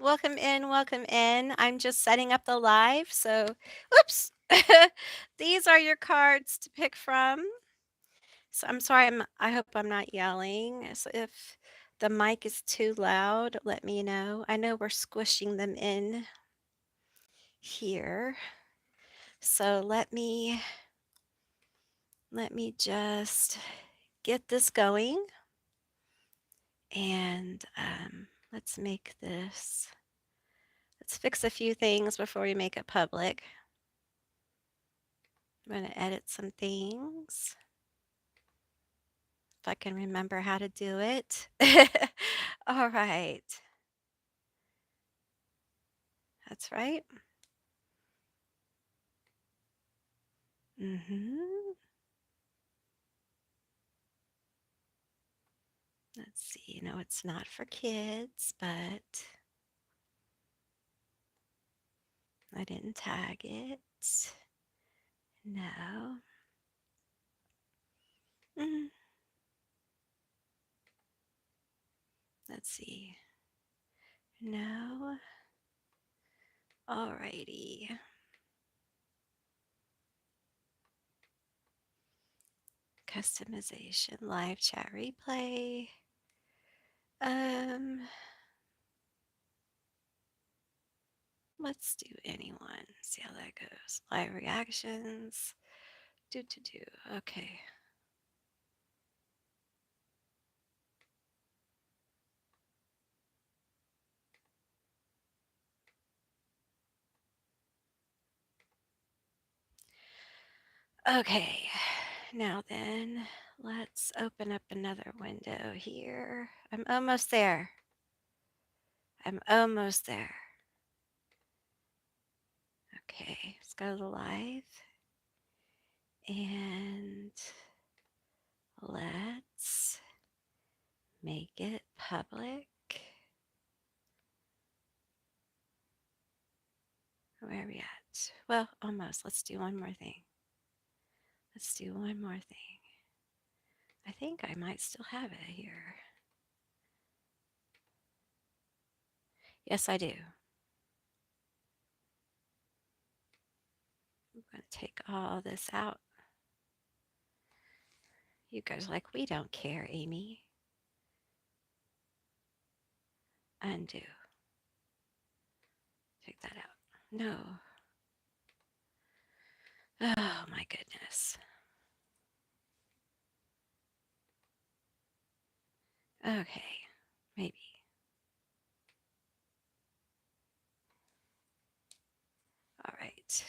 welcome in, welcome in. I'm just setting up the live, so oops. These are your cards to pick from. So I'm sorry, I hope I'm not yelling. So if the mic is too loud, let me know. I know we're squishing them in here. So let me just get this going. And let's make this, let's fix a few things before we make it public. I'm going to edit some things. If I can remember how to do it. All right. That's right. Let's see. No, it's not for kids, but I didn't tag it. No. Let's see. No. Alrighty. Customization, live chat replay. Let's do anyone. See how that goes. Live reactions. Do. Okay. Okay. Now then, let's open up another window here. I'm almost there. Okay, let's go to live. And let's make it public. Where are we at? Well, almost. Let's do one more thing. I think I might still have it here. Yes, I do. I'm going to take all this out. You guys are like, we don't care, Amy. Undo. Take that out. No. Oh my goodness. Okay, maybe. All right.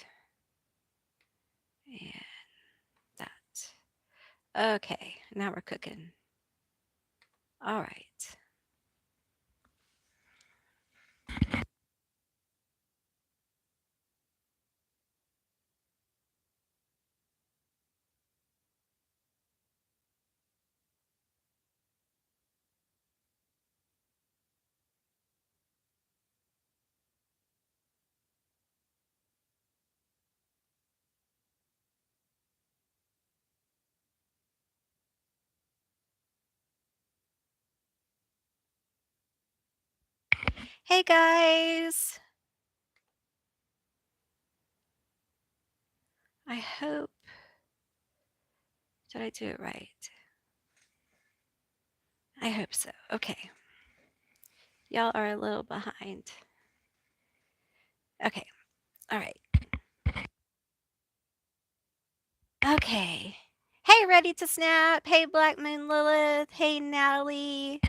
And that. Okay, now we're cooking. All right. Hey guys. I hope. Did I do it right? I hope so. Okay. Y'all are a little behind. Okay. All right. Okay. Hey, Ready to Snap. Hey, Black Moon Lilith. Hey, Natalie.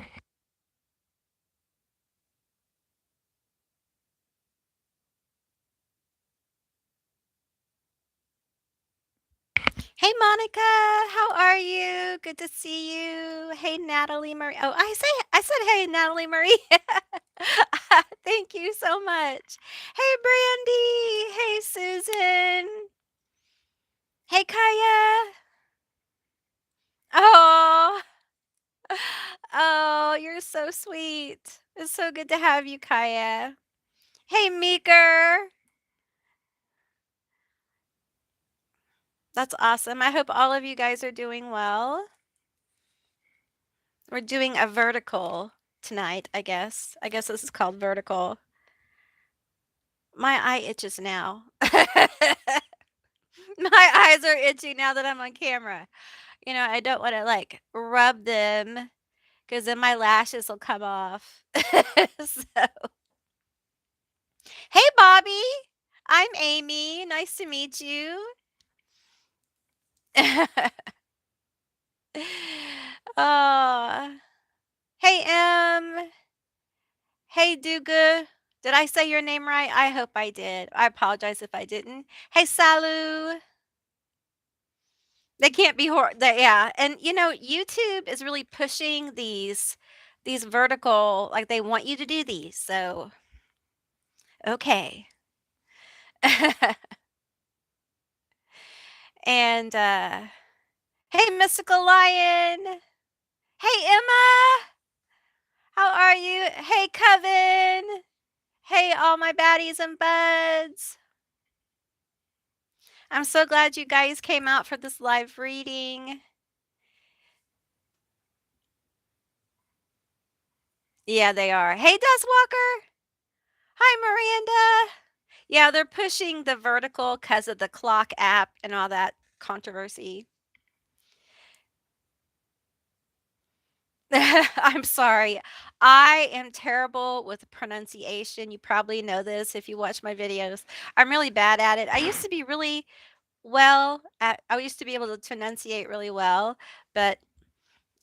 Hey, Monica. How are you? Good to see you. Hey, Natalie Marie. Oh, I said hey, Natalie Marie. Thank you so much. Hey, Brandy. Hey, Susan. Hey, Kaya. Oh. Oh, you're so sweet. It's so good to have you, Kaya. Hey, Meeker. That's awesome. I hope all of you guys are doing well. We're doing a vertical tonight, I guess. I guess this is called vertical. My eye itches now. My eyes are itchy now that I'm on camera. I don't wanna, like, rub them because then my lashes will come off. So hey, Bobby. I'm Amy. Nice to meet you. Aw. Hey, Hey, Duga. Did I say your name right? I hope I did. I apologize if I didn't. Hey, Salu. They can't be yeah, and, YouTube is really pushing these vertical like, they want you to do these, so okay. And, hey, Mystical Lion. Hey, Emma. How are you? Hey, Coven. Hey, all my baddies and buds. I'm so glad you guys came out for this live reading. Yeah, they are. Hey, Dustwalker. Hi, Miranda. Yeah, they're pushing the vertical because of the clock app and all that controversy. I'm sorry. I am terrible with pronunciation. You probably know this if you watch my videos. I'm really bad at it. I used to be really I used to be able to enunciate really well, but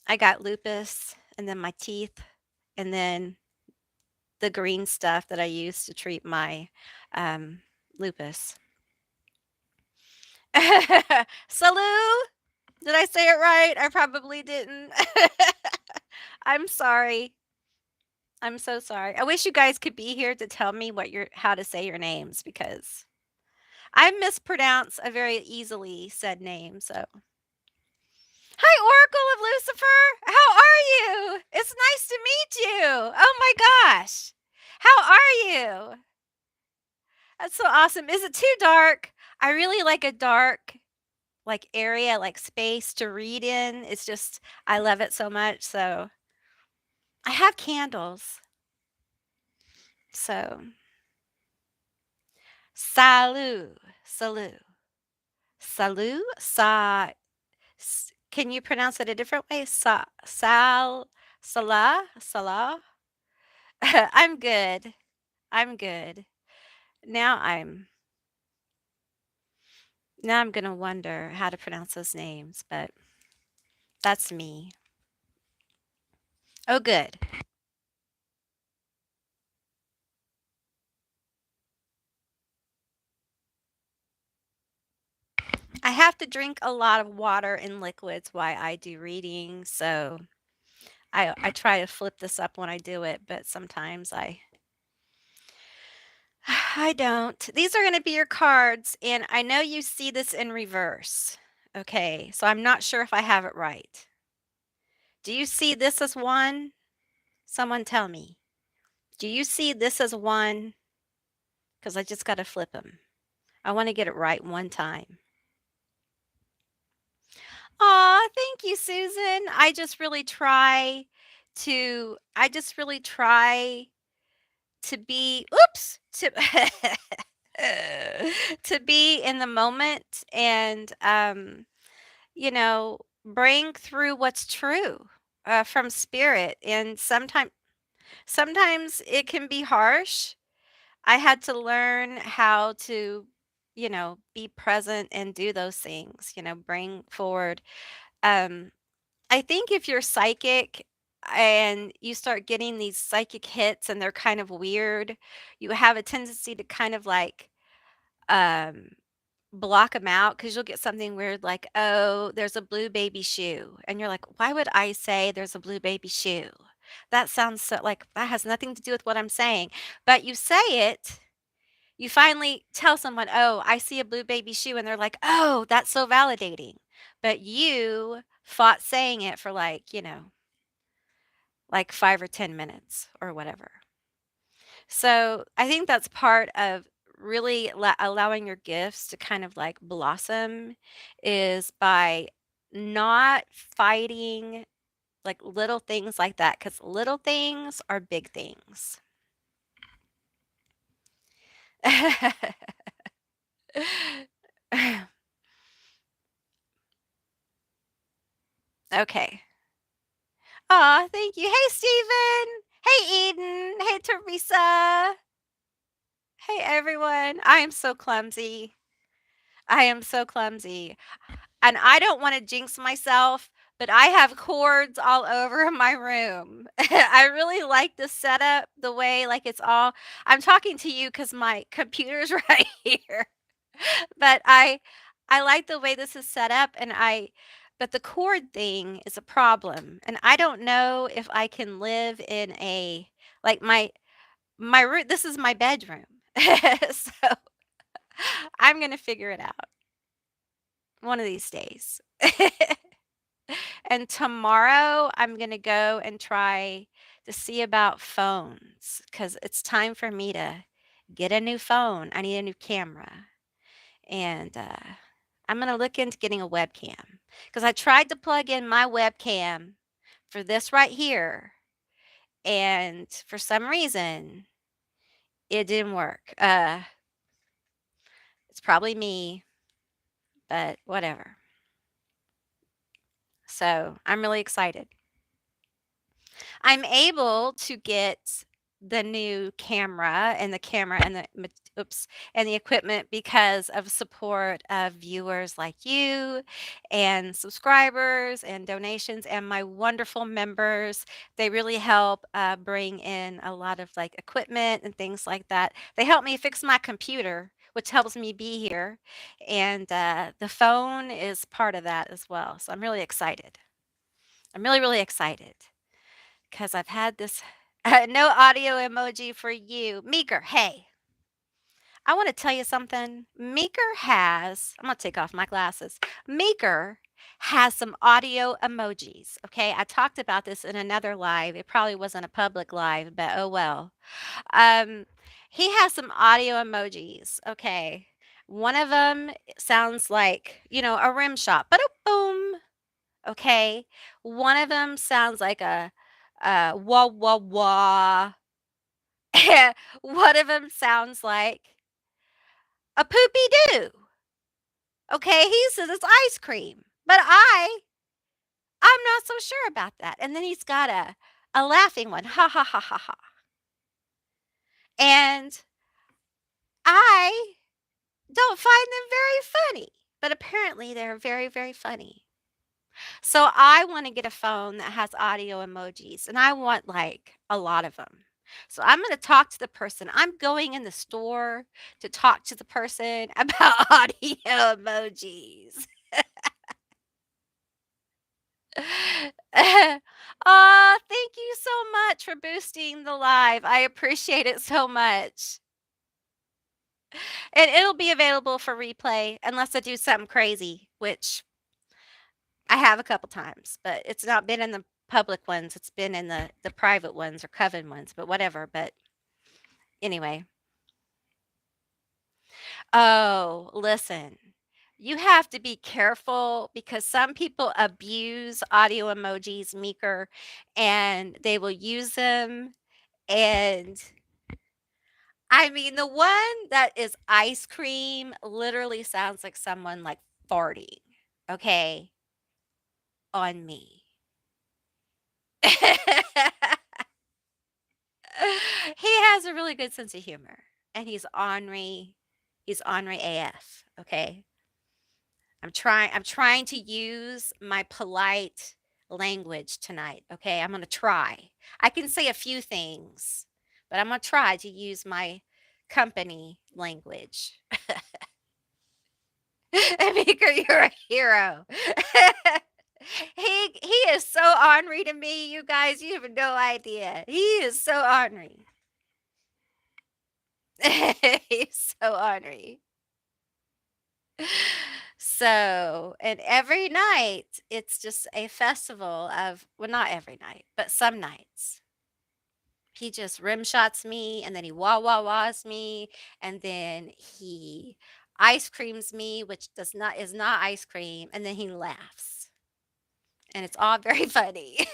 I got lupus and then my teeth and then the green stuff that I use to treat my lupus. Salud! Did I say it right? I probably didn't. I'm sorry. I'm so sorry. I wish you guys could be here to tell me how to say your names because I mispronounce a very easily said name. So, hi, Oracle of Lucifer. How are you? It's nice to meet you. Oh my gosh. How are you? That's so awesome. Is it too dark? I really like a dark like area, like space to read in. It's just I love it so much. So, I have candles. So, salut, salut, salut, can you pronounce it a different way? Salah. I'm good. I'm good. Now I'm now I'm gonna wonder how to pronounce those names, but that's me. Oh, good. I have to drink a lot of water and liquids while I do reading, so I try to flip this up when I do it, but sometimes I don't. These are gonna be your cards, and I know you see this in reverse. Okay, so I'm not sure if I have it right. Do you see this as 1? Someone tell me. Do you see this as 1? Because I just gotta flip them. I wanna get it right one time. Aw, thank you, Susan. I just really try to be oops, to to be in the moment and, bring through what's true, from spirit, and sometimes it can be harsh. I had to learn how to, be present and do those things, bring forward. Um, I think if you're psychic and you start getting these psychic hits and they're kind of weird, you have a tendency to kind of like um, block them out because you'll get something weird like, oh, there's a blue baby shoe. And you're like, why would I say there's a blue baby shoe? That sounds so like that has nothing to do with what I'm saying. But you say it, you finally tell someone, oh, I see a blue baby shoe. And they're like, oh, that's so validating. But you fought saying it for like 5 or 10 minutes or whatever. So I think that's part of really allowing your gifts to kind of like blossom is by not fighting like little things like that because little things are big things. Okay. Aw, thank you. Hey, Steven. Hey, Eden. Hey, Teresa. Hey, everyone. I am so clumsy. I am so clumsy. And I don't want to jinx myself, but I have cords all over my room. I really like the setup, the way like it's all I'm talking to you cuz my computer's right here. But I like the way this is set up and I but the cord thing is a problem. And I don't know if I can live in a like my room this is my bedroom. So I'm going to figure it out one of these days. And tomorrow, I'm gonna go and try to see about phones because it's time for me to get a new phone. I need a new camera, and I'm gonna look into getting a webcam because I tried to plug in my webcam for this right here, and for some reason, it didn't work. It's probably me, but whatever. So I'm really excited. I'm able to get the new camera and the oops and the equipment because of support of viewers like you and subscribers and donations and my wonderful members. They really help bring in a lot of like equipment and things like that. They help me fix my computer, which helps me be here, and the phone is part of that as well. So I'm really excited. I'm really really excited. 'Cause I've had this no audio emoji for you. Meeker, hey, I wanna tell you something. Meeker has I'm gonna take off my glasses. Meeker has some audio emojis, okay? I talked about this in another live. It probably wasn't a public live, but oh well. Um, he has some audio emojis, okay? One of them sounds like, a rim shot, ba boom. Okay. One of them sounds like a wah, wah, wah. One of them sounds like a poopy doo. Okay. He says it's ice cream, but I'm not so sure about that. And then he's got a laughing one. Ha, ha, ha, ha, ha. And I don't find them very funny, but apparently they're very, very funny. So I want to get a phone that has audio emojis and I want like a lot of them. So I'm going to talk to the person. I'm going in the store to talk to the person about audio emojis. Oh, thank you so much for boosting the live. I appreciate it so much. And it'll be available for replay unless I do something crazy, which I have a couple times, but it's not been in the public ones. It's been in the private ones or coven ones, but whatever. But anyway. Oh, listen. You have to be careful because some people abuse audio emojis, Meeker, and they will use them. And I mean, the one that is ice cream literally sounds like someone like farting, okay, on me. He has a really good sense of humor, and he's ornery AF, okay? I'm trying to use my polite language tonight, okay? I'm gonna try. I can say a few things, but I'm gonna try to use my company language. Amika, you're a hero. He is so ornery to me, you guys. You have no idea. He is so ornery. He's so ornery. So, and every night, it's just a festival of, well, not every night, but some nights. He just rim shots me, and then he wah wah wahs me, and then he ice creams me, which does not is not ice cream, and then he laughs, and it's all very funny.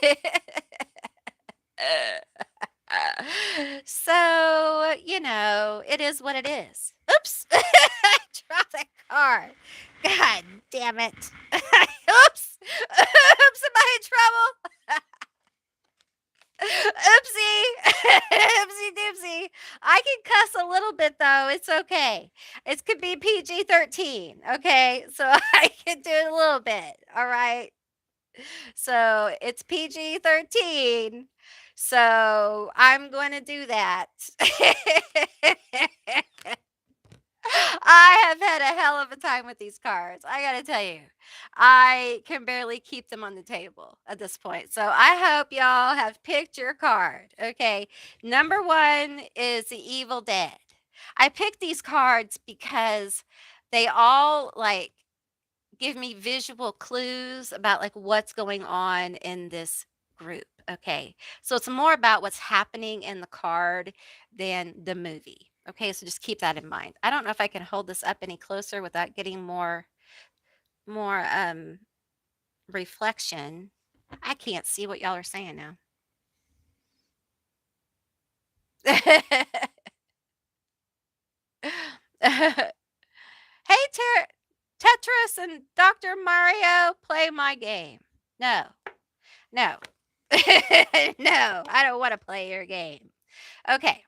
So, it is what it is. Oops. I dropped that card. God damn it. Oops. Oops, am I in trouble? Oopsie. Oopsie doopsie. I can cuss a little bit though. It's okay. It could be PG-13. Okay. So I can do it a little bit. All right. So it's PG-13. So I'm going to do that. I have had a hell of a time with these cards. I got to tell you, I can barely keep them on the table at this point. So I hope y'all have picked your card. Okay. Number one is the Evil Dead. I picked these cards because they all give me visual clues about like what's going on in this group. Okay. So it's more about what's happening in the card than the movie. Okay, so just keep that in mind. I don't know if I can hold this up any closer without getting more reflection. I can't see what y'all are saying now. Hey, Tetris and Dr. Mario, play my game. No, no, no, I don't want to play your game. Okay,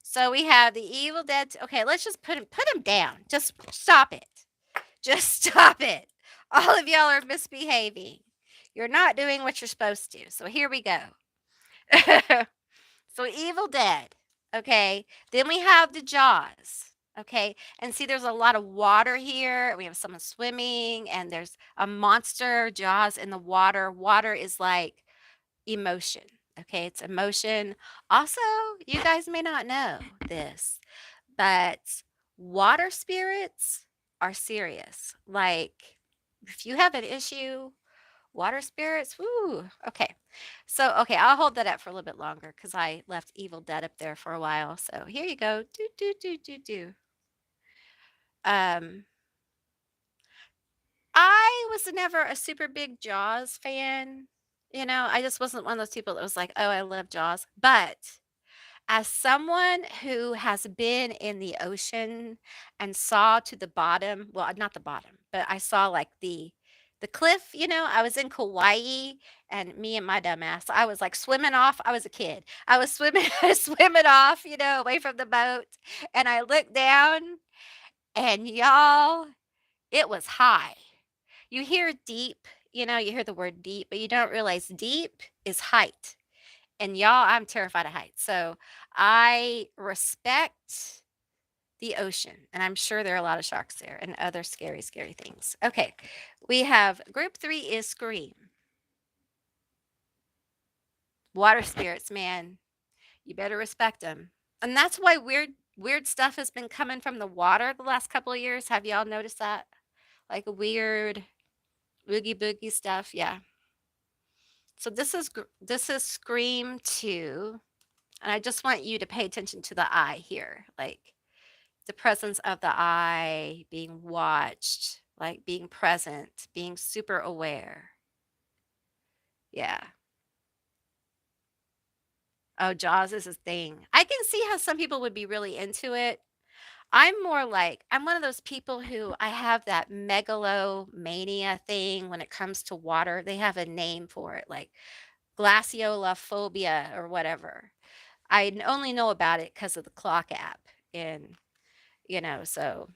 so we have the Evil Dead. Okay, let's just put him down. Just stop it. Just stop it. All of y'all are misbehaving. You're not doing what you're supposed to. So here we go. So Evil Dead. Okay. Then we have the Jaws. Okay. And see, there's a lot of water here. We have someone swimming, and there's a monster, Jaws in the water. Water is like emotion. Okay. It's emotion. Also, you guys may not know this, but water spirits are serious. Like, if you have an issue, water spirits, woo. Okay. So, okay, I'll hold that up for a little bit longer because I left Evil Dead up there for a while. So here you go. Do, do, do, do, do. Um, I was never a super big Jaws fan. I just wasn't one of those people that was like, oh, I love Jaws. But as someone who has been in the ocean and saw to the bottom, well, not the bottom, but I saw like the cliff, I was in Kauai, and me and my dumbass, I was like swimming off. I was a kid. I was swimming swimming off, away from the boat, and I looked down, and y'all, it was high. You hear deep, you hear the word deep, but you don't realize deep is height. And y'all, I'm terrified of heights. So I respect the ocean. And I'm sure there are a lot of sharks there and other scary, scary things. Okay. We have group 3 is Scream. Water spirits, man. You better respect them. And that's why weird stuff has been coming from the water the last couple of years. Have y'all noticed that? Like weird boogie boogie stuff. Yeah. So this is Scream 2. And I just want you to pay attention to the eye here, like the presence of the eye, being watched, like being present, being super aware. Yeah. Oh, Jaws is a thing. I can see how some people would be really into it. I'm more like, I'm one of those people who I have that megalomania thing when it comes to water. They have a name for it, like glaciolophobia or whatever. Only know about it because of the clock app. And so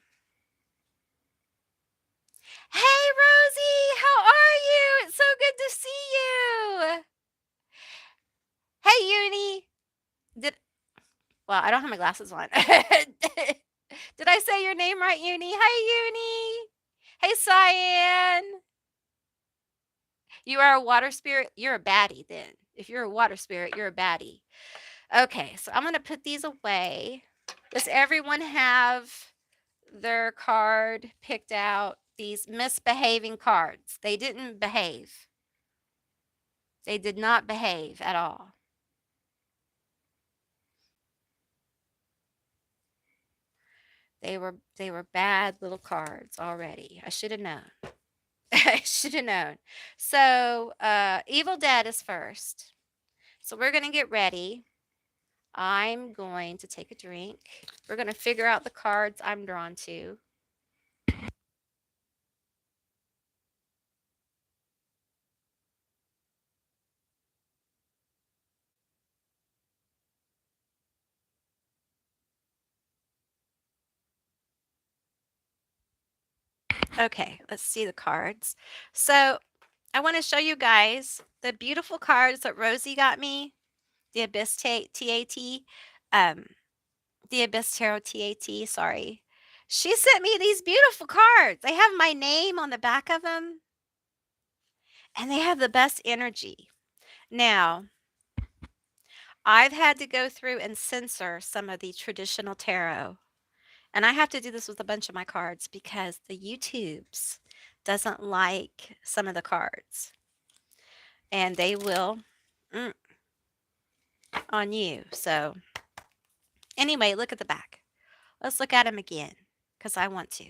hey Rosie, how are you? It's so good to see you. Hey Uni. Did Well, I don't have my glasses on. Did I say your name right, Uni? Hi Uni. Hey Cyan. You are a water spirit? You're a baddie then. If you're a water spirit, you're a baddie. Okay, so I'm gonna put these away. Does everyone have their card picked out? These misbehaving cards. They didn't behave. They did not behave at all. They were bad little cards already. I should have known. I should have known. So, Evil Dead is first. So we're going to get ready. I'm going to take a drink. We're going to figure out the cards I'm drawn to. Okay, let's see the cards. So I want to show you guys the beautiful cards that Rosie got me. The Abyss TAT. Um, the Abyss Tarot TAT, sorry. She sent me these beautiful cards. They have my name on the back of them, and they have the best energy. Now, I've had to go through and censor some of the traditional tarot. And I have to do this with a bunch of my cards because the YouTubes doesn't like some of the cards. And they will mm, on you. So anyway, look at the back. Let's look at them again because I want to.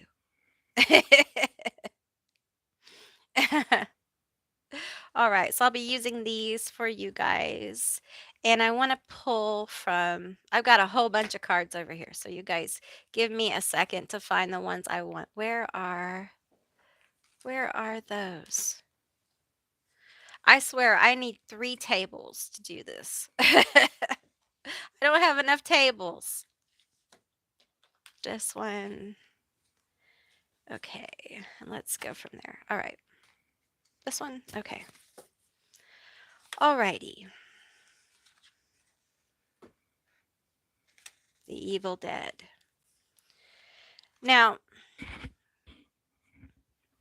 All right, so I'll be using these for you guys. And I want to pull from, I've got a whole bunch of cards over here. So you guys give me a second to find the ones I want. Where are those? I swear I need 3 tables to do this. I don't have enough tables. This one. Okay, and let's go from there. All right. This one? Okay. Alrighty. The Evil Dead. Now,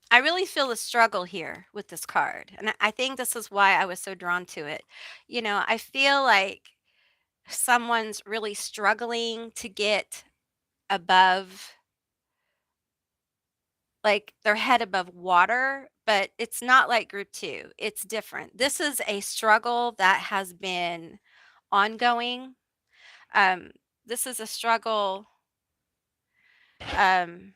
I really feel the struggle here with this card. And I think this is why I was so drawn to it. You know, I feel like someone's really struggling to get above, like their head above water, but it's not like group 2. It's different. This is a struggle that has been ongoing. Um, this is a struggle. Um,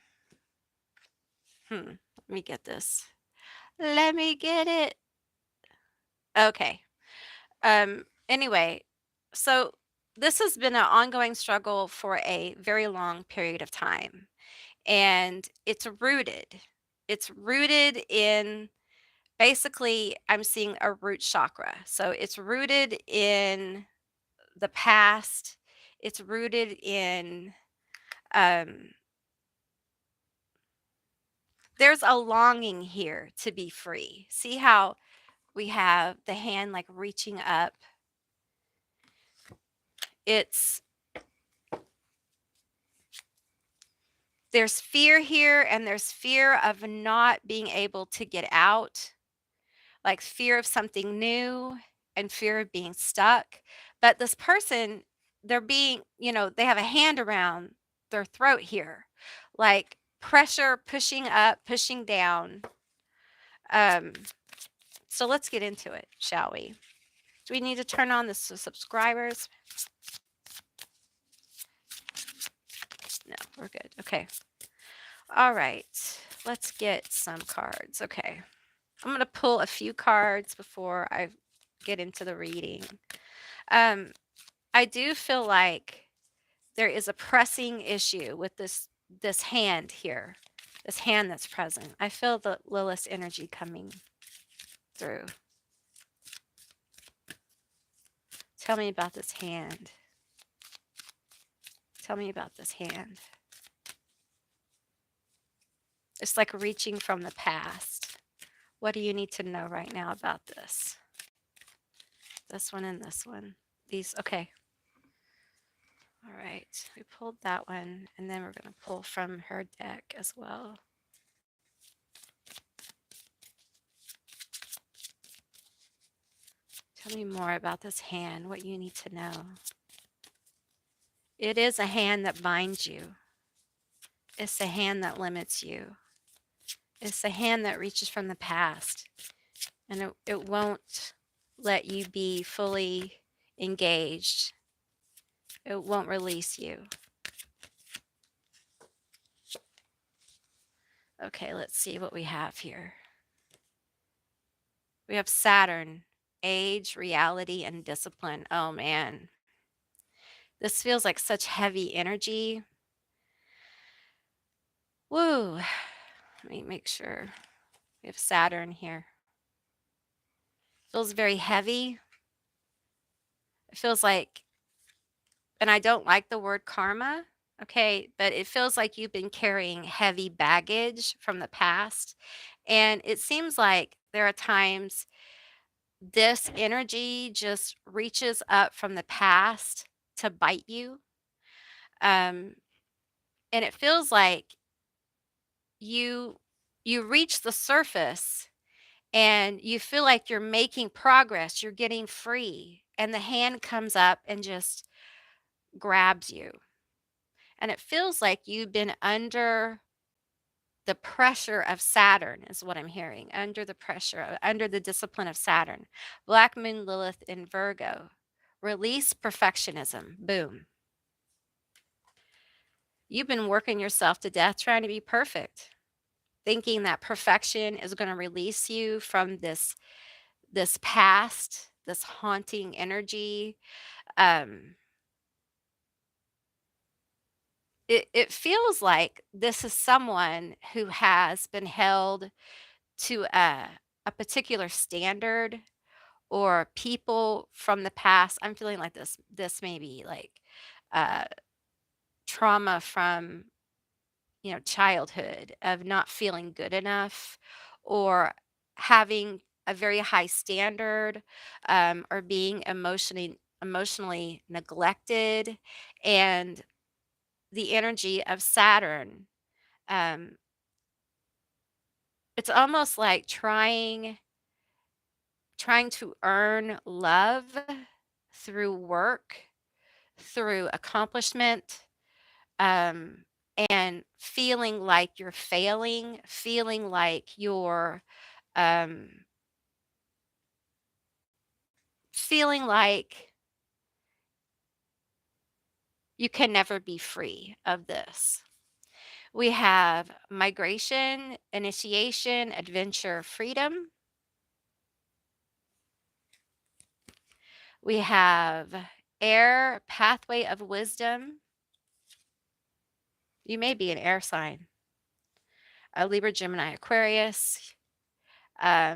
let me get this. Let me get it. Okay. Anyway, so this has been an ongoing struggle for a very long period of time. And it's rooted. It's rooted in basically, I'm seeing a root chakra. So it's rooted in the past. It's rooted in, um, there's a longing here to be free. See how we have the hand like reaching up? It's, there's fear here, and there's fear of not being able to get out, like fear of something new and fear of being stuck. But this person, they're being, they have a hand around their throat here, like pressure, pushing up, pushing down. Um, so let's get into it, shall we? Do we need to turn on the subscribers? No, we're good. Okay. All right. Let's get some cards. Okay. I'm going to pull a few cards before I get into the reading. I do feel like there is a pressing issue with this hand here, this hand that's present. I feel the Lilith energy coming through. Tell me about this hand. Tell me about this hand. It's like reaching from the past. What do you need to know right now about this? This one and this one. These, okay. All right, we pulled that one, and then we're going to pull from her deck as well. Tell me more about this hand, what you need to know. It is a hand that binds you. It's a hand that limits you. It's a hand that reaches from the past, and it won't let you be fully engaged. It won't release you. Okay, let's see what we have here. We have Saturn, age, reality, and discipline. Oh man, this feels like such heavy energy. Woo. Let me make sure we have Saturn here. Feels very heavy. It feels like, and I don't like the word karma, okay, but it feels like you've been carrying heavy baggage from the past. And it seems like there are times this energy just reaches up from the past to bite you. Um, and it feels like you you reach the surface and you feel like you're making progress, you're getting free, and the hand comes up and just grabs you. And it feels like you've been under the pressure of Saturn, is what I'm hearing. Under the pressure, under the discipline of Saturn. Black Moon Lilith in Virgo. Release perfectionism. Boom. You've been working yourself to death trying to be perfect, thinking that perfection is going to release you from this past, this haunting energy. Um, it feels like this is someone who has been held to a particular standard, or people from the past. I'm feeling like this may be like uh, trauma from, childhood, of not feeling good enough, or having a very high standard, or being emotionally neglected. And the energy of Saturn, um, it's almost like trying to earn love through work, through accomplishment, um, and feeling like you're failing, feeling like um, feeling like you can never be free of this. We have migration, initiation, adventure, freedom. We have air, pathway of wisdom. You may be an air sign, a Libra, Gemini, Aquarius. I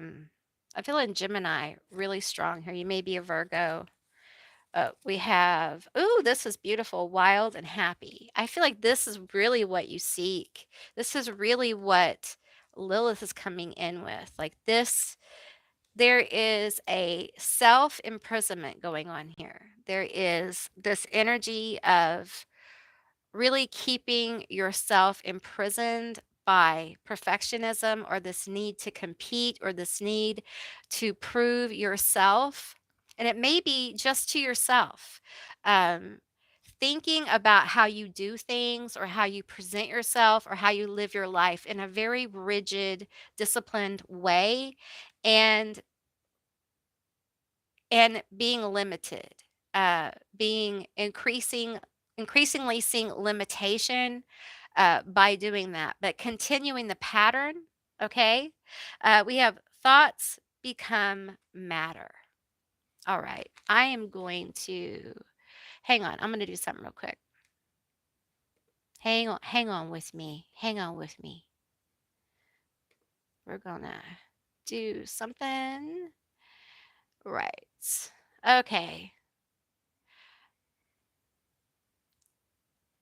feel in Gemini really strong here. You may be a Virgo. We have, ooh, this is beautiful, wild and happy. I feel like this is really what you seek. This is really what Lilith is coming in with. Like this, there is a self imprisonment going on here. There is this energy of really keeping yourself imprisoned by perfectionism, or this need to compete, or this need to prove yourself. And it may be just to yourself. Um, Thinking about how you do things, or how you present yourself, or how you live your life in a very rigid, disciplined way, and being limited, being increasingly seeing limitation by doing that, but continuing the pattern. Okay, we have thoughts become matter. All right, I am going to hang on. I'm going to do something real quick. Hang on with me. Hang on with me. We're gonna do something right. Okay.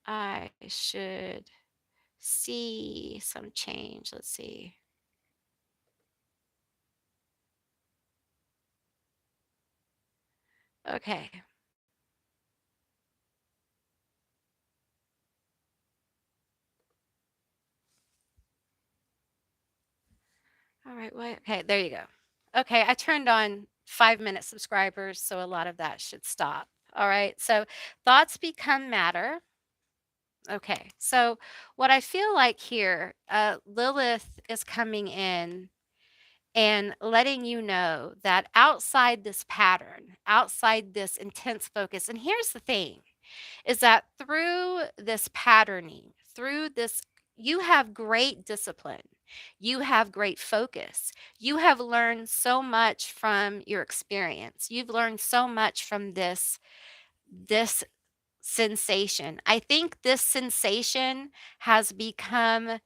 I should see some change. Let's see. Okay. All right. What? Okay. There you go. Okay. I turned on 5-minute subscribers, so a lot of that should stop. All right. So thoughts become matter. Okay. So what I feel like here, Lilith is coming in and letting you know that outside this pattern, outside this intense focus, and here's the thing, is that through this patterning, through this, you have great discipline. You have great focus. You have learned so much from your experience. You've learned so much from this sensation. I think this sensation has become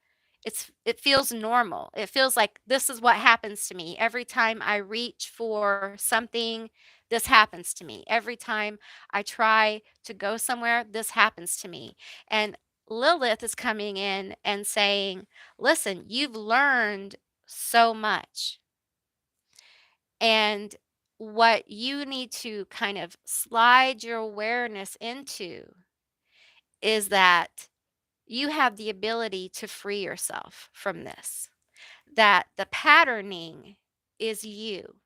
it feels normal. It feels like this is what happens to me. Every time I reach for something, this happens to me. Every time I try to go somewhere, this happens to me. And Lilith is coming in and saying, "Listen, you've learned so much. And what you need to kind of slide your awareness into is that you have the ability to free yourself from this, that the patterning is you.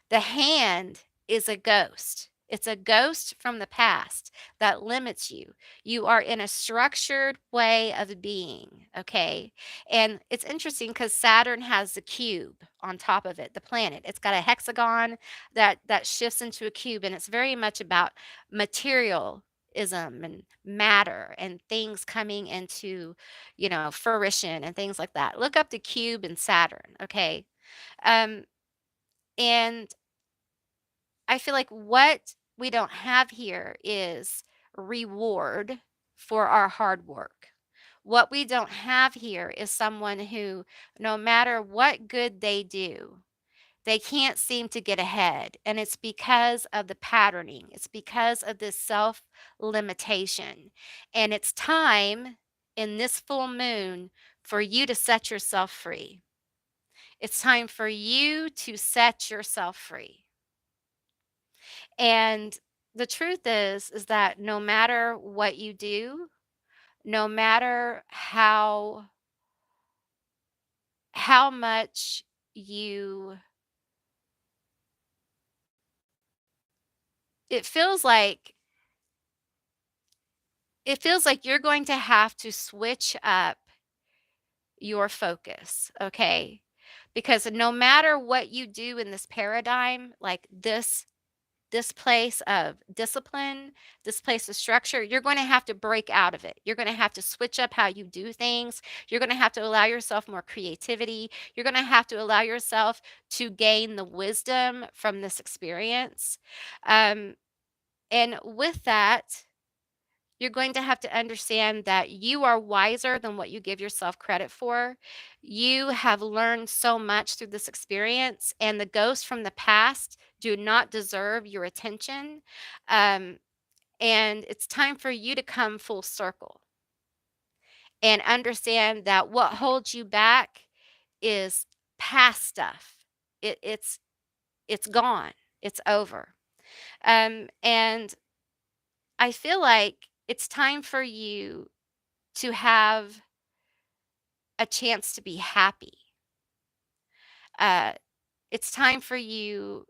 The hand is a ghost. It's a ghost from the past that limits you. You are in a structured way of being, okay? And it's interesting because Saturn has the cube on top of it, the planet. It's got a hexagon that shifts into a cube, and it's very much about materialism and matter and things coming into, fruition and things like that. Look up the cube and Saturn, okay? Um, and I feel like what we don't have here is reward for our hard work. What we don't have here is someone who, no matter what good they do, they can't seem to get ahead. And it's because of the patterning, it's because of this self limitation. And it's time in this full moon for you to set yourself free. It's time for you to set yourself free. And the truth is that no matter what you do, no matter how much you it feels like it feels like you're going to have to switch up your focus, okay? Because no matter what you do in this paradigm, like this place of discipline, this place of structure, you're going to have to break out of it. You're going to have to switch up how you do things. You're going to have to allow yourself more creativity. You're going to have to allow yourself to gain the wisdom from this experience. Um, and with that, you're going to have to understand that you are wiser than what you give yourself credit for. You have learned so much through this experience, and the ghosts from the past do not deserve your attention. Um, and it's time for you to come full circle and understand that what holds you back is past stuff. It's gone. It's over. And I feel like it's time for you to have a chance to be happy. Uh, it's time for you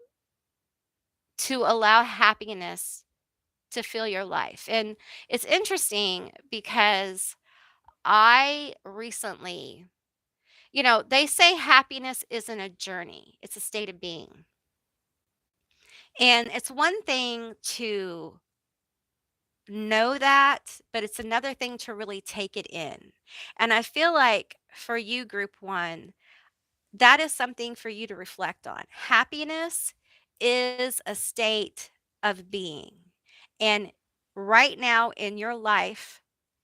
to allow happiness to fill your life. And it's interesting because I recently, they say happiness isn't a journey, it's a state of being. And it's one thing to know that, but it's another thing to really take it in. And I feel like for you, group one, that is something for you to reflect on. Happiness is a state of being. And right now in your life,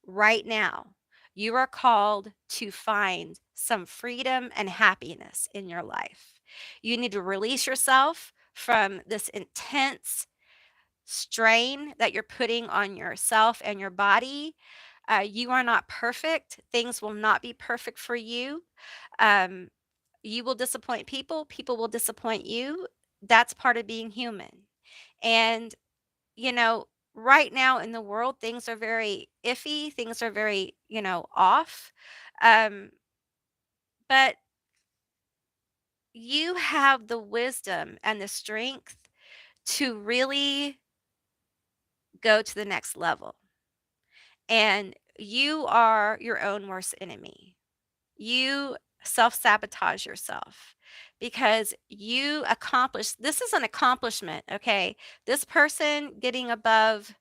right now, you are called to find some freedom and happiness in your life. You need to release yourself from this intense strain that you're putting on yourself and your body. You are not perfect. Things will not be perfect for you. Um, you will disappoint people, people will disappoint you. That's part of being human. And, you know, right now in the world, things are very iffy, things are very, off. Um, but you have the wisdom and the strength to really go to the next level. And you are your own worst enemy. You self-sabotage yourself because you accomplish this is an accomplishment, okay? This person getting above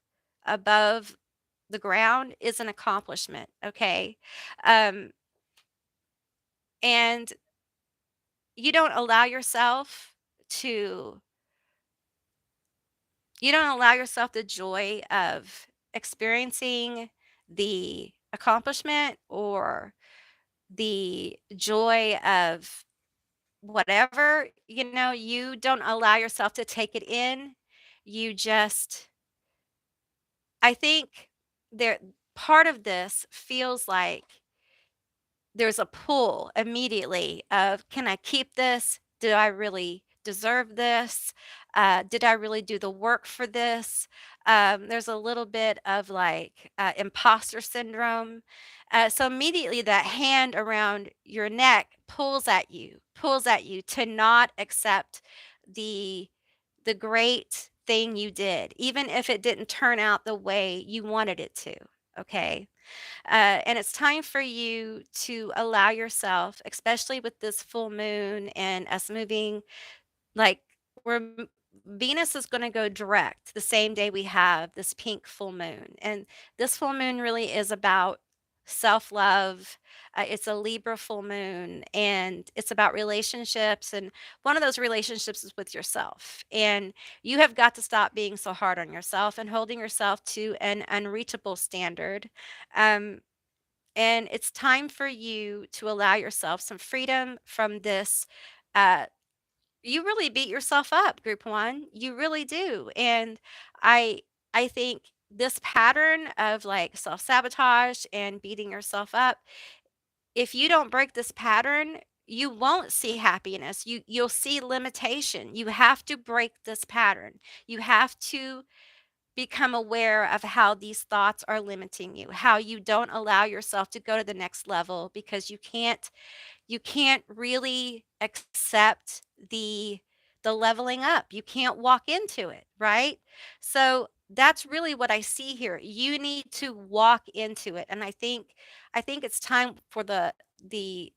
the ground is an accomplishment, okay? Um and you don't allow yourself to you don't allow yourself the joy of experiencing the accomplishment or the joy of whatever, you don't allow yourself to take it in. You just I think there part of this feels like there's a pull immediately of, "Can I keep this? Do I really deserve this? Did I really do the work for this?" There's a little bit of, like, imposter syndrome. So immediately that hand around your neck pulls at you to not accept the great thing you did, even if it didn't turn out the way you wanted it to, okay? And it's time for you to allow yourself, especially with this full moon and us moving, like where Venus is going to go direct the same day we have this pink full moon. And this full moon really is about self love. It's a Libra full moon and it's about relationships. And one of those relationships is with yourself. And you have got to stop being so hard on yourself and holding yourself to an unreachable standard. Um, and it's time for you to allow yourself some freedom from this. Uh, you really beat yourself up, group one. You really do. And I I think this pattern of like self-sabotage and beating yourself up, if you don't break this pattern, you won't see happiness. You'll see limitation. You have to break this pattern. You have to become aware of how these thoughts are limiting you, how you don't allow yourself to go to the next level because you can't really accept the leveling up. You can't walk into it, right? So that's really what I see here. You need to walk into it. And I think it's time for the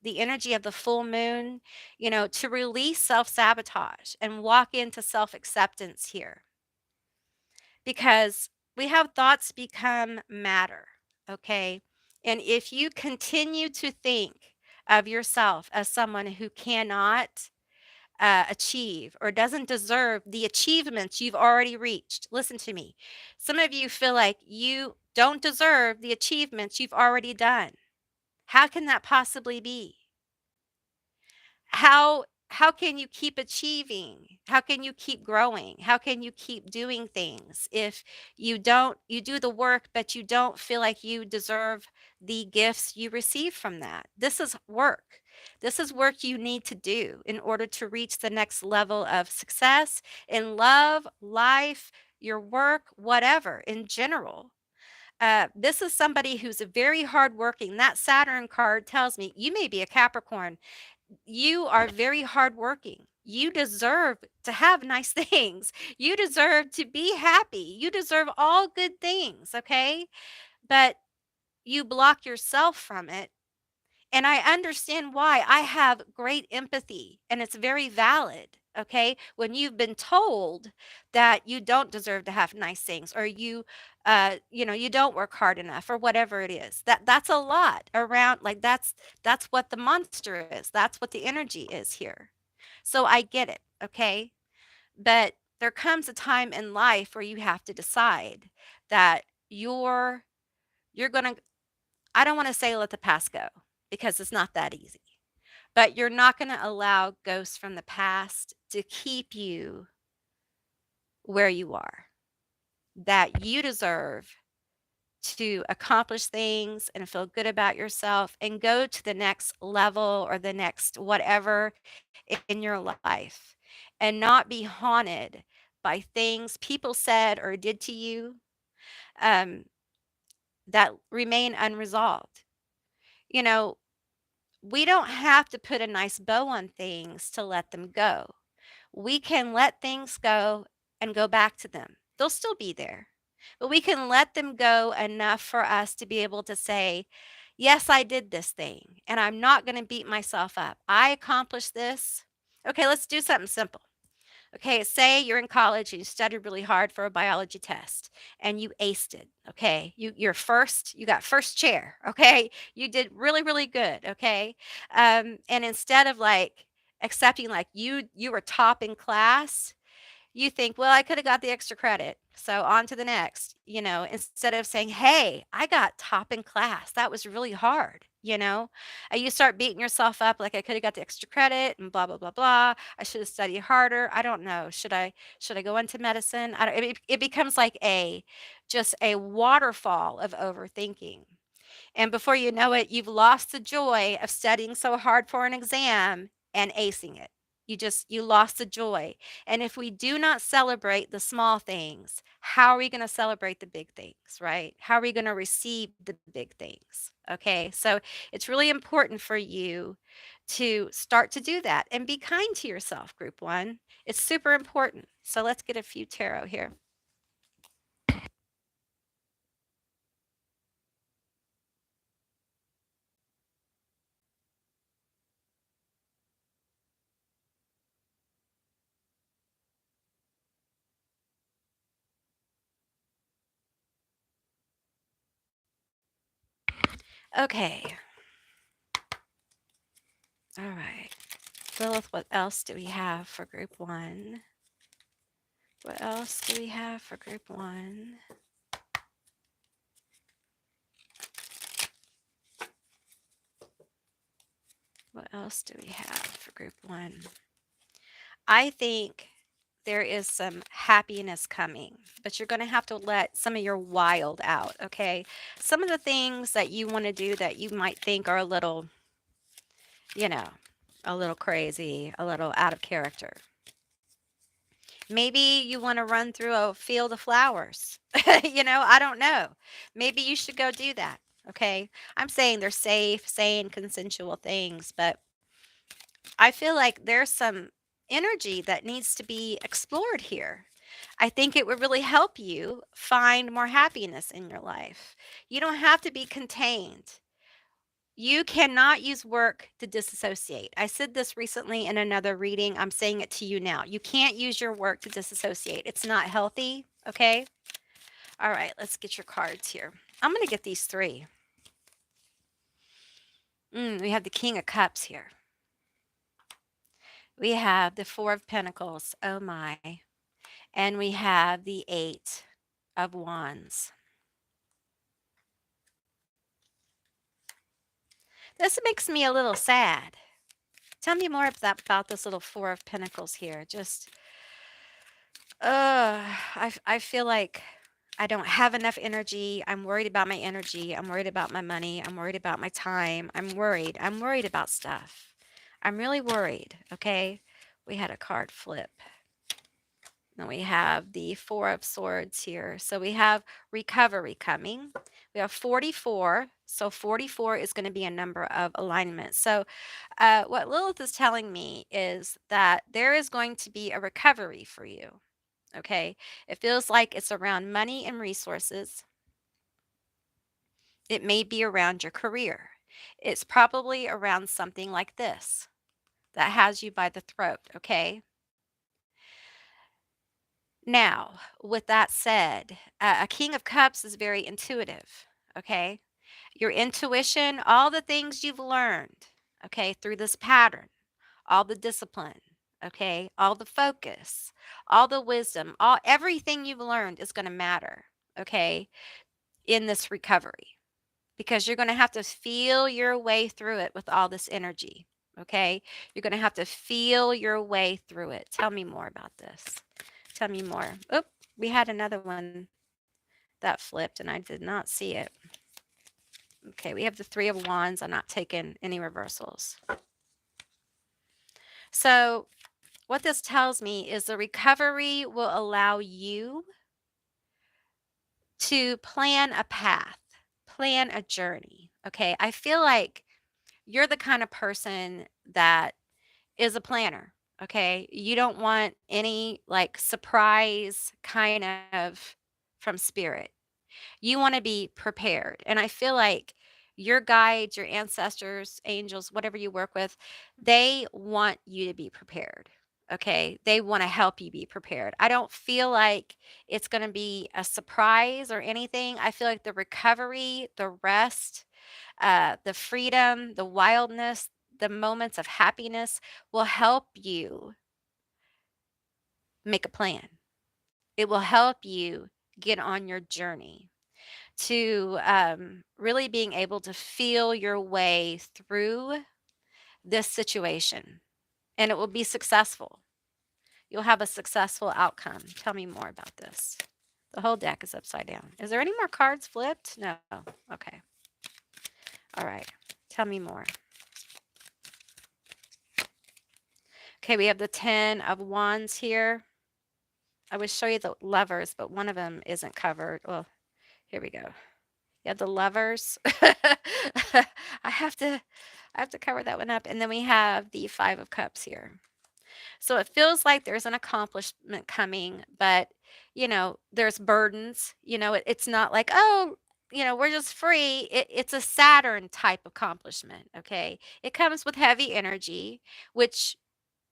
energy of the full moon, to release self-sabotage and walk into self-acceptance here because we have thoughts become matter, okay? And if you continue to think of yourself as someone who cannot achieve or doesn't deserve the achievements you've already reached, listen to me. Some of you feel like you don't deserve the achievements you've already done. How can that possibly be? How can you keep achieving? How can you keep growing? How can you keep doing things if you do the work but you don't feel like you deserve the gifts you receive from that? This is work. This is work you need to do in order to reach the next level of success in love, life, your work, whatever in general. This is somebody who's a very hardworking. That Saturn card tells me you may be a Capricorn. You are very hardworking. You deserve to have nice things. You deserve to be happy. You deserve all good things, okay? But you block yourself from it. And I understand why. I have great empathy and it's very valid, okay? When you've been told that you don't deserve to have nice things or you don't work hard enough or whatever it is. That's a lot around like that's what the monster is. That's what the energy is here. So I get it, okay? But there comes a time in life where you have to decide that you're going to I don't want to say let the past go because it's not that easy. But you're not going to allow ghosts from the past to keep you where you are. That you deserve to accomplish things and feel good about yourself and go to the next level or the next whatever in your life and not be haunted by things people said or did to you um, that remain unresolved. You know, we don't have to put a nice bow on things to let them go. We can let things go and go back to them. They'll still be there, but we can let them go enough for us to be able to say, yes, I did this thing and I'm not going to beat myself up. I accomplished this. Okay, let's do something simple. Okay, say you're in college and you studied really hard for a biology test and you aced it. Okay, you got first chair. Okay, you did really really good. Okay, and instead of like accepting like you were top in class, you think, "Well, I coulda got the extra credit, so on to the next," instead of saying, "Hey, I got top in class. That was really hard," you know? And you start beating yourself up like, "I coulda got the extra credit and blah, blah, blah, blah. I shoulda studied harder. I don't know. Should I go into medicine?" I don't it becomes like just a waterfall of overthinking. And before you know it, you've lost the joy of studying so hard for an exam and acing it. You lost the joy. And if we do not celebrate the small things, how are we going to celebrate the big things, right? How are we going to receive the big things? Okay. So it's really important for you to start to do that and be kind to yourself, group one. It's super important. So let's get a few tarot here. Okay. All right. Lilith, what else do we have for group one? What else do we have for group one? What else do we have for group one? I think there is some happiness coming, but you're going to have to let some of your wild out, okay? Some of the things that you want to do that you might think are you know, a little crazy, a little out of character. Maybe you want to run through a field of flowers. I don't know. Maybe you should go do that. Okay. I'm saying they're safe, sane, consensual things, but I feel like there's some energy that needs to be explored here. I think it would really help you find more happiness in your life. You don't have to be contained. You cannot use work to disassociate. I said this recently in another reading. I'm saying it to you now. You can't use your work to disassociate. It's not healthy. Okay. All right. Let's get your cards here. I'm going to get these three. We have the King of Cups here. We have the Four of Pentacles. Oh my. And we have the Eight of Wands. This makes me a little sad. Tell me more about this little Four of Pentacles here. Just I feel like I don't have enough energy. I'm worried about my energy. I'm worried about my money. I'm worried about my time. I'm worried. I'm worried about stuff. I'm really worried. Okay. We had a card flip. Then we have the Four of Swords here. So we have recovery coming. We have 44. So 44 is going to be a number of alignment. So what Lilith is telling me is that there is going to be a recovery for you. Okay. It feels like it's around money and resources. It may be around your career. It's probably around something like this that has you by the throat. Okay. Now, with that said, a King of Cups is very intuitive. Okay. Your intuition, all the things you've learned, okay, through this pattern, all the discipline, okay, all the focus, all the wisdom, everything you've learned is going to matter, okay, in this recovery because you're going to have to feel your way through it with all this energy, okay? You're going to have to feel your way through it. Tell me more about this. Tell me more. Oh, we had another one that flipped and I did not see it. Okay, we have the Three of Wands. I'm not taking any reversals. So, what this tells me is the recovery will allow you to plan a path, plan a journey. Okay, I feel like you're the kind of person that is a planner. Okay, you don't want any like surprise kind of from spirit. You want to be prepared. And I feel like your guides, your ancestors, angels, whatever you work with, they want you to be prepared. Okay, they want to help you be prepared. I don't feel like it's going to be a surprise or anything. I feel like the recovery, the rest, the freedom, the wildness, the moments of happiness will help you make a plan. It will help you get on your journey to really being able to feel your way through this situation, and it will be successful. You'll have a successful outcome. Tell me more about this. The whole deck is upside down. Is there any more cards flipped? No. Okay. All right. Tell me more. Okay, we have the 10 of Wands here. I would show you the lovers, but one of them isn't covered. Well, here we go. You have the lovers. I have to I have to cover that one up. And then we have the 5 of cups here. So it feels like there's an accomplishment coming, but there's burdens. It's not like, oh, we're just free. It's a Saturn type accomplishment. Okay. It comes with heavy energy, which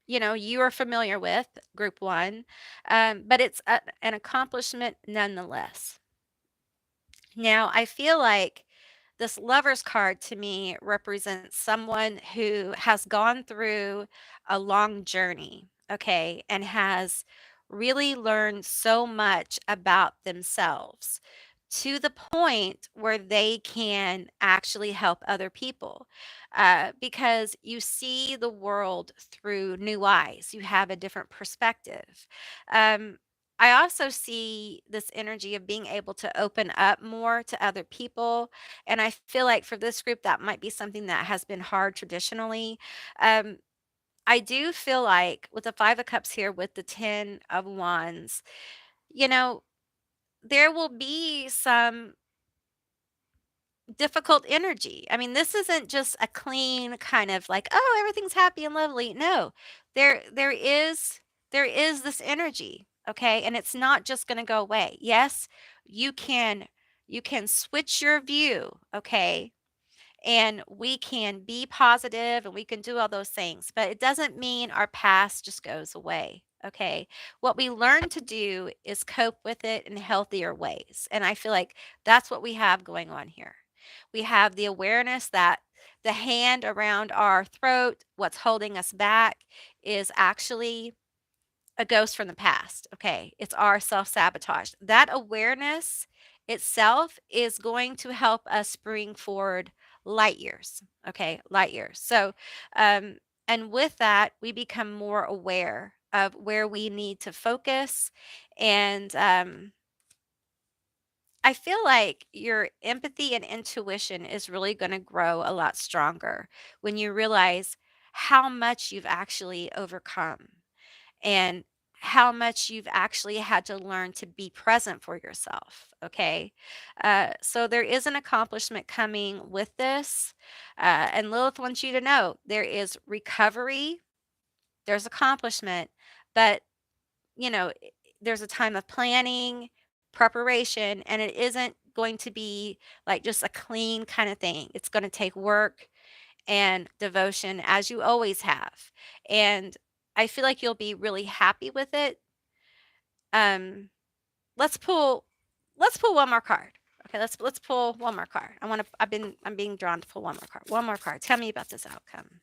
you are familiar with, group one, but it's an accomplishment nonetheless. Now, I feel like this lover's card to me represents someone who has gone through a long journey, okay, and has really learned so much about themselves to the point where they can actually help other people, because you see the world through new eyes. You have a different perspective. Um, I also see this energy of being able to open up more to other people. And I feel like for this group, that might be something that has been hard traditionally. Um, I do feel like with the 5 of Cups here, with the 10 of Wands, you know, there will be some difficult energy. I mean, this isn't just a clean kind of like, oh, everything's happy and lovely. No, there is this energy, okay? And it's not just going to go away. Yes, you can you can switch your view, okay? And we can be positive and we can do all those things, but it doesn't mean our past just goes away. Okay. What we learn to do is cope with it in healthier ways. And I feel like that's what we have going on here. We have the awareness that the hand around our throat, what's holding us back, is actually a ghost from the past. Okay. It's our self sabotage. That awareness itself is going to help us bring forward light years. Okay. Light years. So, and with that, we become more aware of where we need to focus. And I feel like your empathy and intuition is really going to grow a lot stronger when you realize how much you've actually overcome and how much you've actually had to learn to be present for yourself. Okay. So there is an accomplishment coming with this. And Lilith wants you to know there is recovery, there's accomplishment, but there's a time of planning, preparation, and it isn't going to be like just a clean kind of thing. It's going to take work and devotion as you always have. And I feel like you'll be really happy with it. Um, let's pull let's pull one more card. Okay, let's pull one more card. I'm being drawn to pull one more card. One more card. Tell me about this outcome.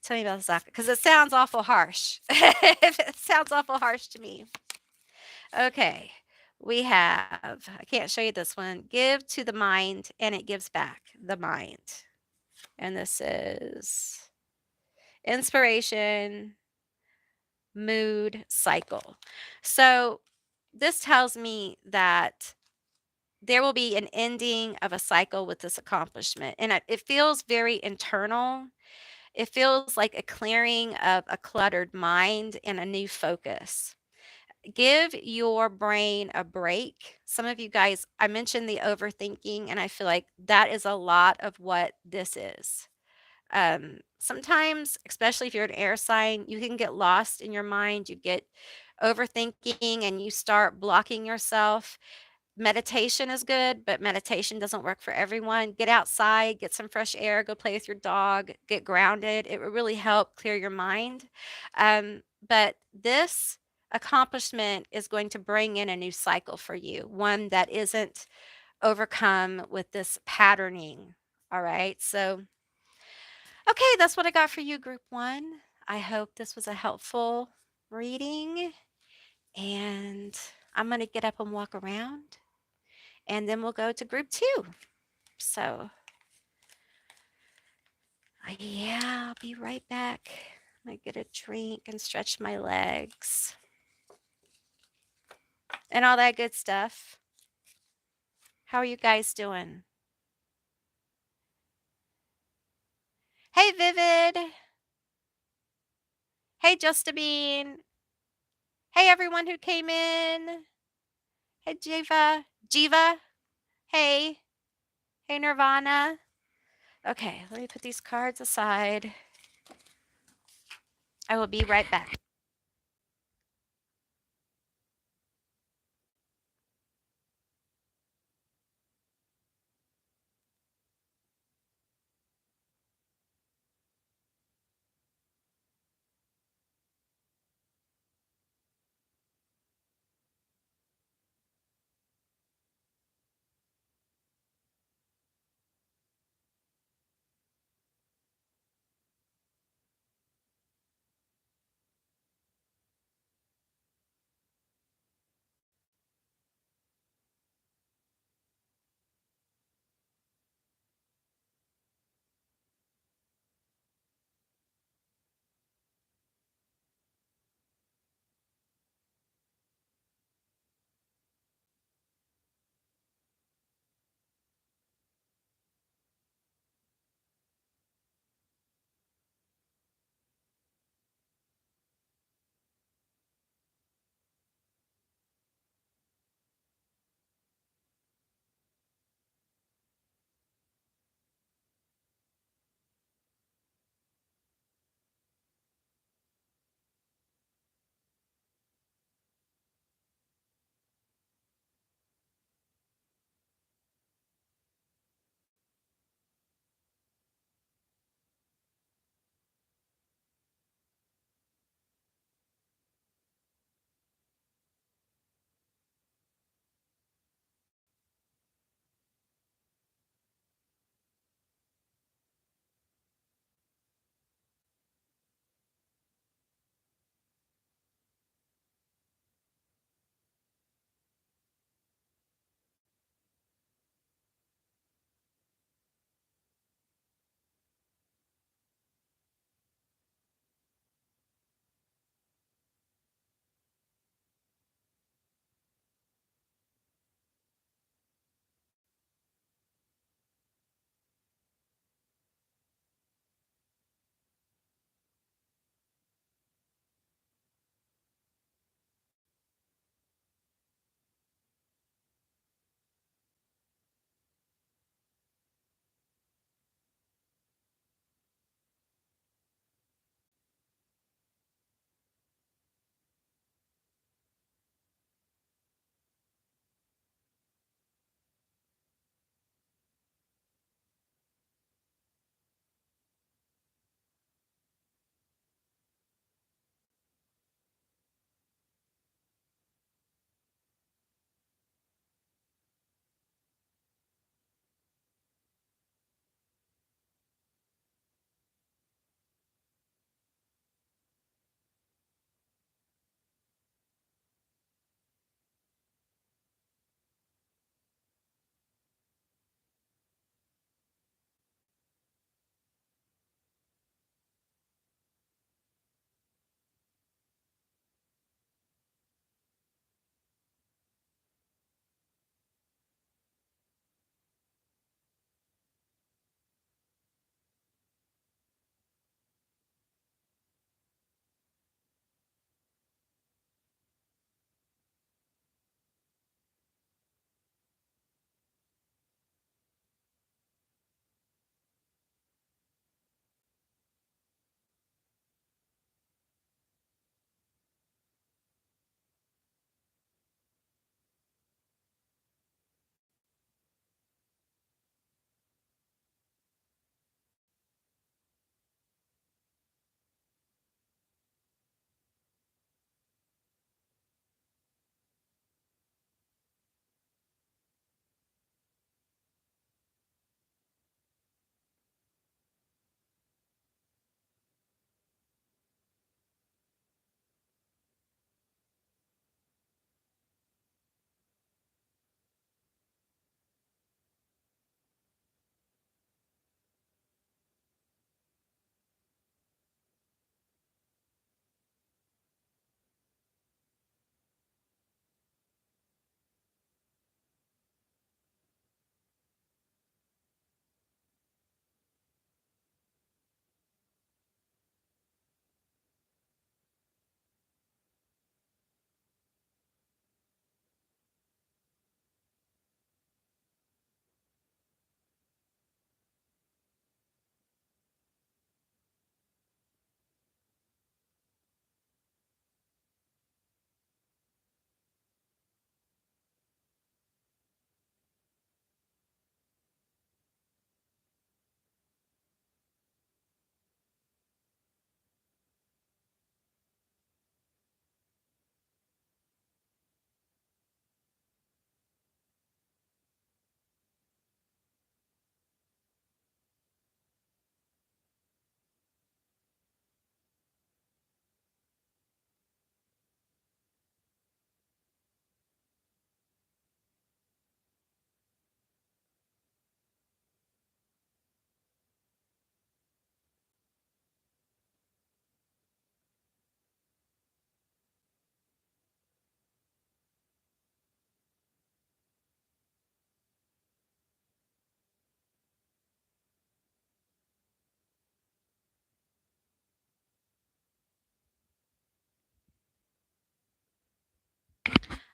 Tell me about this outcome because it sounds awful harsh. It sounds awful harsh to me. Okay. We have, I can't show you this one. Give to the mind and it gives back the mind. And this is inspiration, mood, cycle. So this tells me that there will be an ending of a cycle with this accomplishment. And it feels very internal. It feels like a clearing of a cluttered mind and a new focus. Give your brain a break. Some of you guys, I mentioned the overthinking, and I feel like that is a lot of what this is. Sometimes, especially if you're an air sign, you can get lost in your mind. You get overthinking and you start blocking yourself. meditation is good, but meditation doesn't work for everyone. Get outside, get some fresh air, go play with your dog, get grounded. It will really help clear your mind. But this accomplishment is going to bring in a new cycle for you, one that isn't overcome with this patterning. All right. So, okay, that's what I got for you, group one. I hope this was a helpful reading. And I'm going to get up and walk around, and then we'll go to group two. So, yeah, I'll be right back. I'm going to get a drink and stretch my legs and all that good stuff. How are you guys doing? Hey, Vivid. Hey, Justabine. Hey, everyone who came in. Hey, Jiva. Jiva. Hey. Hey, Nirvana. Okay, let me put these cards aside. I will be right back.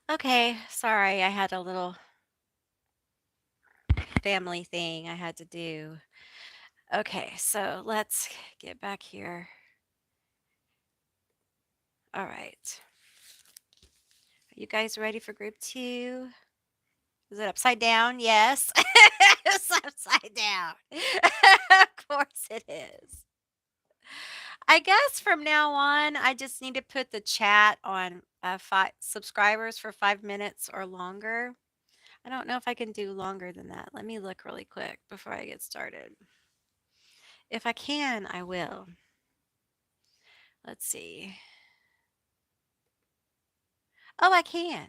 Okay, sorry, I had a little family thing I had to do. Okay, so let's get back here. All right. Are you guys ready for group two? Is it upside down? Yes. It's upside down. Of course it is. I guess from now on, I just need to put the chat on 5 subscribers for 5 minutes or longer. I don't know if I can do longer than that. Let me look really quick before I get started. If I can, I will. Let's see. Oh, I can.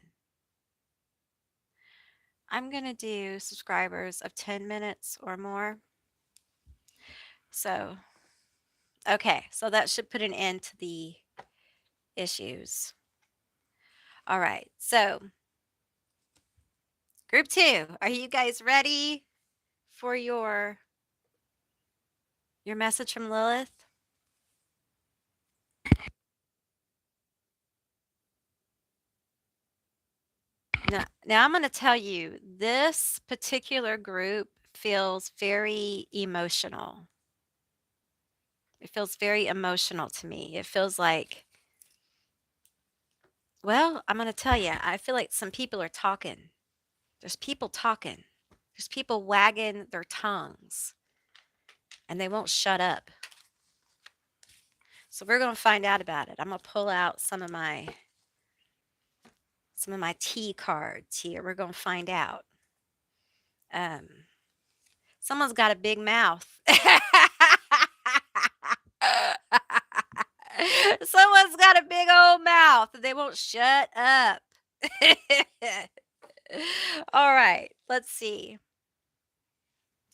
I'm going to do subscribers of 10 minutes or more. So, okay, so that should put an end to the issues. All right, so group two, are you guys ready for your message from Lilith? Now I'm going to tell you, this particular group feels very emotional. It feels very emotional to me. It feels like, well, I'm going to tell you, I feel like some people are talking. There's people talking. There's people wagging their tongues and they won't shut up. So we're going to find out about it. I'm going to pull out some of my T cards here. We're going to find out. Um, Someone's got a big mouth. Someone's got a big old mouth. They won't shut up. All right, let's see.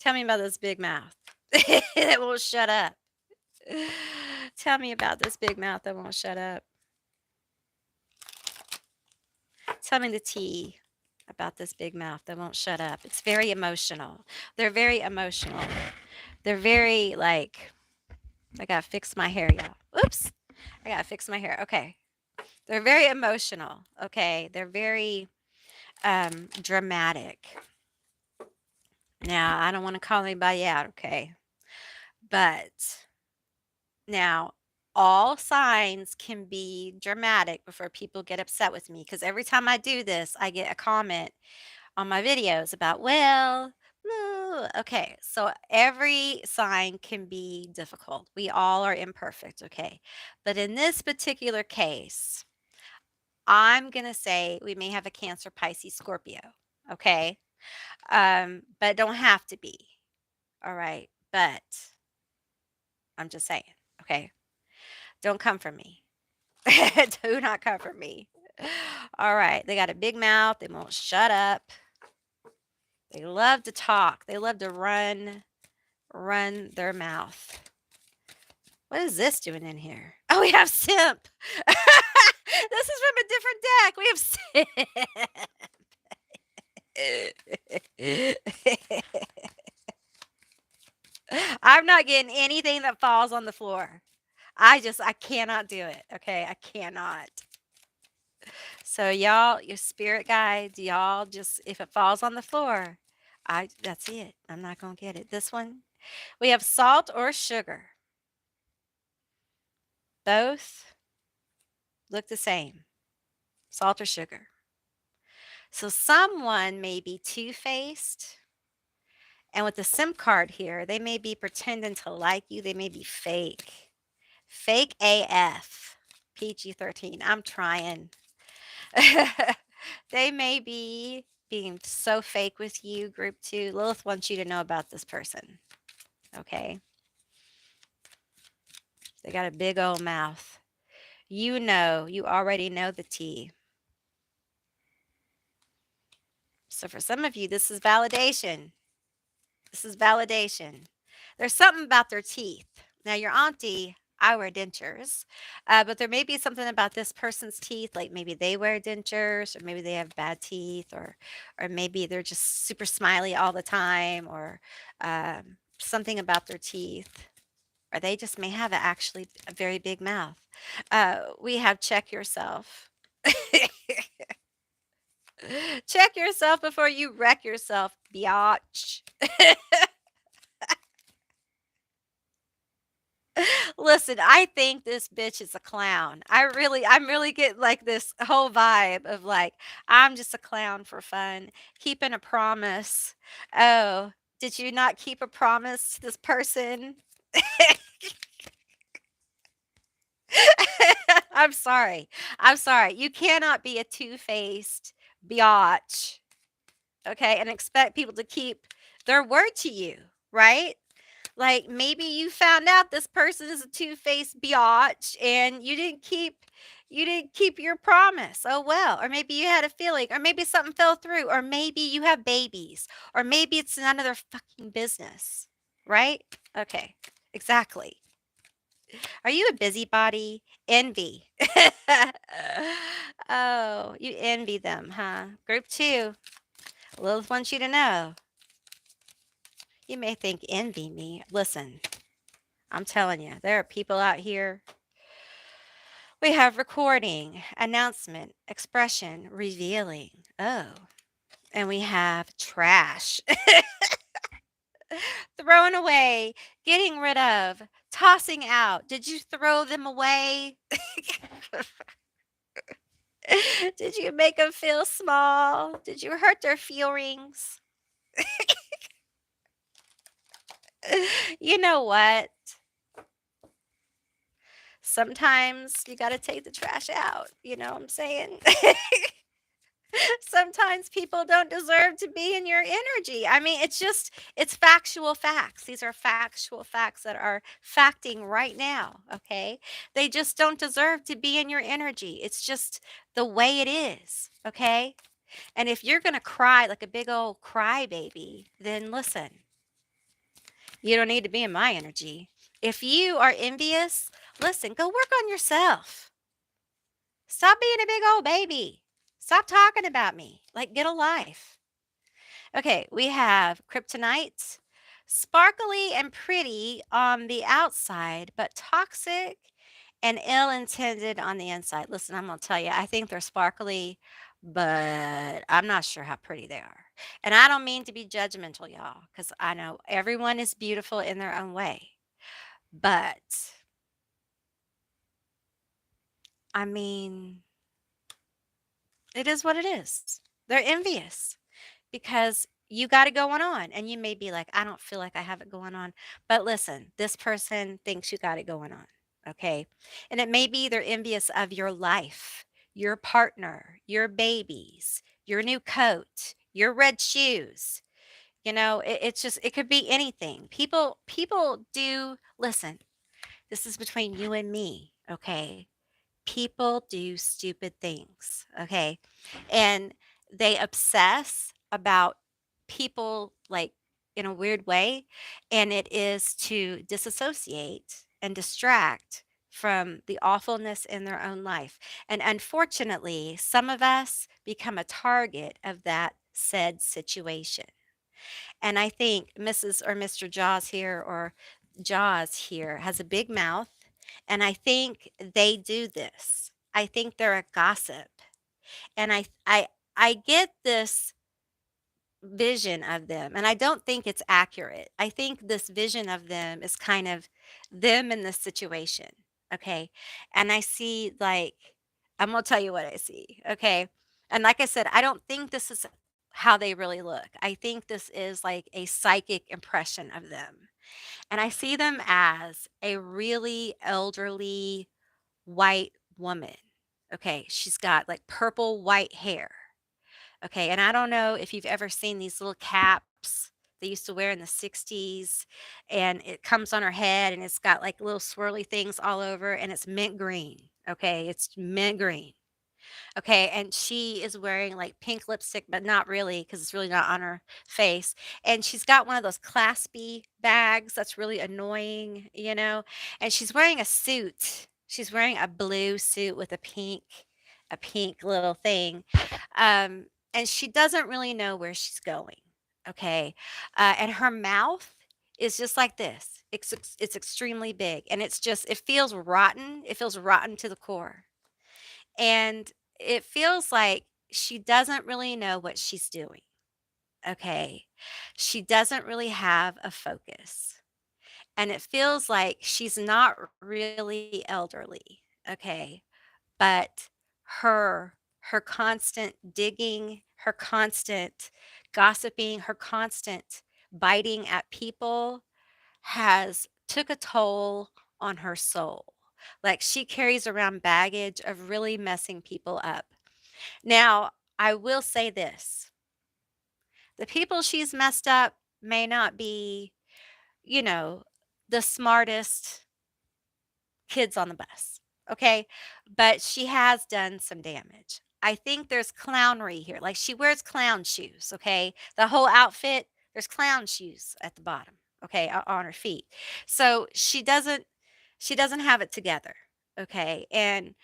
Tell me about this big mouth that won't shut up. Tell me about this big mouth that won't shut up. Tell me the tea about this big mouth that won't shut up. It's very emotional. They're very emotional. They're very like, I gotta fix my hair, y'all. Oops. I gotta fix my hair. Okay. They're very emotional. Okay. They're very dramatic. Now, I don't want to call anybody out, okay? But now, all signs can be dramatic before people get upset with me because every time I do this, I get a comment on my videos about, well, okay, so every sign can be difficult. We all are imperfect, okay? But in this particular case, I'm going to say we may have a Cancer, Pisces, Scorpio, okay? But don't have to be, all right? But I'm just saying, okay? Don't come for me. Do not come for me. All right, they got a big mouth. They won't shut up. They love to talk. They love to run their mouth. What is this doing in here? Oh, we have Simp. This is from a different deck. We have Simp. I'm not getting anything that falls on the floor. I cannot do it. Okay, I cannot. So y'all, your spirit guides, y'all just if it falls on the floor, that's it. I'm not gonna get it. This one, we have salt or sugar. Both look the same. Salt or sugar. So someone may be two-faced. And with the SIM card here, they may be pretending to like you. They may be fake. Fake AF. PG-13. I'm trying. They may be being so fake with you, group two. Lilith wants you to know about this person. Okay. They got a big old mouth. You already know the tea. So for some of you, this is validation. This is validation. There's something about their teeth. Now, your auntie, I wear dentures, but there may be something about this person's teeth, like maybe they wear dentures, or maybe they have bad teeth, or maybe they're just super smiley all the time, or something about their teeth, or they just may have actually a very big mouth. We have check yourself. Check yourself before you wreck yourself, biatch. Listen, I think this bitch is a clown. I'm really getting like this whole vibe of like, I'm just a clown for fun, keeping a promise. Oh, did you not keep a promise to this person? I'm sorry. I'm sorry. You cannot be a two-faced biatch, okay, and expect people to keep their word to you, right? Like maybe you found out this person is a two-faced biatch and you didn't keep your promise. Oh well. Or maybe you had a feeling, or maybe something fell through, or maybe you have babies, or maybe it's none of their fucking business. Right? Okay. Exactly. Are you a busybody? Envy. Oh, you envy them, huh? Group 2. Lilith wants you to know. You may think envy me. Listen, I'm telling you, there are people out here. We have recording, announcement, expression, revealing. Oh, and we have trash, throwing away, getting rid of, tossing out. Did you throw them away? Did you make them feel small? Did you hurt their feelings? You know what? Sometimes you got to take the trash out. You know what I'm saying? Sometimes people don't deserve to be in your energy. I mean, it's factual facts. These are factual facts that are facting right now, okay? They just don't deserve to be in your energy. It's just the way it is, okay? And if you're going to cry like a big old crybaby, then listen, you don't need to be in my energy. If you are envious, listen, go work on yourself. Stop being a big old baby. Stop talking about me. Like, get a life. Okay, we have kryptonite, sparkly and pretty on the outside, but toxic and ill intended on the inside. Listen, I'm going to tell you, I think they're sparkly, but I'm not sure how pretty they are. And I don't mean to be judgmental, y'all, because I know everyone is beautiful in their own way. But, I mean, it is what it is. They're envious because you got it going on. And you may be like, I don't feel like I have it going on. But listen, this person thinks you got it going on. Okay. And it may be they're envious of your life, your partner, your babies, your new coat, your red shoes. It's just, it could be anything. People do, listen, this is between you and me. Okay. People do stupid things, okay? And they obsess about people like in a weird way, and it is to disassociate and distract from the awfulness in their own life. And unfortunately, some of us become a target of that said situation. And I think Mrs. or Mr. Jaws here or Jaws here has a big mouth. And I think they do this. I think they're a gossip. And I get this vision of them, and I don't think it's accurate. I think this vision of them is kind of them in this situation. Okay. And I see like I'm gonna tell you what I see. Okay. And like I said, I don't think this is how they really look. I think this is like a psychic impression of them. And I see them as a really elderly white woman. Okay. She's got like purple white hair. Okay, and I don't know if you've ever seen these little caps they used to wear in the 60s, and it comes on her head and it's got like little swirly things all over, and it's mint green. Okay, it's mint green. Okay, and she is wearing like pink lipstick, but not really because it's really not on her face. And she's got one of those claspy bags that's really annoying. And she's wearing a suit. She's wearing a blue suit with a pink little thing. Um, and she doesn't really know where she's going. Okay, and her mouth is just like this. It's extremely big, and it feels rotten. It feels rotten to the core, and it feels like she doesn't really know what she's doing. Okay. She doesn't really have a focus. And it feels like she's not really elderly. Okay. But her constant digging, her constant gossiping, her constant biting at people has took a toll on her soul. Like she carries around baggage of really messing people up. Now, I will say this. The people she's messed up may not be, you know, the smartest kids on the bus, okay? But she has done some damage. I think there's clownery here. Like she wears clown shoes, okay? The whole outfit, there's clown shoes at the bottom, okay, on her feet. So she doesn't have it together, okay? And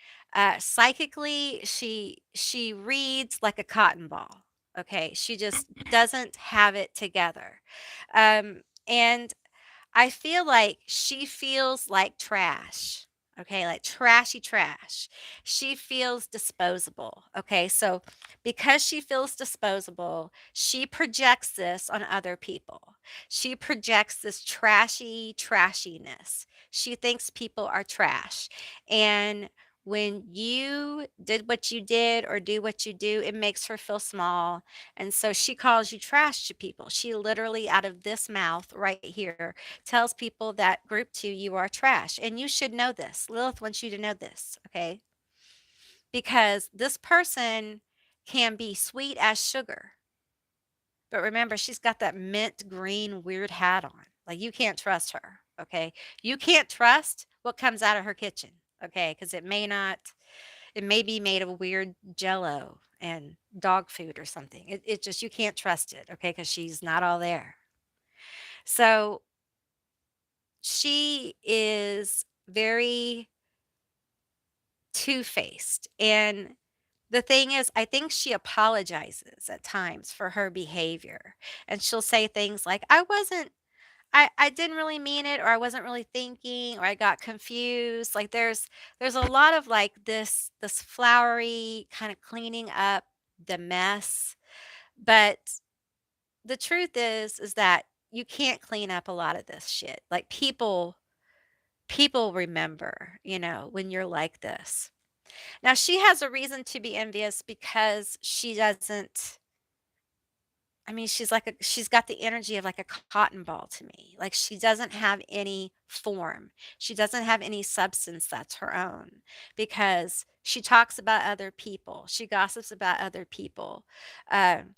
psychically, she reads like a cotton ball. Okay, she just doesn't have it together. And I feel like she feels like trash. Okay, like trashy trash. She feels disposable. Okay, so because she feels disposable, she projects this on other people. She projects this trashy trashiness. She thinks people are trash. And when you did what you did or do what you do, it makes her feel small. And so she calls you trash to people. She literally, out of this mouth right here, tells people that group two, you are trash. And you should know this. Lilith wants you to know this, okay? Because this person can be sweet as sugar. But remember, she's got that mint green weird hat on. Like you can't trust her, okay? You can't trust what comes out of her kitchen, okay? Because it may be made of weird jello and dog food or something. It just, you can't trust it, okay? Because she's not all there. So she is very two-faced. And the thing is, I think she apologizes at times for her behavior. And she'll say things like, I didn't really mean it, or I wasn't really thinking, or I got confused. Like there's a lot of like this flowery kind of cleaning up the mess. But the truth is that you can't clean up a lot of this shit. Like people remember, when you're like this. Now she has a reason to be envious because she doesn't I mean, she's got the energy of like a cotton ball to me. Like she doesn't have any form. She doesn't have any substance that's her own because she talks about other people. She gossips about other people. Um,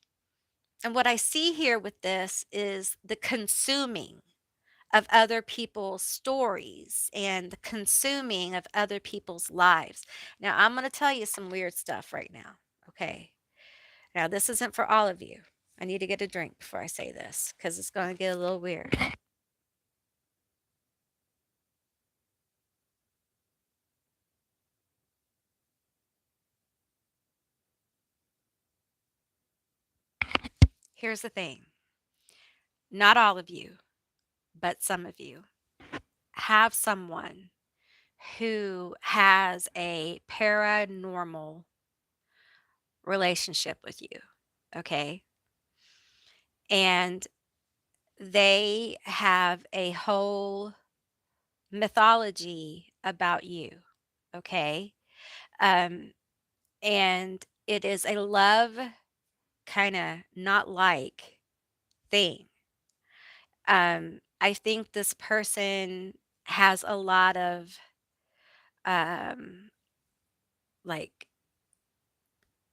and what I see here with this is the consuming of other people's stories and the consuming of other people's lives. Now, I'm going to tell you some weird stuff right now. Okay. Now, this isn't for all of you. I need to get a drink before I say this because it's going to get a little weird. Here's the thing, not all of you, but some of you have someone who has a paranormal relationship with you. Okay. And they have a whole mythology about you. Okay. Um, and it is a love kind of not like thing. I think this person has a lot of um, like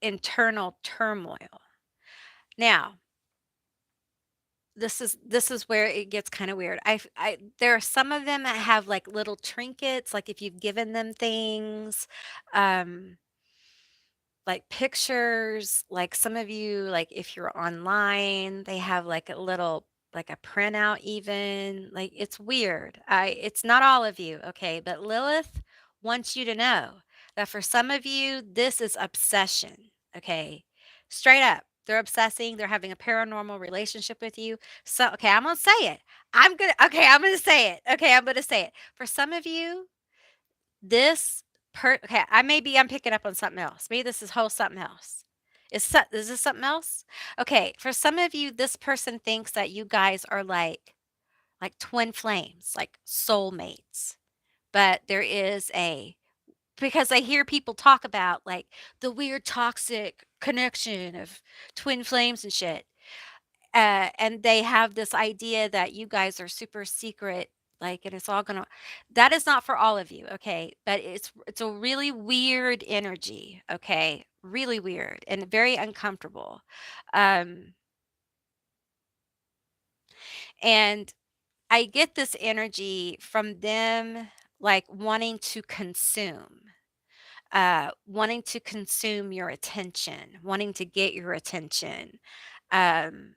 internal turmoil. Now, this is where it gets kind of weird. There are some of them that have like little trinkets, like if you've given them things, um, like pictures, like some of you, like if you're online, they have like a little, like a printout even. Like it's weird. It's not all of you, okay? But Lilith wants you to know that for some of you, this is obsession, okay? Straight up. They're obsessing, they're having a paranormal relationship with you. So, okay, I'm gonna say it. I'm gonna say it. Okay, I'm gonna say it. For some of you, this okay, I'm picking up on something else. Maybe this is whole something else. Is this something else? Okay, for some of you, this person thinks that you guys are like twin flames, like soulmates. But there is a because I hear people talk about like the weird toxic connection of twin flames and shit. And they have this idea that you guys are super secret, like, and it's all gonna that is not for all of you, okay? But it's a really weird energy, okay? Really weird and very uncomfortable. Um, and I get this energy from them like wanting to consume your attention, wanting to get your attention. Um,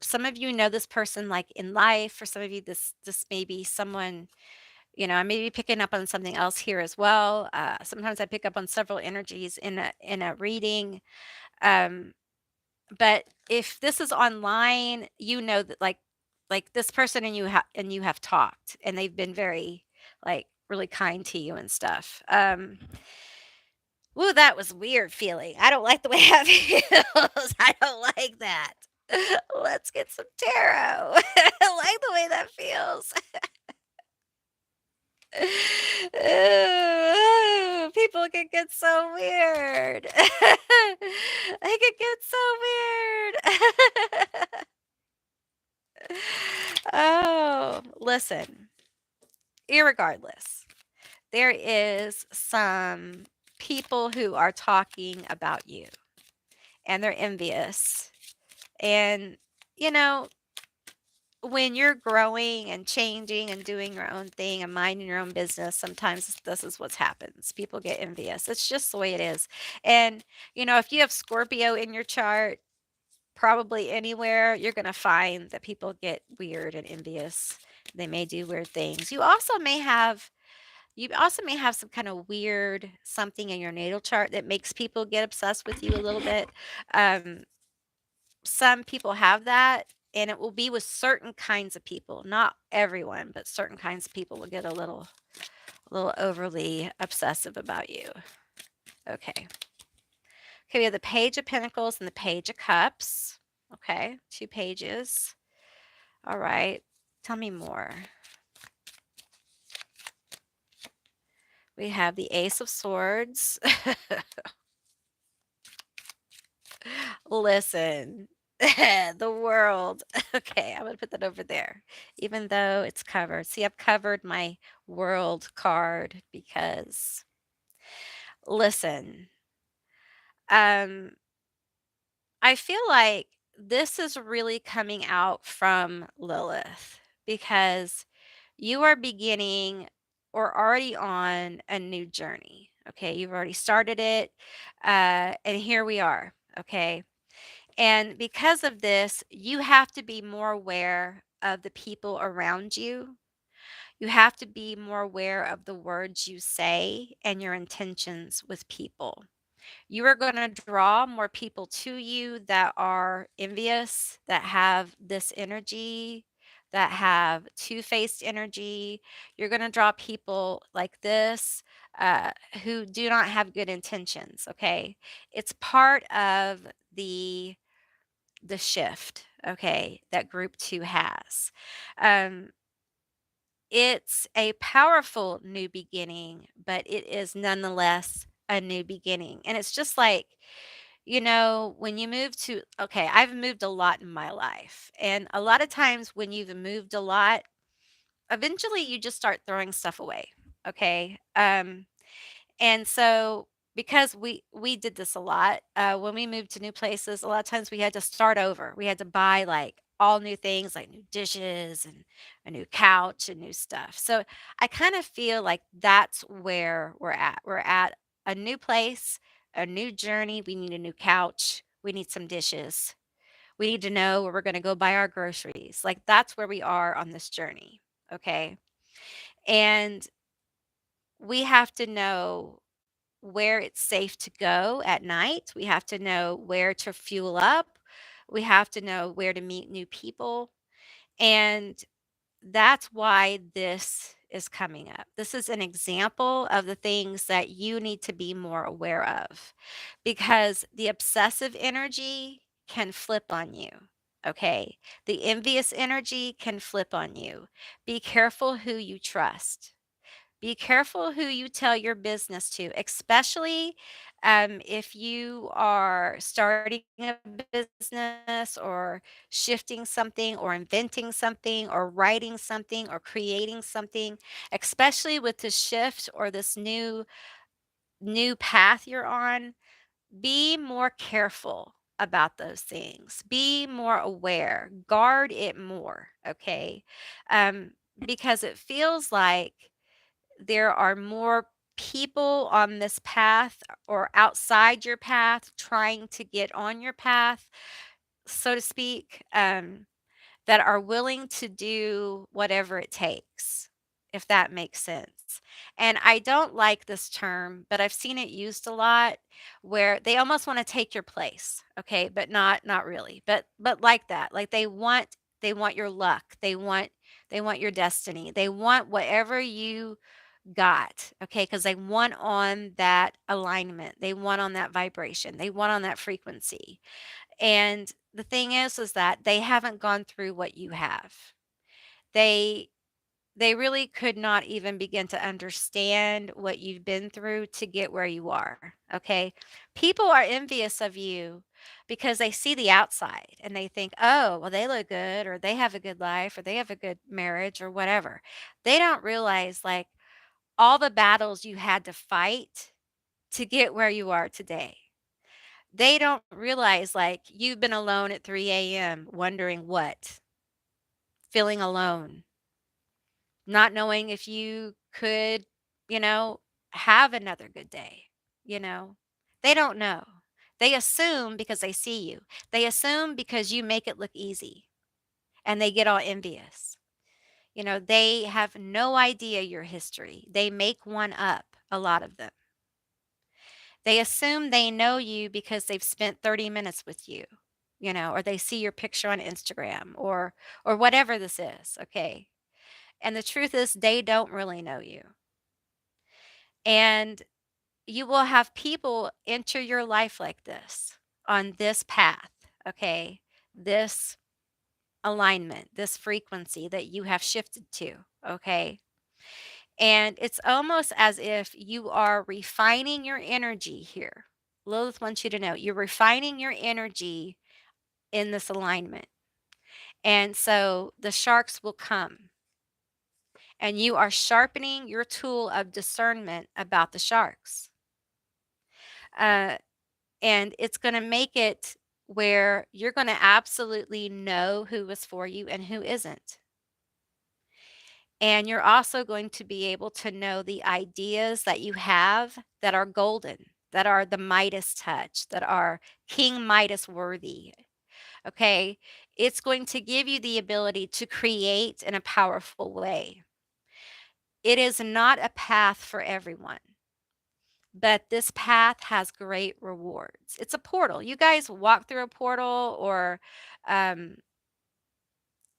some of you know this person like in life. For some of you, this may be someone, I may be picking up on something else here as well. Sometimes I pick up on several energies in a reading. Um, but if this is online, you know that like this person and you have talked and they've been very like really kind to you and stuff. Ooh, that was weird feeling. I don't like the way that feels. I don't like that. Let's get some tarot. I don't like the way that feels. Ooh, people can get so weird. They can get so weird. Oh, listen, irregardless, there is some people who are talking about you and they're envious. And, you know, when you're growing and changing and doing your own thing and minding your own business, sometimes this is what happens. People get envious. It's just the way it is. And, if you have Scorpio in your chart, probably anywhere, you're going to find that people get weird and envious. They may do weird things. You also may have some kind of weird something in your natal chart that makes people get obsessed with you a little bit. Um, some people have that, and it will be with certain kinds of people. Not everyone, but certain kinds of people will get a little overly obsessive about you. Okay. Okay, we have the Page of Pentacles and the Page of Cups. Okay, 2 pages. All right. Tell me more. We have the Ace of Swords. Listen, the world. Okay, I'm going to put that over there, even though it's covered. See, I've covered my world card because, listen, um, I feel like this is really coming out from Lilith because you are beginning or already on a new journey. Okay, you've already started it, and here we are. Okay, and because of this, you have to be more aware of the people around you. You have to be more aware of the words you say and your intentions with people. You are going to draw more people to you that are envious, that have this energy, that have two faced energy. You're going to draw people like this who do not have good intentions. Okay. It's part of the shift, okay, that group 2 has. Um, it's a powerful new beginning, but it is nonetheless a new beginning. And it's just like, when you move to okay, I've moved a lot in my life. And a lot of times when you've moved a lot, eventually you just start throwing stuff away. Okay. And so because we did this a lot, when we moved to new places, a lot of times we had to start over. We had to buy like all new things like new dishes and a new couch and new stuff. So I kind of feel like that's where we're at. We're at a new place, a new journey. We need a new couch. We need some dishes. We need to know where we're going to go buy our groceries. Like that's where we are on this journey. Okay. And we have to know where it's safe to go at night. We have to know where to fuel up. We have to know where to meet new people. And that's why this is coming up. This is an example of the things that you need to be more aware of because the obsessive energy can flip on you. Okay. The envious energy can flip on you. Be careful who you trust. Be careful who you tell your business to, especially if you are starting a business or shifting something or inventing something or writing something or creating something, especially with the shift or this new path you're on. Be more careful about those things. Be more aware. Guard it more, okay? Um, because it feels like there are more people on this path or outside your path trying to get on your path, so to speak, that are willing to do whatever it takes, if that makes sense. And I don't like this term, but I've seen it used a lot where they almost want to take your place, okay, but not really. But like that. Like they want your luck. They want your destiny. They want whatever you got, okay, because they want on that alignment. They want on that vibration. They want on that frequency. And the thing is that they haven't gone through what you have. They they really could not even begin to understand what you've been through to get where you are, okay? People are envious of you because they see the outside and they think, "Oh, well they look good or they have a good life or they have a good marriage or whatever." They don't realize like all the battles you had to fight to get where you are today. They don't realize, like, you've been alone at 3 a.m. wondering what? Feeling alone, not knowing if you could, you know, have another good day, you know? They don't know. They assume because they see you. They assume because you make it look easy, and they get all envious. They have no idea your history. They make one up, a lot of them. They assume they know you because they've spent 30 minutes with you, or they see your picture on Instagram or whatever this is, okay? And the truth is they don't really know you. And you will have people enter your life like this on this path, okay? This alignment, this frequency that you have shifted to, okay? And it's almost as if you are refining your energy here. Lilith wants you to know you're refining your energy in this alignment. And so the sharks will come, and you are sharpening your tool of discernment about the sharks. Uh, and it's going to make it where you're going to absolutely know who is for you and who isn't. And you're also going to be able to know the ideas that you have that are golden, that are the Midas touch, that are King Midas worthy. Okay. It's going to give you the ability to create in a powerful way. It is not a path for everyone, but this path has great rewards. It's a portal. You guys walk through a portal or um,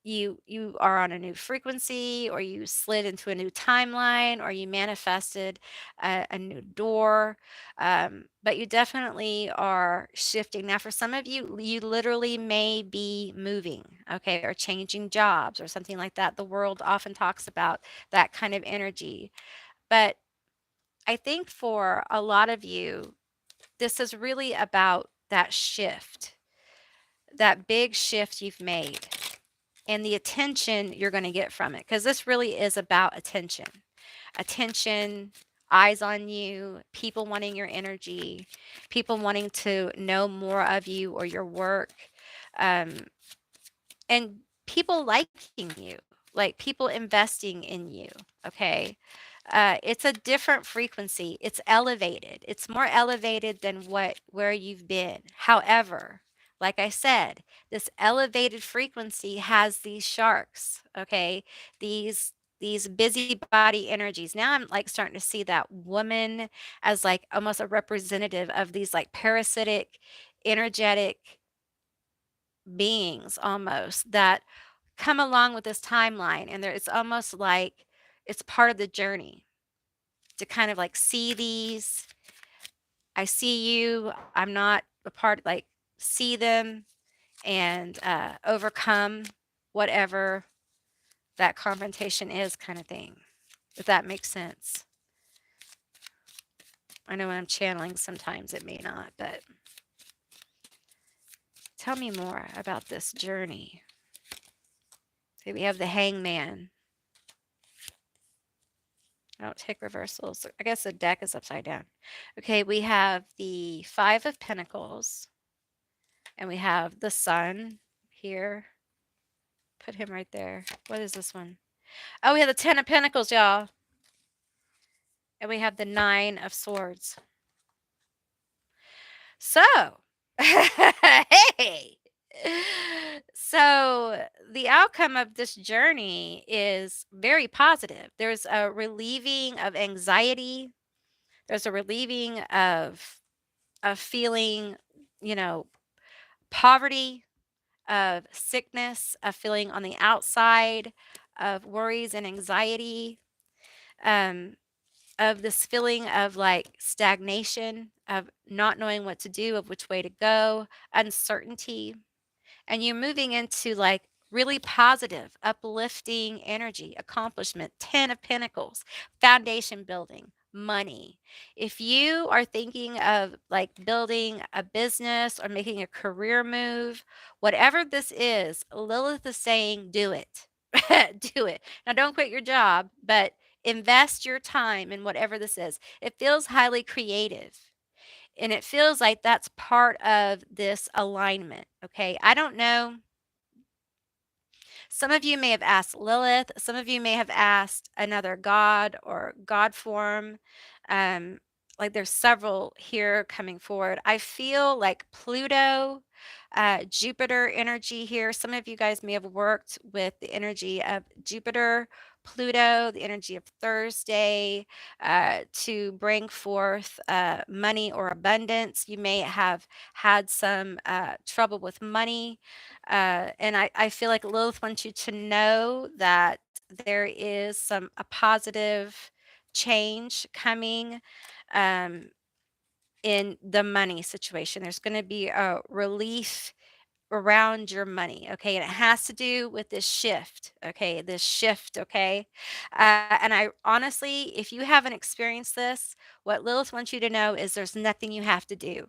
you are on a new frequency or you slid into a new timeline or you manifested a new door, but you definitely are shifting now. For some of you, you literally may be moving, okay, or changing jobs or something like that. The world often talks about that kind of energy, but I think for a lot of you this is really about that shift, that big shift you've made and the attention you're going to get from it. Because this really is about attention. Attention, eyes on you, people wanting your energy, people wanting to know more of you or your work, um, and people liking you, like people investing in you. Okay. It's a different frequency. It's elevated. It's more elevated than where you've been. However, like I said, this elevated frequency has these sharks, okay? These busybody energies. Now I'm like starting to see that woman as like almost a representative of these like parasitic, energetic beings almost that come along with this timeline and there it's almost like It's part of the journey to kind of like see these. I see you. I'm not a part, like, see them and overcome whatever that confrontation is, kind of thing, if that makes sense. I know when I'm channeling, sometimes it may not, but tell me more about this journey. Okay, we have the hangman. I don't take reversals. I guess the deck is upside down. Okay, we have the Five of Pentacles, and we have the Sun here. Put him right there. What is this one? Oh, we have the Ten of Pentacles, y'all. And we have the Nine of Swords. So, hey. So, the outcome of this journey is very positive. There's a relieving of anxiety. There's a relieving of feeling, you know, poverty, of sickness, of feeling on the outside, of worries and anxiety, um, of this feeling of like stagnation, of not knowing what to do, of which way to go, uncertainty. And you're moving into like really positive, uplifting energy, accomplishment, 10 of Pentacles, foundation building, money. If you are thinking of like building a business or making a career move, whatever this is, Lilith is saying, do it. Do it. Now, don't quit your job, but invest your time in whatever this is. It feels highly creative. And it feels like that's part of this alignment. Okay. I don't know. Some of you may have asked Lilith. Some of you may have asked another god or god form. Um, like there's several here coming forward. I feel like Pluto, Jupiter energy here. Some of you guys may have worked with the energy of Jupiter, Pluto, the energy of Thursday, to bring forth money or abundance. You may have had some trouble with money. And I feel like Lilith wants you to know that there is a positive change coming um, in the money situation. There's going to be a relief around your money. Okay. And it has to do with this shift. Okay. This shift. Okay. And I honestly, if you haven't experienced this, what Lilith wants you to know is there's nothing you have to do.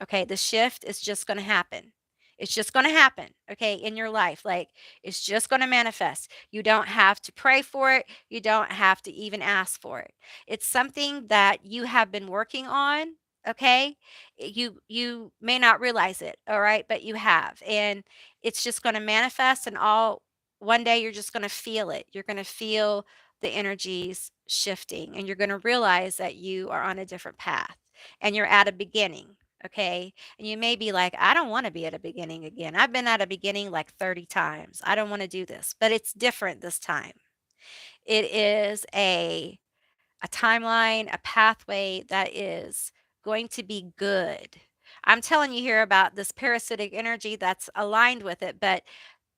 Okay, the shift is just going to happen. It's just going to happen, okay, in your life. Like it's just going to manifest. You don't have to pray for it. You don't have to even ask for it. It's something that you have been working on, okay? You may not realize it, all right, but you have. And it's just going to manifest and all one day you're just going to feel it. You're going to feel the energies shifting and you're going to realize that you are on a different path and you're at a beginning. Okay. And you may be like, I don't want to be at a beginning again. I've been at a beginning like 30 times. I don't want to do this, but it's different this time. It is a timeline, a pathway that is going to be good. I'm telling you here about this parasitic energy that's aligned with it, but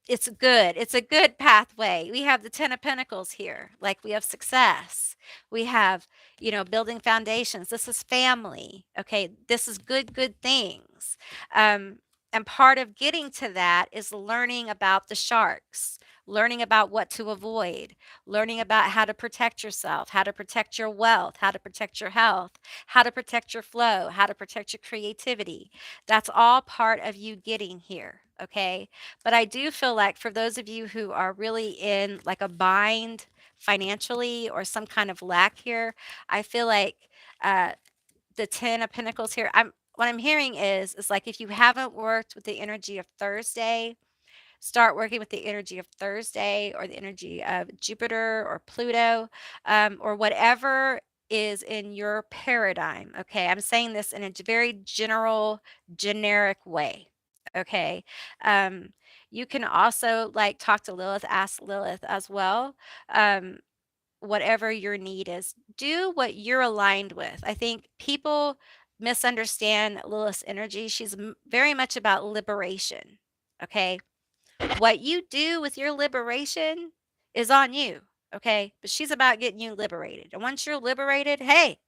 it's good. It's a good pathway. We have the 10 of Pentacles here. Like we have success. We have, building foundations. This is family. Okay. This is good things. Um, and part of getting to that is learning about the sharks, learning about what to avoid, learning about how to protect yourself, how to protect your wealth, how to protect your health, how to protect your flow, how to protect your creativity. That's all part of you getting here. Okay. But I do feel like for those of you who are really in like a bind financially or some kind of lack here, I feel like uh, the 10 of Pentacles here, what I'm hearing is like if you haven't worked with the energy of Thursday, start working with the energy of Thursday or the energy of Jupiter or Pluto or whatever is in your paradigm. Okay. I'm saying this in a very generic way. Okay. Um, you can also like talk to Lilith, ask Lilith as well. Um, whatever your need is, do what you're aligned with. I think people misunderstand Lilith's energy. She's very much about liberation. Okay. What you do with your liberation is on you. Okay. But she's about getting you liberated. And once you're liberated, hey,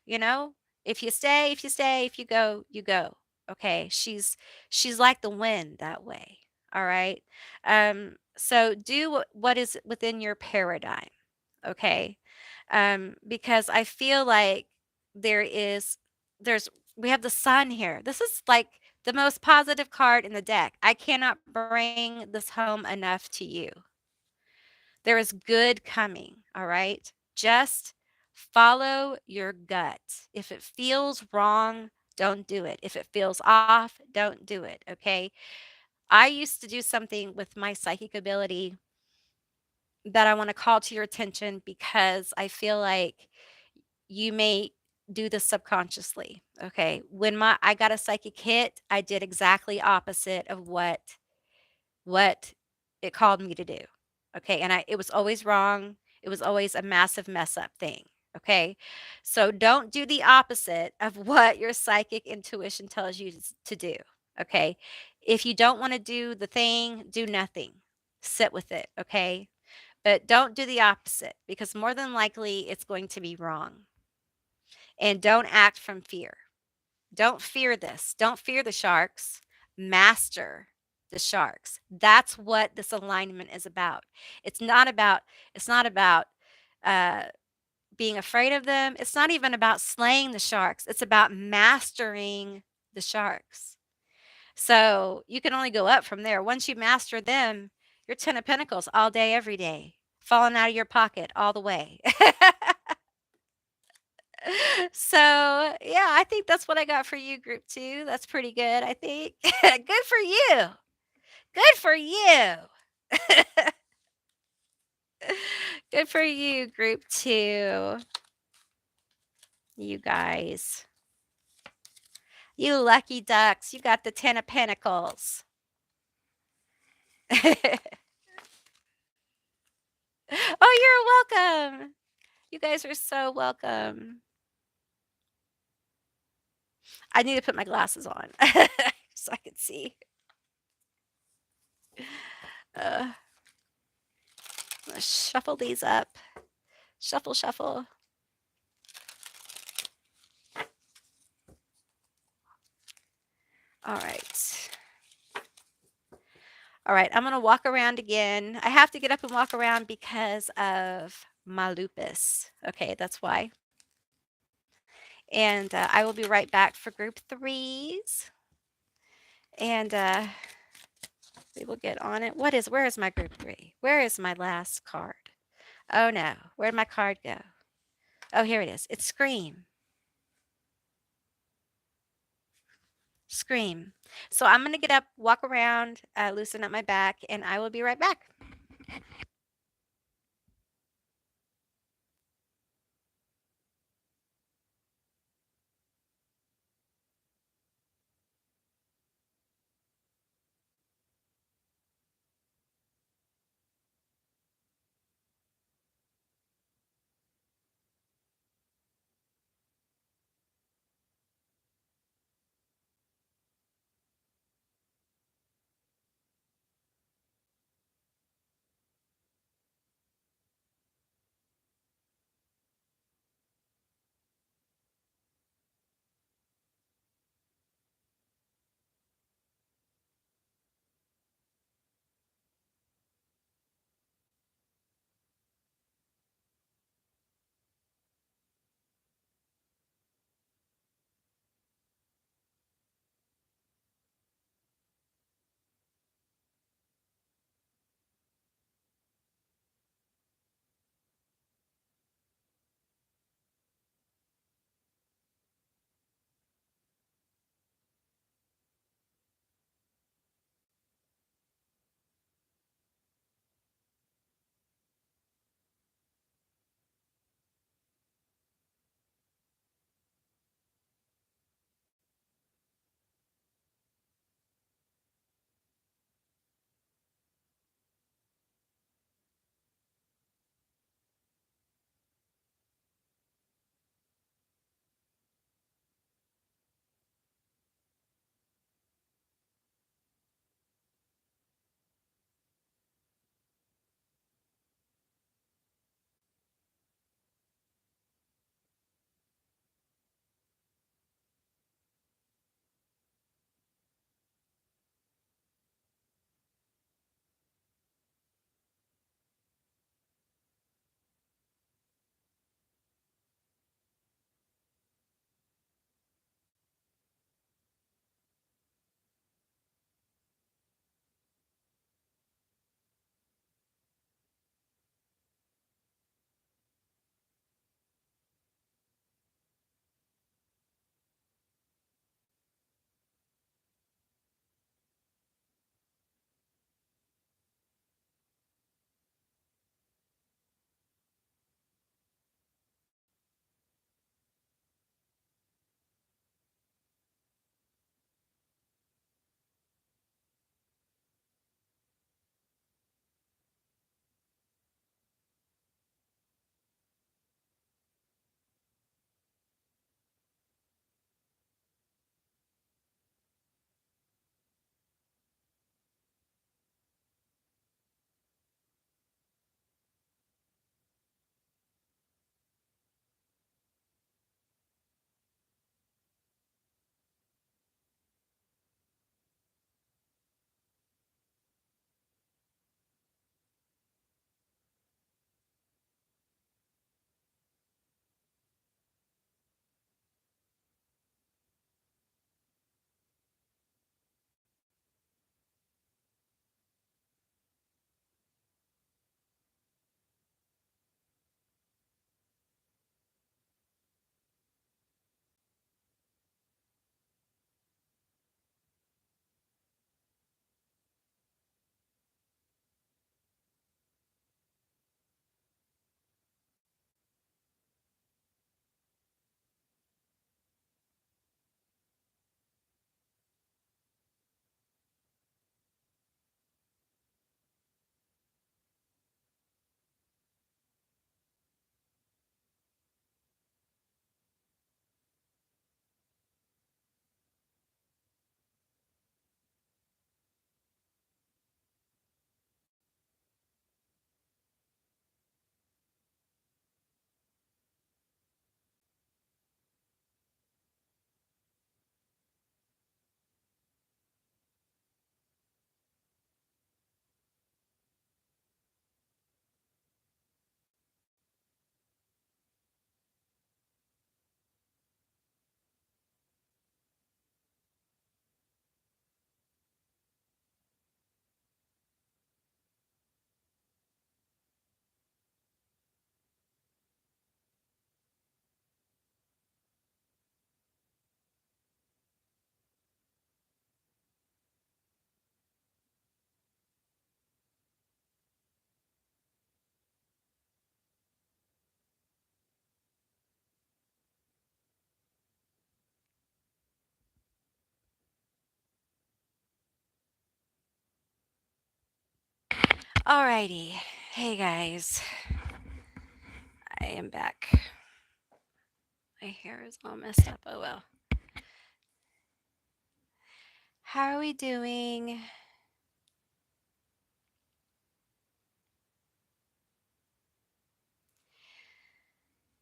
you know, if you stay, if you stay, if you go, you go. Okay. She's like the wind that way. All right. So do what is within your paradigm. Okay. Because I feel like there is there's we have the sun here. This is like the most positive card in the deck. I cannot bring this home enough to you. There is good coming, all right? Just follow your gut. If it feels wrong, don't do it. If it feels off, don't do it, okay? I used to do something with my psychic ability that I want to call to your attention because I feel like you may do this subconsciously. Okay. When my I got a psychic hit, I did exactly opposite of what it called me to do. Okay. And it was always wrong. It was always a massive mess up thing. Okay. So don't do the opposite of what your psychic intuition tells you to do. Okay. If you don't want to do the thing, do nothing. Sit with it. Okay. But don't do the opposite because more than likely it's going to be wrong. And don't act from fear. Don't fear this. Don't fear the sharks. Master the sharks. That's what this alignment is about. It's not about uh being afraid of them. It's not even about slaying the sharks. It's about mastering the sharks. So you can only go up from there. Once you master them, you're 10 of pentacles all day, every day, falling out of your pocket all the way. So, yeah, I think that's what I got for you, group 2. That's pretty good, I think. Good for you. Good for you. Good for you, group 2. You guys. You lucky ducks. You got the 10 of pentacles. Oh, you're welcome. You guys are so welcome. I need to put my glasses on so I can see. Uh, let's shuffle these up. Shuffle, shuffle. All right. All right, I'm going to walk around again. I have to get up and walk around because of my lupus. Okay, that's why. And I will be right back for group 3s. And we will get on it. Where is my group 3? Where is my last card? Oh no, where'd my card go? Oh, here it is. It's Scream. Scream. So I'm going to get up, walk around, loosen up my back, and I will be right back. Alrighty. Hey guys, I am back. My hair is all messed up. Oh well. How are we doing?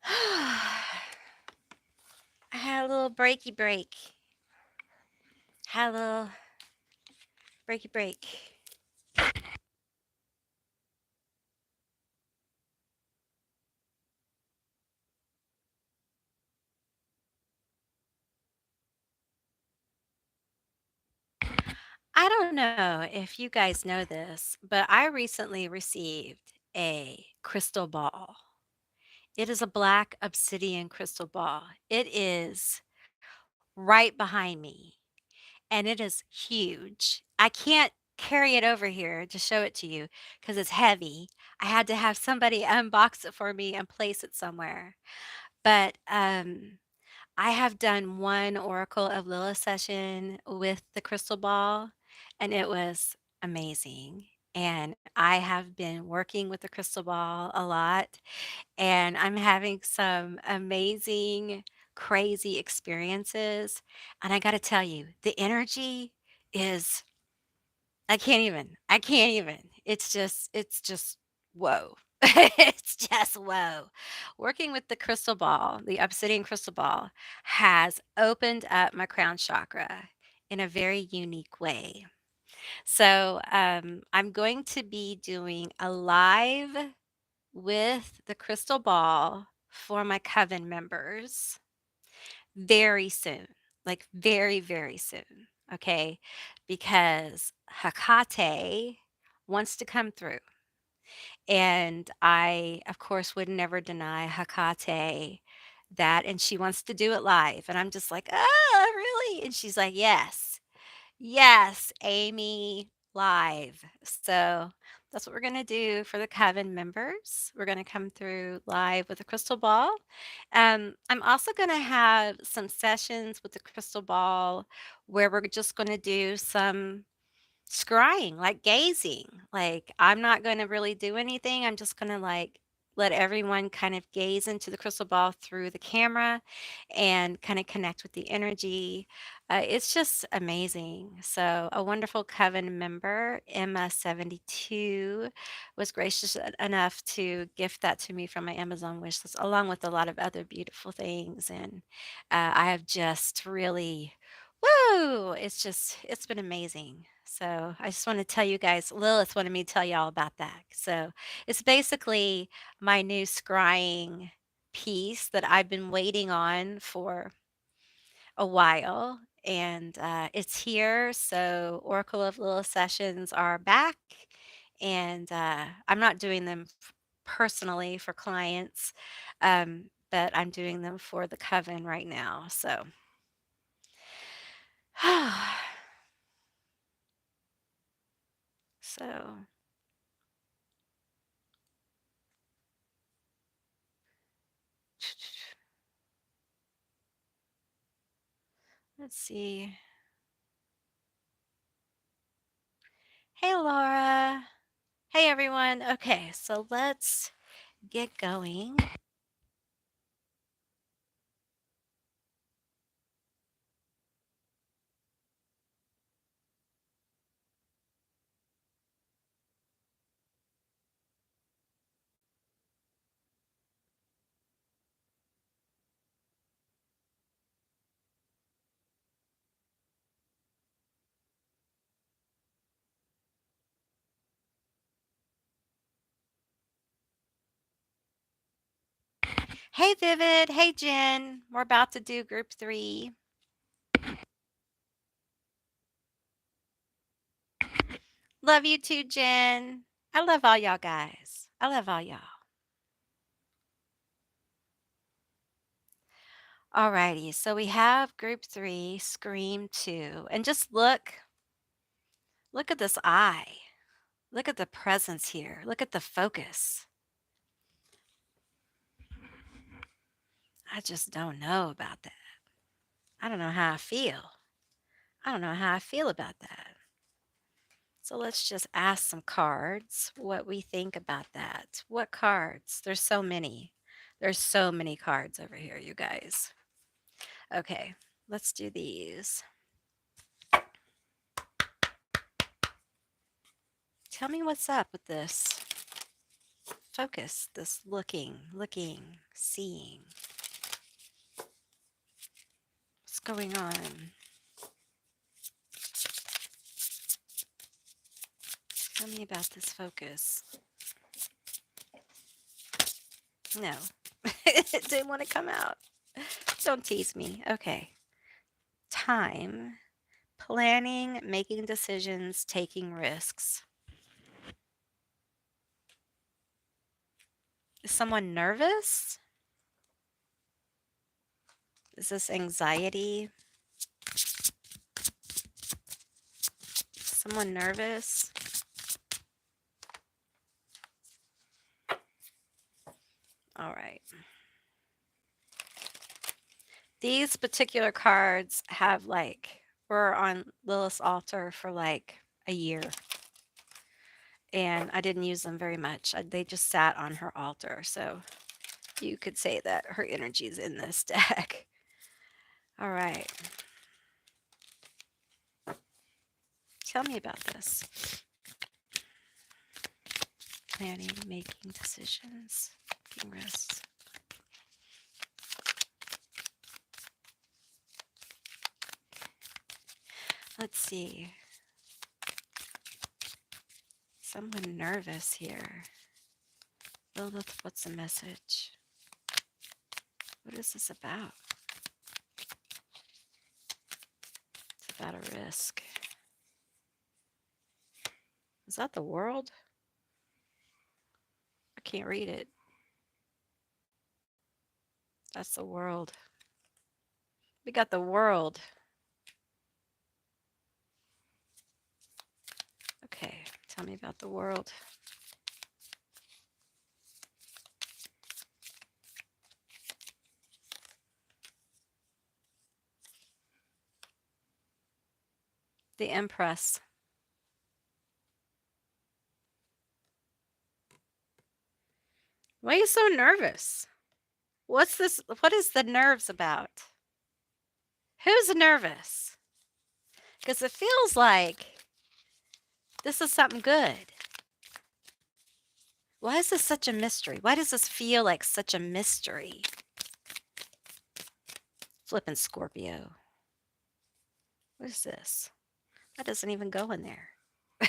I had a little breaky break. Had a little breaky break. I don't know if you guys know this, but I recently received a crystal ball. It is a black obsidian crystal ball. It is right behind me and it is huge. I can't carry it over here to show it to you because it's heavy. I had to have somebody unbox it for me and place it somewhere. But I have done one Oracle of Lilith session with the crystal ball, and it was amazing. And I have been working with the crystal ball a lot, and I'm having some amazing, crazy experiences. And I got to tell you, the energy is, I can't even. It's just whoa. It's just whoa. Working with the crystal ball, the obsidian crystal ball, has opened up my crown chakra in a very unique way. So I'm going to be doing a live with the crystal ball for my coven members very soon, like very, very soon. Okay. Because Hakate wants to come through. And I, of course, would never deny Hakate that. And she wants to do it live. And I'm just like, oh, really? And she's like, yes. Yes, Amy live. So that's what we're going to do for the Coven members. We're going to come through live with a crystal ball. I'm also going to have some sessions with the crystal ball where we're just going to do some scrying, like gazing. Like, I'm not gonna really do anything. I'm just gonna like let everyone kind of gaze into the crystal ball through the camera and kind of connect with the energy. It's just amazing. So, a wonderful coven member, Emma72, was gracious enough to gift that to me from my Amazon wish list, along with a lot of other beautiful things. And I have just really woo! It's been amazing. So I just want to tell you guys, Lilith wanted me to tell y'all about that. So it's basically my new scrying piece that I've been waiting on for a while. And it's here. So Oracle of Lilith sessions are back. And I'm not doing them personally for clients, but I'm doing them for the coven right now. So So, let's see. Hey, Laura. Hey, everyone. Okay, so let's get going. Hey, Vivid. Hey, Jen. We're about to do group 3. Love you too, Jen. I love all y'all guys. I love all y'all. Alrighty, so we have group 3, Scream 2. And just look at this eye. Look at the presence here. Look at the focus. I just don't know about that. I don't know how I feel. I don't know how I feel about that. So let's just ask some cards what we think about that. What cards? There's so many. There's so many cards over here, you guys. Okay, let's do these. Tell me what's up with this focus, this looking, seeing. What's going on? Tell me about this focus. No, it didn't want to come out. Don't tease me. Okay. Time, planning, making decisions, taking risks. Is someone nervous? Is this anxiety? Someone nervous? All right. These particular cards have were on Lilith's altar for like a year. And I didn't use them very much. They just sat on her altar. So you could say that her energy is in this deck. All right. Tell me about this. Planning, making decisions, taking risks. Let's see. Someone nervous here. Lilith, what's the message? What is this about? It's about a risk. Is that the world? I can't read it. That's the world. We got the world. Okay, tell me about the world. The Empress. Why are you so nervous? What's this? What is the nerves about? Who's nervous? Because it feels like this is something good. Why is this such a mystery? Why does this feel like such a mystery? Flippin' Scorpio. What is this? That doesn't even go in there.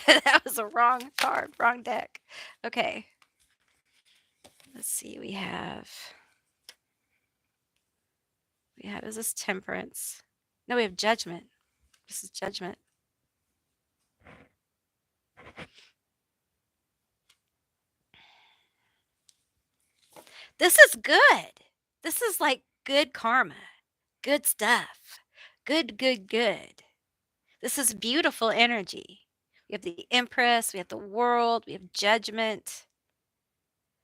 That was a wrong card, wrong deck. Okay. Let's see. We have, is this Temperance? No, we have Judgment. This is Judgment. This is good. This is like good karma, good stuff, good. This is beautiful energy. We have the Empress, we have the world, we have Judgment.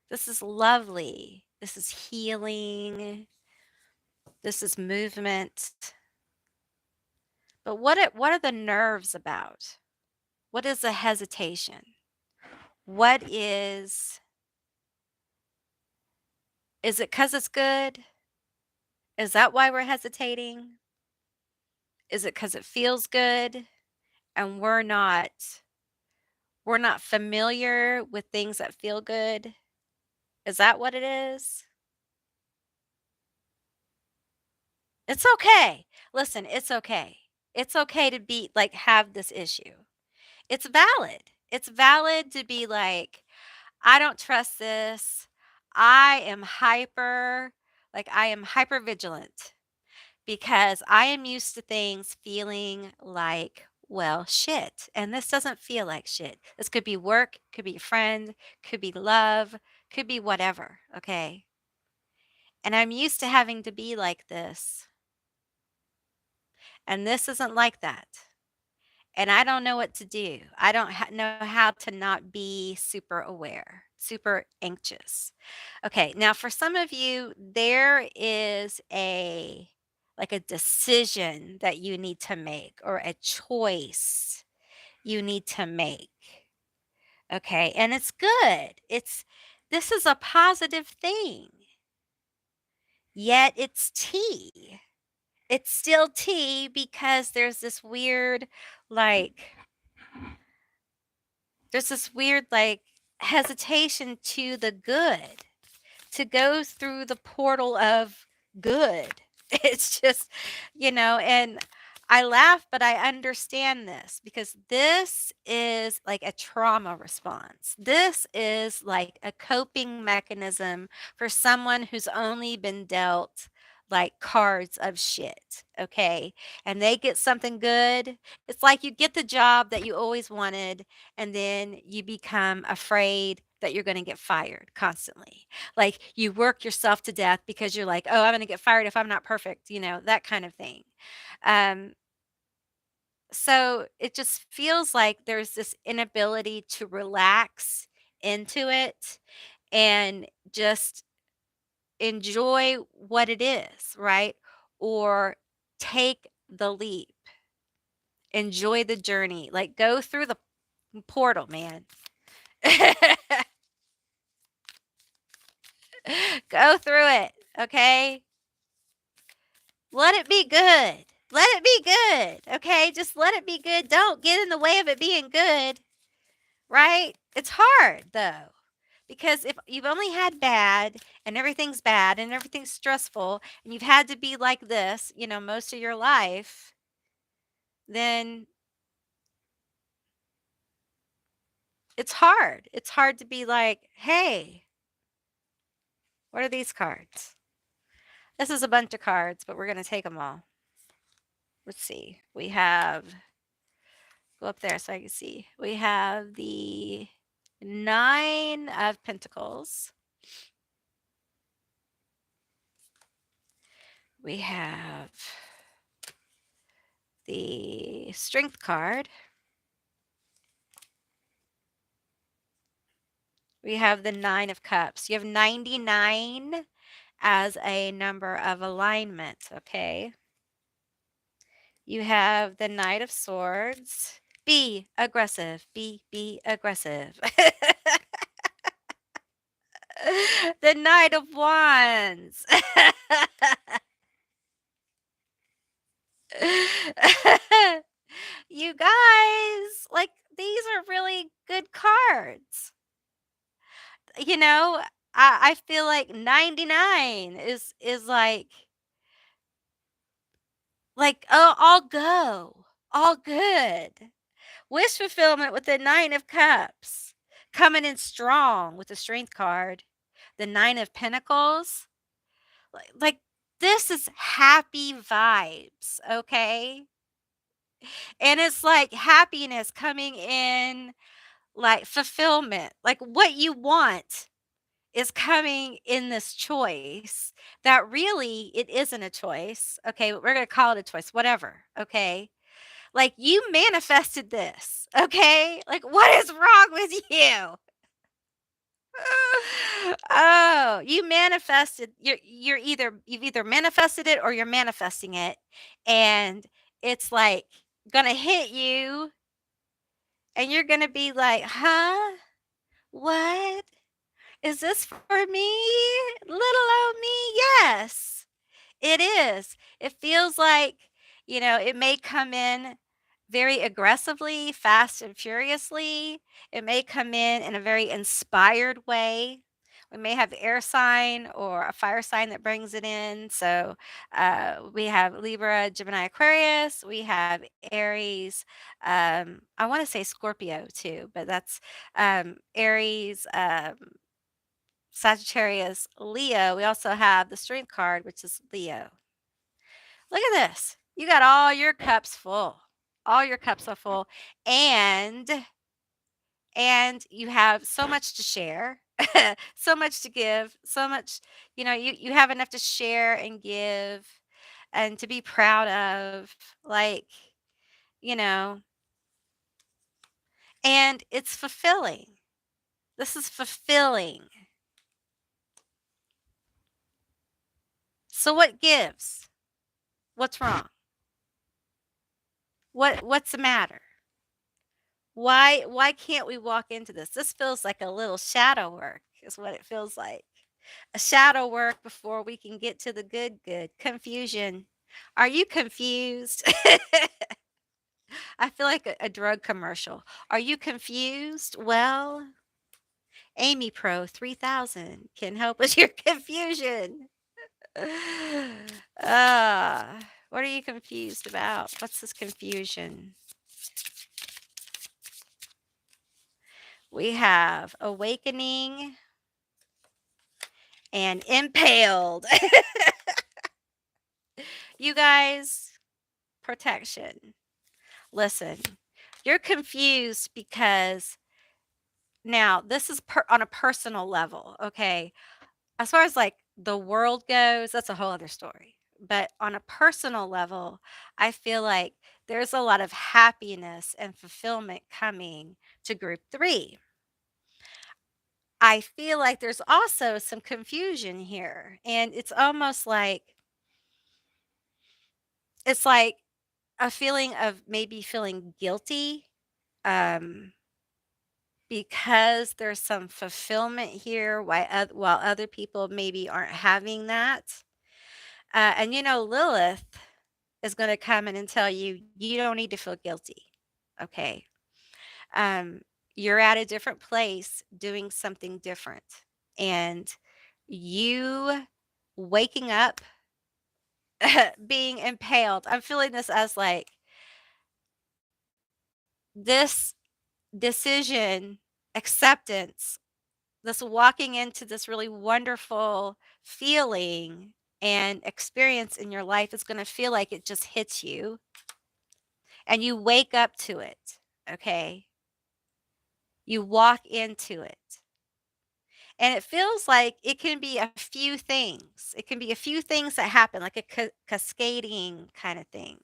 This is lovely. This is healing. This is movement. But what are the nerves about? What is the hesitation? What is it because it's good? Is that why we're hesitating? Is it because it feels good and we're not familiar with things that feel good? Is that what it is? It's okay. Listen, it's okay. It's okay to be have this issue. It's valid. It's valid to be like, I don't trust this. I am hyper vigilant because I am used to things feeling like, well, shit. And this doesn't feel like shit. This could be work, could be a friend, could be love, could be whatever. Okay. And I'm used to having to be like this. And this isn't like that. And I don't know what to do. I don't know how to not be super aware, super anxious. Okay, now for some of you, there is a decision that you need to make or a choice you need to make. Okay. And it's good. This is a positive thing. Yet it's tea. It's still tea because like, there's this weird, like, hesitation to the good, to go through the portal of good. It's just, and I laugh, but I understand this because this is like a trauma response. This is like a coping mechanism for someone who's only been dealt like cards of shit. Okay. And they get something good. It's like you get the job that you always wanted, and then you become afraid that you're going to get fired constantly. Like you work yourself to death because you're like, oh, I'm going to get fired if I'm not perfect, that kind of thing. Um, so it just feels like there's this inability to relax into it and just enjoy what it is, right? Or take the leap, enjoy the journey, like go through the portal, man. Go through it, okay? Let it be good. Let it be good, okay? Just let it be good. Don't get in the way of it being good, right? It's hard though, because if you've only had bad and everything's stressful and you've had to be like this, most of your life, then it's hard. It's hard to be like, hey, what are these cards? This is a bunch of cards, but we're going to take them all. Let's see. Go up there so I can see. We have the 9 of Pentacles. We have the Strength card. We have the 9 of Cups. You have 99 as a number of alignment, okay? You have the Knight of Swords. Be aggressive. Be aggressive. The Knight of Wands. You guys, like, these are really good cards. You know, I feel like 99 is like, oh, I'll go. All good. Wish fulfillment with the 9 of Cups. Coming in strong with the Strength card. The 9 of Pentacles. Like this is happy vibes, okay? And it's like happiness coming in, like fulfillment. Like what you want is coming in this choice that really it isn't a choice. Okay, we're going to call it a choice, whatever. Okay. Like you manifested this. Okay. Like what is wrong with you? Oh, you manifested. You've either manifested it or you're manifesting it, and it's like gonna hit you, and you're gonna be like, "Huh? What? Is this for me? Little old me?" Yes, it is. It feels like, it may come in very aggressively, fast and furiously. It may come in a very inspired way. We may have air sign or a fire sign that brings it in. So we have Libra, Gemini, Aquarius. We have Aries. I want to say Scorpio too, but that's Aries, Sagittarius, Leo. We also have the Strength card, which is Leo. Look at this. You got all your cups full. All your cups are full. And you have so much to share, so much to give, so much, you have enough to share and give and to be proud of, like, you know, and it's fulfilling. This is fulfilling. So what gives? What's wrong? What's the matter? Why can't we walk into this? This feels like a little shadow work is what it feels like. A shadow work before we can get to the good. Confusion. Are you confused? I feel like a drug commercial. Are you confused? Well, Amy Pro 3000 can help with your confusion. What are you confused about? What's this confusion? We have awakening and impaled. You guys, protection. Listen, you're confused because now this is on a personal level, okay? As far as like the world goes, that's a whole other story. But on a personal level, I feel like there's a lot of happiness and fulfillment coming to group three. I feel like there's also some confusion here. And it's like a feeling of maybe feeling guilty um, because there's some fulfillment here while other people maybe aren't having that. And Lilith is going to come in and tell you, you don't need to feel guilty. Okay. Um, you're at a different place doing something different. And you waking up, being impaled, I'm feeling this as like this decision, acceptance, this walking into this really wonderful feeling and experience in your life is going to feel like it just hits you and you wake up to it. Okay. You walk into it. And it feels like it can be a few things. It can be a few things that happen, like a cascading kind of thing.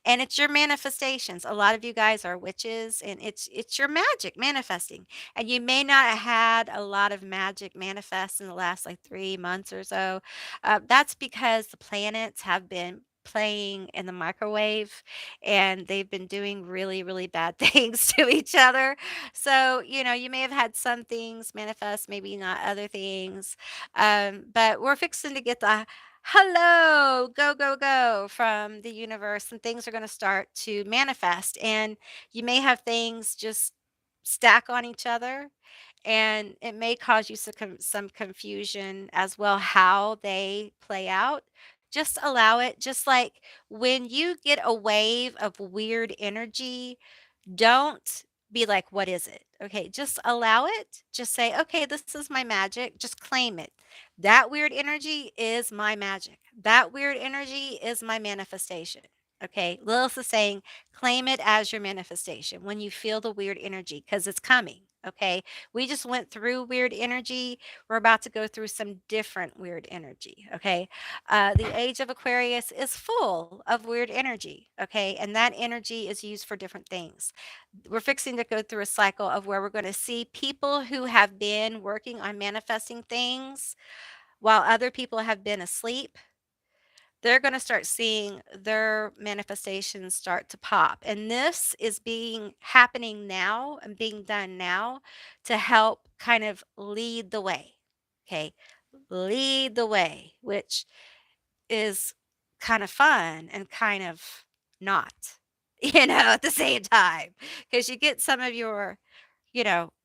And it's your manifestations. A lot of you guys are witches and it's your magic manifesting. And you may not have had a lot of magic manifest in the last like 3 months or so. That's because the planets have been playing in the microwave and they've been doing really bad things to each other. So, you may have had some things manifest, maybe not other things. But we're fixing to get the hello, go from the universe, and things are going to start to manifest. And you may have things just stack on each other, and it may cause you some confusion as well how they play out. Just allow it. Just like when you get a wave of weird energy, don't be like, "What is it?" Okay, just allow it. Just say, "Okay, this is my magic." Just claim it. That weird energy is my magic. That weird energy is my manifestation. Okay, Lilith is saying, claim it as your manifestation when you feel the weird energy because it's coming. Okay, we just went through weird energy. We're about to go through some different weird energy. Okay, the age of Aquarius is full of weird energy. Okay, and that energy is used for different things. We're fixing to go through a cycle of where we're going to see people who have been working on manifesting things while other people have been asleep. They're going to start seeing their manifestations start to pop. And this is being happening now and being done now to help kind of lead the way. Okay. Lead the way, which is kind of fun and kind of not, at the same time, because you get some of your,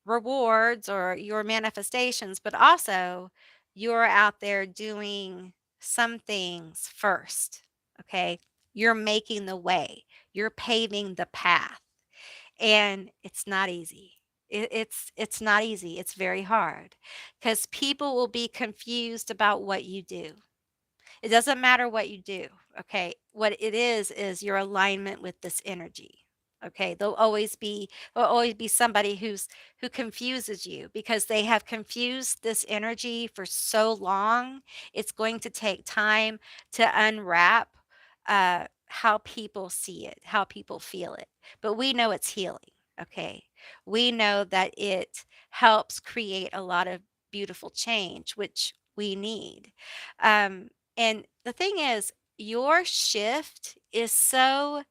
rewards or your manifestations, but also you're out there doing some things first. Okay. You're making the way, you're paving the path, and it's not easy. It's not easy. It's very hard because people will be confused about what you do. It doesn't matter what you do, okay? What it is your alignment with this energy. Okay? There'll always be somebody who confuses you because they have confused this energy for so long. It's going to take time to unwrap how people see it, how people feel it. But we know it's healing, okay? We know that it helps create a lot of beautiful change, which we need. Um, and the thing is, your shift is so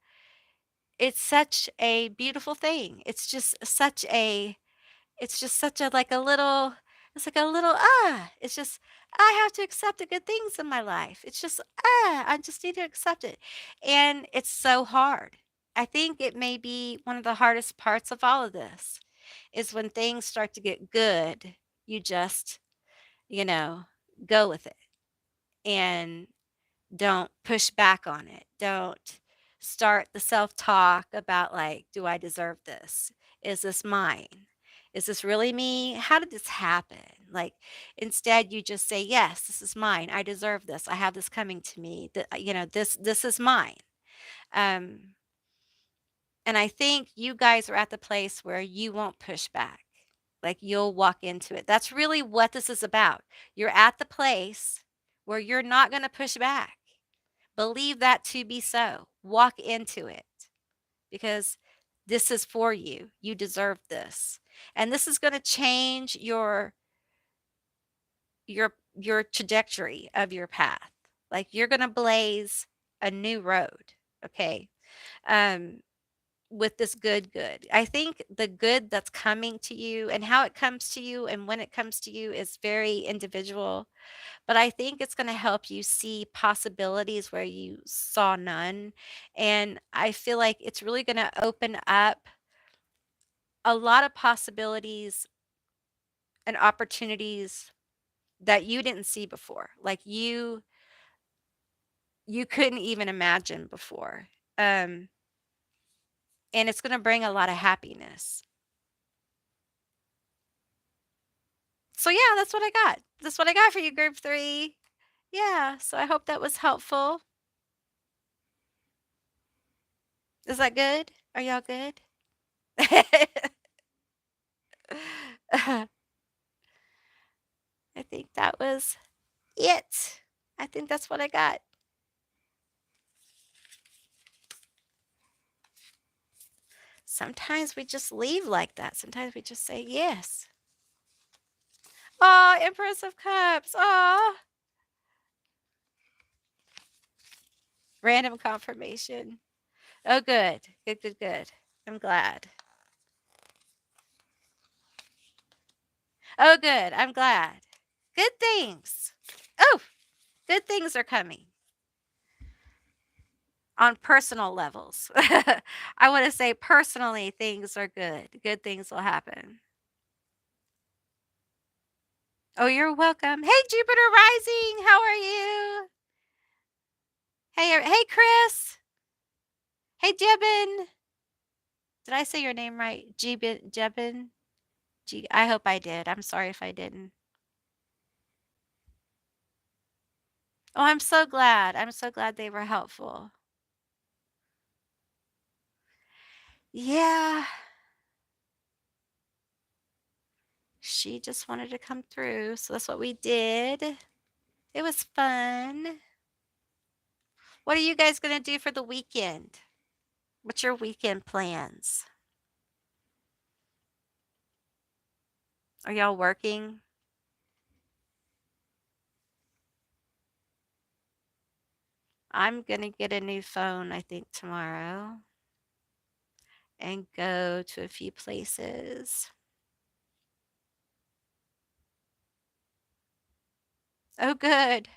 It's such a beautiful thing. It's just such a like a little it's like a little, it's just I have to accept the good things in my life. It's just, I just need to accept it. And it's so hard. I think it may be one of the hardest parts of all of this is when things start to get good, you just, you know, go with it and don't push back on it. Don't start the self-talk about like, "Do I deserve this? Is this mine? Is this really me? How did this happen?" Like, instead, you just say, "Yes, this is mine. I deserve this. I have this coming to me. This is mine." Um, and I think you guys are at the place where you won't push back. Like, you'll walk into it. That's really what this is about. You're at the place where you're not gonna push back. Believe that to be so. Walk into it because this is for you. You deserve this. And this is going to change your trajectory of your path. Like you're going to blaze a new road, okay? Um with this good. I think the good that's coming to you and how it comes to you and when it comes to you is very individual, but I think it's gonna help you see possibilities where you saw none, and I feel like it's really gonna open up a lot of possibilities and opportunities that you didn't see before, like you couldn't even imagine before, um, and it's gonna bring a lot of happiness. So, yeah, that's what I got. That's what I got for you, group 3. Yeah, so I hope that was helpful. Is that good? Are y'all good? I think that was it. I think that's what I got. Sometimes we just leave like that. Sometimes we just say yes. Oh, Empress of Cups. Oh, random confirmation. Oh, good. Good. I'm glad. Oh, good. I'm glad. Good things. Oh, good things are coming on personal levels. I want to say personally, things are good. Good things will happen. Oh, you're welcome. Hey, Jupiter Rising. How are you? Hey, Chris. Hey, Jebin. Did I say your name right? Jebin? I hope I did. I'm sorry if I didn't. Oh, I'm so glad. I'm so glad they were helpful. Yeah, she just wanted to come through, so that's what we did. It was fun. What are you guys gonna do for the weekend? What's your weekend plans? Are y'all working? I'm gonna get a new phone, I think, tomorrow and go to a few places. Oh, good.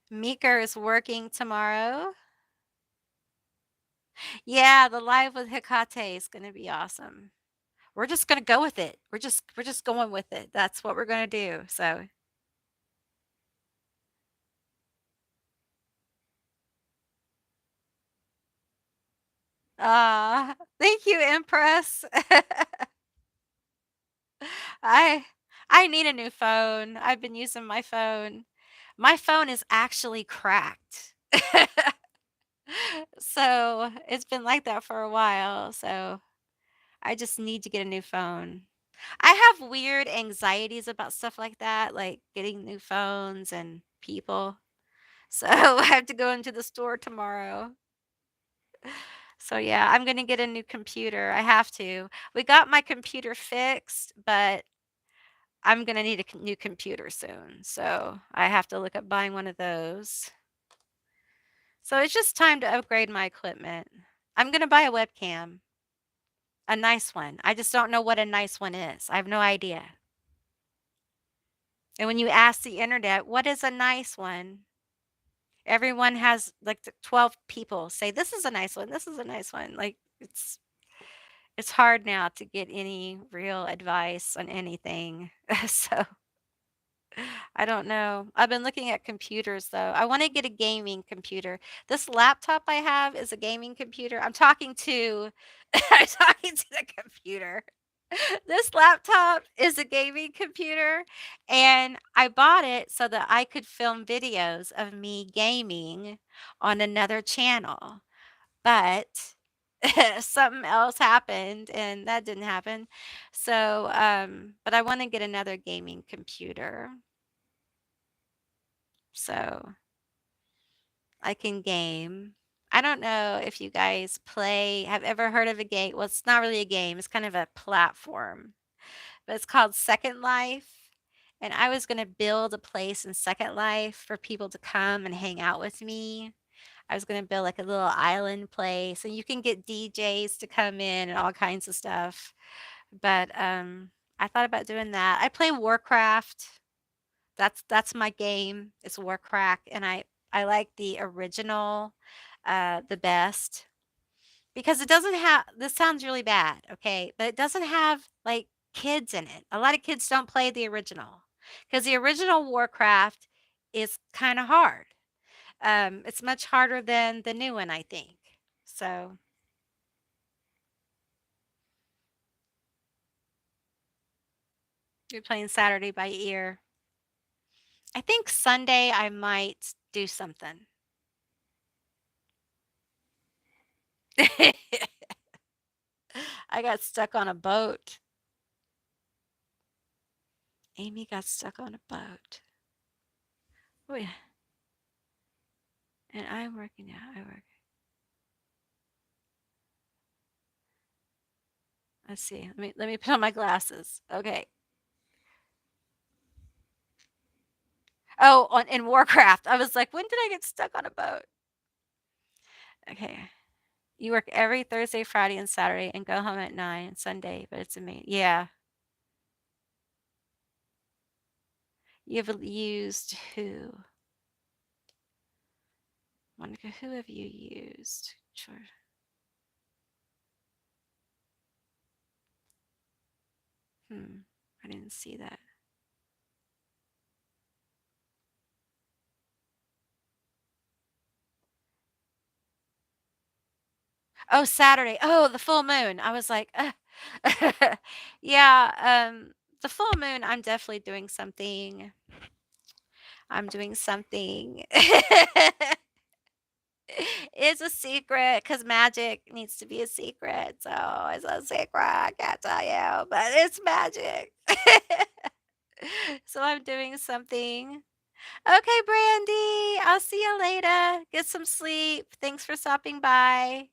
Meeker is working tomorrow. Yeah, the live with Hecate is gonna be awesome. We're just gonna go with it. We're just going with it. That's what we're gonna do. So, thank you, Empress. I I need a new phone. I've been using my phone. My phone is actually cracked. So, it's been like that for a while. So, I just need to get a new phone. I have weird anxieties about stuff like that, like getting new phones and people. So I have to go into the store tomorrow. So yeah, I'm gonna get a new computer. I have to. We got my computer fixed, but I'm gonna need a new computer soon, so I have to look at buying one of those. So it's just time to upgrade my equipment. I'm gonna buy a webcam, a nice one. I just don't know what a nice one is. I have no idea. And when you ask the internet, what is a nice one? Everyone has like 12 people say, this is a nice one. This is a nice one. Like it's hard now to get any real advice on anything. So I don't know. I've been looking at computers though. I want to get a gaming computer. This laptop I have is a gaming computer. I'm talking to I'm talking to the computer. This laptop is a gaming computer and I bought it so that I could film videos of me gaming on another channel. But something else happened and that didn't happen. So, but I want to get another gaming computer so I can game. I don't know if you guys have ever heard of a game. Well, it's not really a game, it's kind of a platform, but it's called Second Life. And I was going to build a place in Second Life for people to come and hang out with me. I was going to build like a little island place, and you can get DJs to come in and all kinds of stuff. But I thought about doing that. I play Warcraft. That's my game. It's Warcraft, and I like the original the best because it doesn't have. This sounds really bad, okay, but it doesn't have like kids in it. A lot of kids don't play the original because the original Warcraft is kind of hard. It's much harder than the new one, I think. So you're playing Saturday by ear. I think Sunday I might do something. I got stuck on a boat. Amy got stuck on a boat. Oh yeah. And I'm working now. I work. Let's see. Let me put on my glasses. Okay. Oh, in Warcraft. I was like, when did I get stuck on a boat? Okay. You work every Thursday, Friday, and Saturday and go home at 9 Sunday, but it's amazing. Yeah. You've used who? Monica, who have you used? Sure. I didn't see that. Oh, Saturday. Oh, the full moon. I was like, yeah, the full moon, I'm definitely doing something. I'm doing something. It's a secret because magic needs to be a secret. So it's a secret. I can't tell you, but it's magic. So I'm doing something. Okay, Brandy. I'll see you later. Get some sleep. Thanks for stopping by.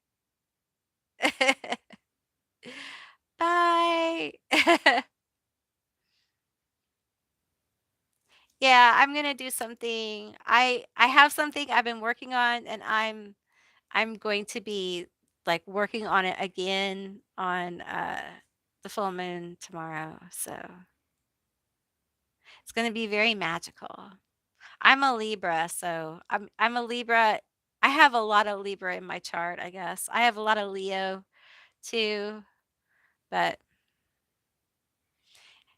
Bye. Yeah, I'm gonna do something. I have something I've been working on, and I'm going to be like working on it again on the full moon tomorrow. So it's gonna be very magical. I'm a Libra, so I'm a Libra. I have a lot of Libra in my chart, I guess. I have a lot of Leo too, but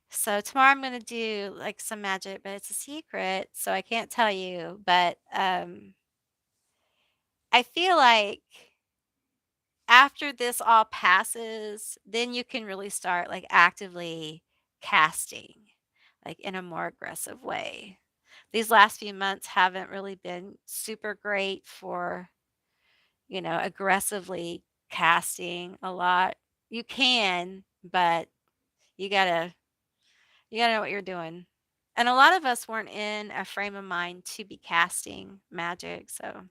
so tomorrow I'm gonna do like some magic, but it's a secret, so I can't tell you. But I feel like after this all passes, then you can really start like actively casting, like in a more aggressive way. These last few months haven't really been super great for, aggressively casting a lot. You can, but you gotta you gotta know what you're doing. And a lot of us weren't in a frame of mind to be casting magic. So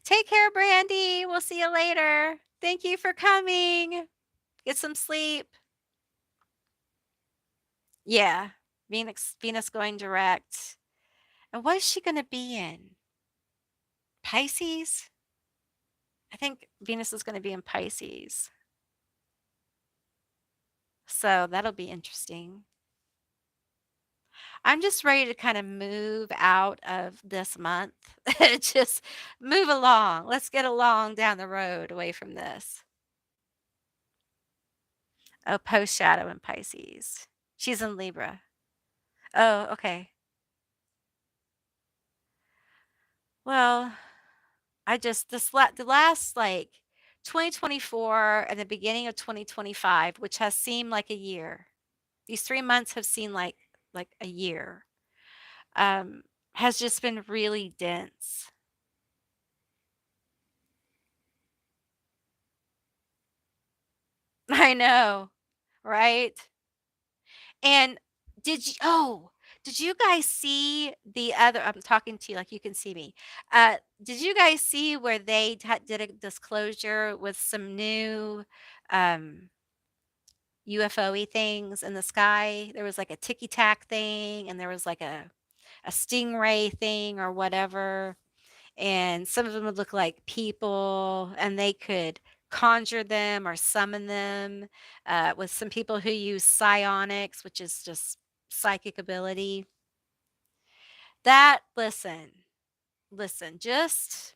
take care, Brandy. We'll see you later. Thank you for coming. Get some sleep. Yeah. Venus going direct. And what is she gonna be in? Pisces? I think Venus is gonna be in Pisces. So that'll be interesting. I'm just ready to kind of move out of this month. Just move along. Let's get along down the road away from this. Oh, post shadow in Pisces. She's in Libra. Oh, okay. Well, I just the last like 2024 and the beginning of 2025, which has seemed like a year. These 3 months have seemed like a year. Um, has just been really dense. I know, right? And did you guys see the other I'm talking to you like you can see me. Did you guys see where they did a disclosure with some new um UFO-y things in the sky? There was like a ticky tack thing and there was like a stingray thing or whatever. And some of them would look like people and they could conjure them or summon them with some people who use psionics, which is just psychic ability. That, listen, just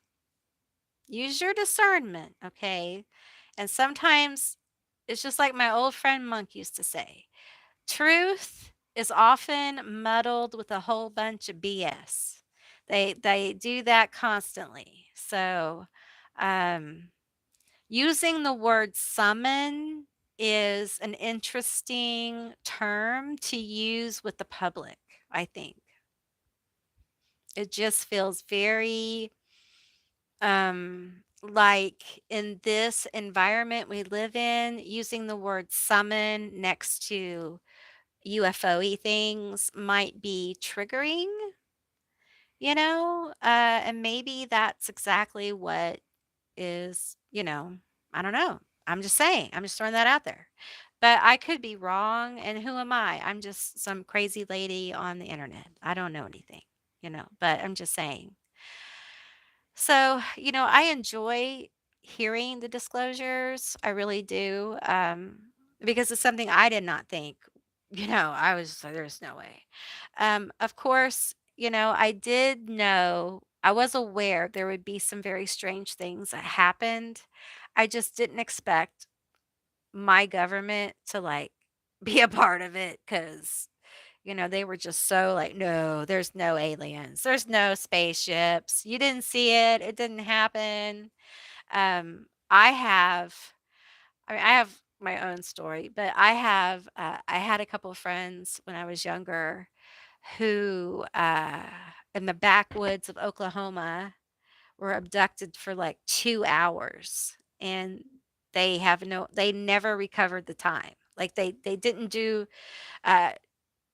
use your discernment, okay? And sometimes it's just like my old friend Monk used to say, truth is often muddled with a whole bunch of BS. They do that constantly. So, um, using the word summon is an interesting term to use with the public, I think. It just feels very like in this environment we live in, using the word summon next to UFO-y things might be triggering, and maybe that's exactly what is, I don't know. I'm just saying. I'm just throwing that out there. But I could be wrong, and who am I? I'm just some crazy lady on the internet. I don't know anything, but I'm just saying. So, I enjoy hearing the disclosures. I really do. Because it's something I did not think. I was like, there's no way. Of course, I did know, I was aware there would be some very strange things that happened. I just didn't expect my government to like be a part of it because they were just so like, "No, there's no aliens. There's no spaceships. You didn't see it. It didn't happen." I have I have my own story, but I had a couple of friends when I was younger who, in the backwoods of Oklahoma, were abducted for like 2 hours, and they never recovered the time. Like, they didn't do, uh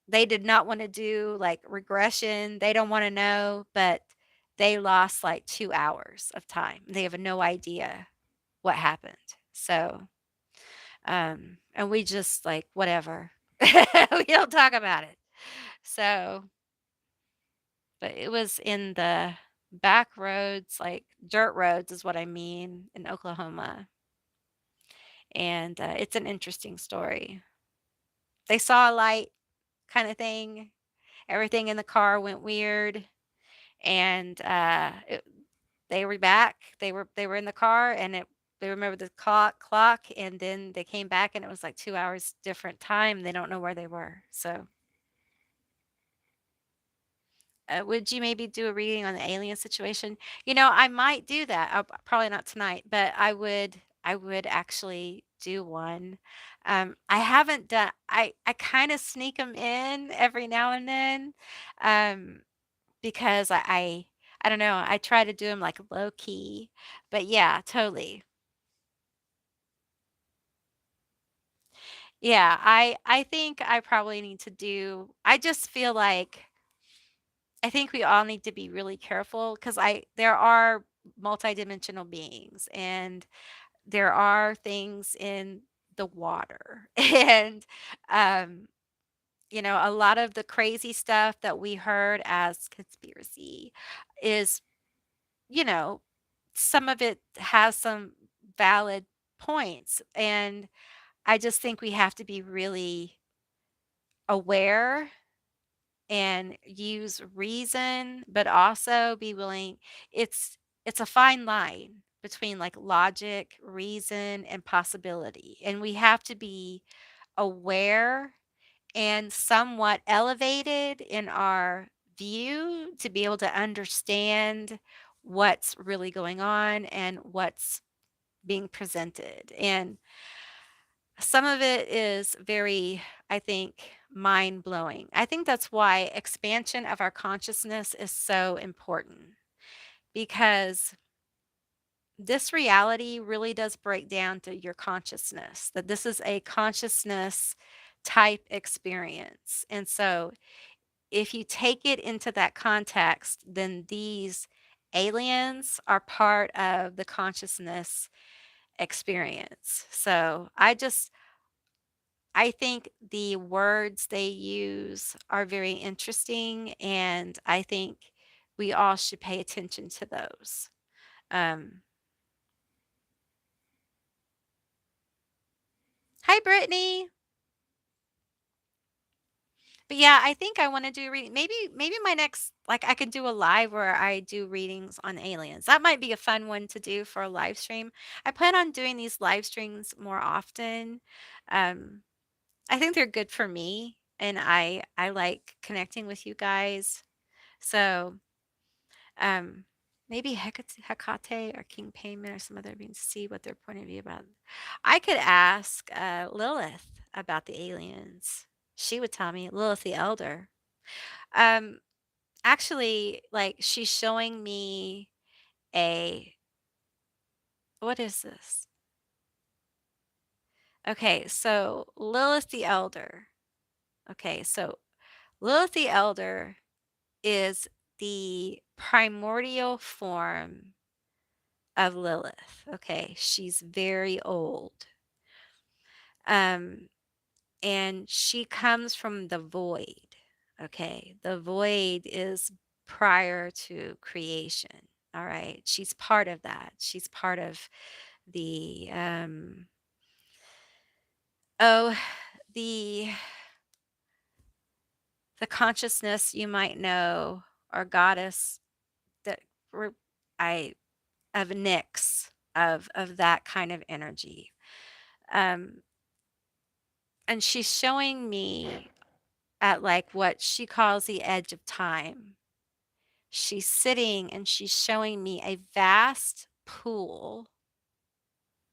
they did not wanna do, like, regression, they don't wanna know, but they lost, like, 2 hours of time. They have no idea what happened. So, and we just, like, whatever. We don't talk about it. So, but it was in the back roads, like, dirt roads is what I mean, in Oklahoma, and, it's an interesting story. They saw a light kinda thing, everything in the car went weird. And, they were back. They were in the car, and they remember the clock, and then they came back, and it was, like, 2 hours different time. They don't know where they were. So, would you maybe do a reading on the alien situation? I might do that. Probably not tonight, but I would actually do one. I haven't done I kinda sneak them in every now and then, um because I don't know, I try to do them like, low key, but yeah, totally. Yeah, I think I probably need to do I just feel like I think we all need to be really careful because I there are multidimensional beings, and there are things in the water, and, um a lot of the crazy stuff that we heard as conspiracy is, you know, some of it has some valid points. And I just think we have to be really aware and use reason, but also be willing. It's a fine line between like logic, reason, and possibility. And we have to be aware and somewhat elevated in our view to be able to understand what's really going on and what's being presented. And some of it is very, I think, mind blowing. I think that's why expansion of our consciousness is so important because this reality really does break down to your consciousness, that this is a consciousness type experience. And so if you take it into that context, then these aliens are part of the consciousness experience. So I think the words they use are very interesting, and I think we all should pay attention to those. Um, Hi, Brittany. But yeah, I think I want to do maybe my next like I could do a live where I do readings on aliens. That might be a fun one to do for a live stream. I plan on doing these live streams more often. Um, I think they're good for me, and I like connecting with you guys. So um, maybe Hecate or King Payment or some other beings to see what their point of view about. I could ask Lilith about the aliens. She would tell me, Lilith the Elder. Um, Actually, like she's showing me a what is this? Okay, so Lilith the Elder. Okay, so Lilith the Elder is the primordial form of Lilith. Okay, she's very old. Um, and she comes from the void. Okay, the void is prior to creation. All right, she's part of that. She's part of the oh the the consciousness you might know or goddess that we're I of Nyx of that kind of energy. Um, and she's showing me at like what she calls the edge of time. She's sitting and she's showing me a vast pool,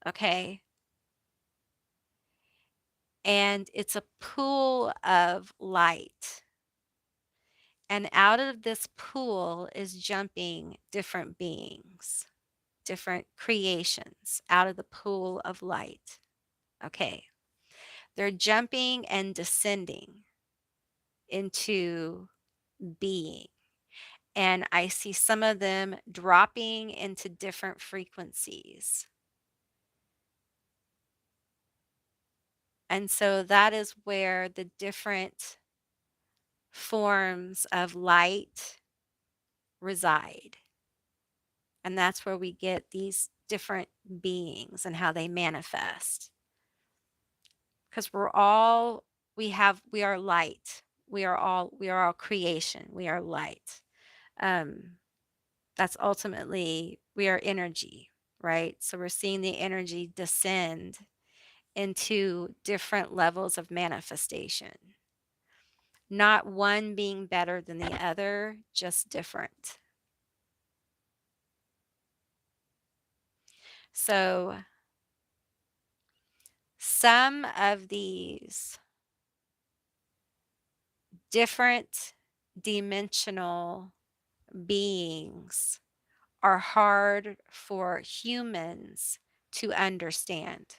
okay? And it's a pool of light. And out of this pool is jumping different beings, different creations out of the pool of light. Okay. They're jumping and descending into being. And I see some of them dropping into different frequencies. And so that is where the different forms of light reside. And that's where we get these different beings and how they manifest. Because we are light. We are all creation. We are light. Um, that's ultimately we are energy, right? So we're seeing the energy descend into different levels of manifestation. Not one being better than the other, just different. So some of these different dimensional beings are hard for humans to understand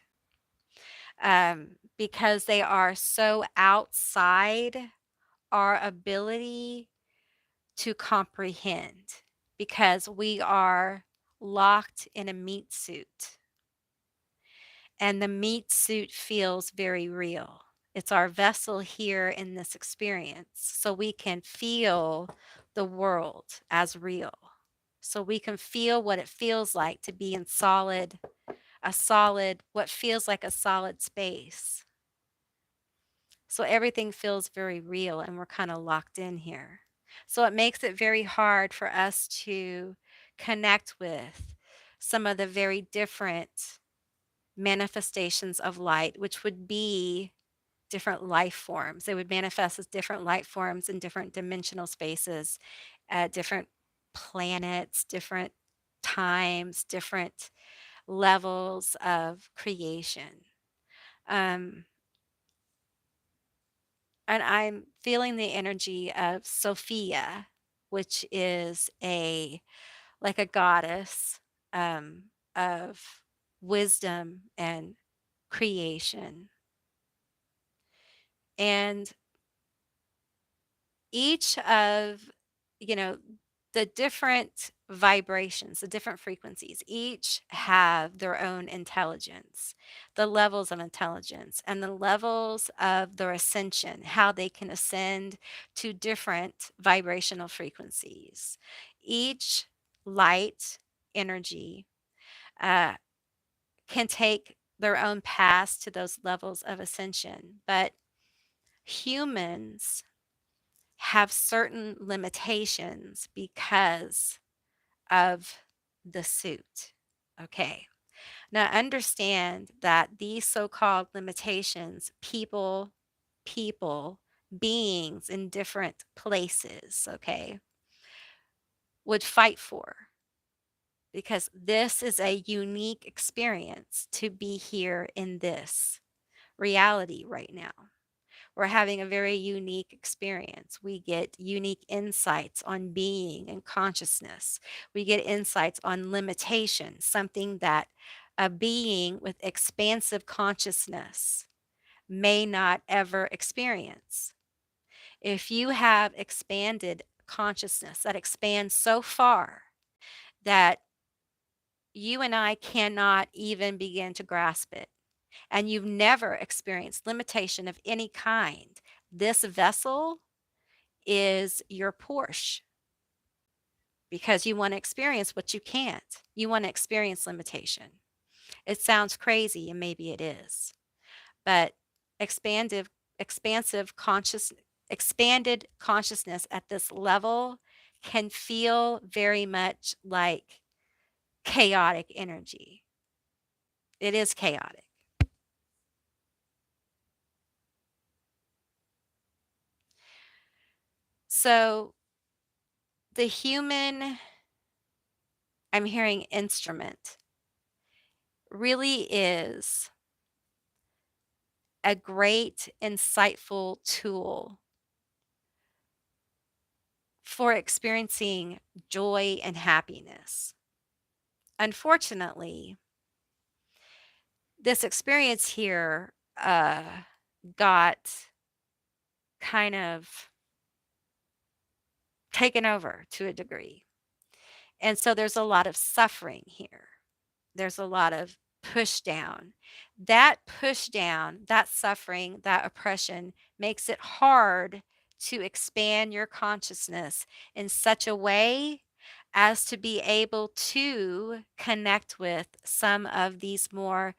because they are so outside our ability to comprehend because we are locked in a meat suit and the meat suit feels very real. It's our vessel here in this experience so we can feel the world as real. So we can feel what it feels like to be in what feels like a solid space. So everything feels very real and we're kind of locked in here. So it makes it very hard for us to connect with some of the very different manifestations of light, which would be different life forms. They would manifest as different light forms in different dimensional spaces, different planets, different times, different levels of creation. Um, and I'm feeling the energy of Sophia, which is like a goddess of wisdom and creation. And each of, you know, the different vibrations, the different frequencies, each have their own intelligence, the levels of intelligence, and the levels of their ascension, how they can ascend to different vibrational frequencies. Each light energy uh, can take their own paths to those levels of ascension, but humans have certain limitations because of the suit. Okay. Now understand that these so-called limitations, people, beings in different places, okay, would fight for because this is a unique experience to be here in this reality right now. We're having a very unique experience. We get unique insights on being and consciousness. We get insights on limitation, something that a being with expansive consciousness may not ever experience. If you have expanded consciousness that expands so far that you and I cannot even begin to grasp it, and you've never experienced limitation of any kind, this vessel is your Porsche because you want to experience what you can't. You want to experience limitation. It sounds crazy, and maybe it is, but expansive, expansive conscious, expanded consciousness at this level can feel very much like chaotic energy. It is chaotic. So the human, I'm hearing instrument, really is a great, insightful tool for experiencing joy and happiness. Unfortunately, this experience here got kind of taken over to a degree. And so there's a lot of suffering here. There's a lot of push down, that suffering, that oppression makes it hard to expand your consciousness in such a way as to be able to connect with some of these more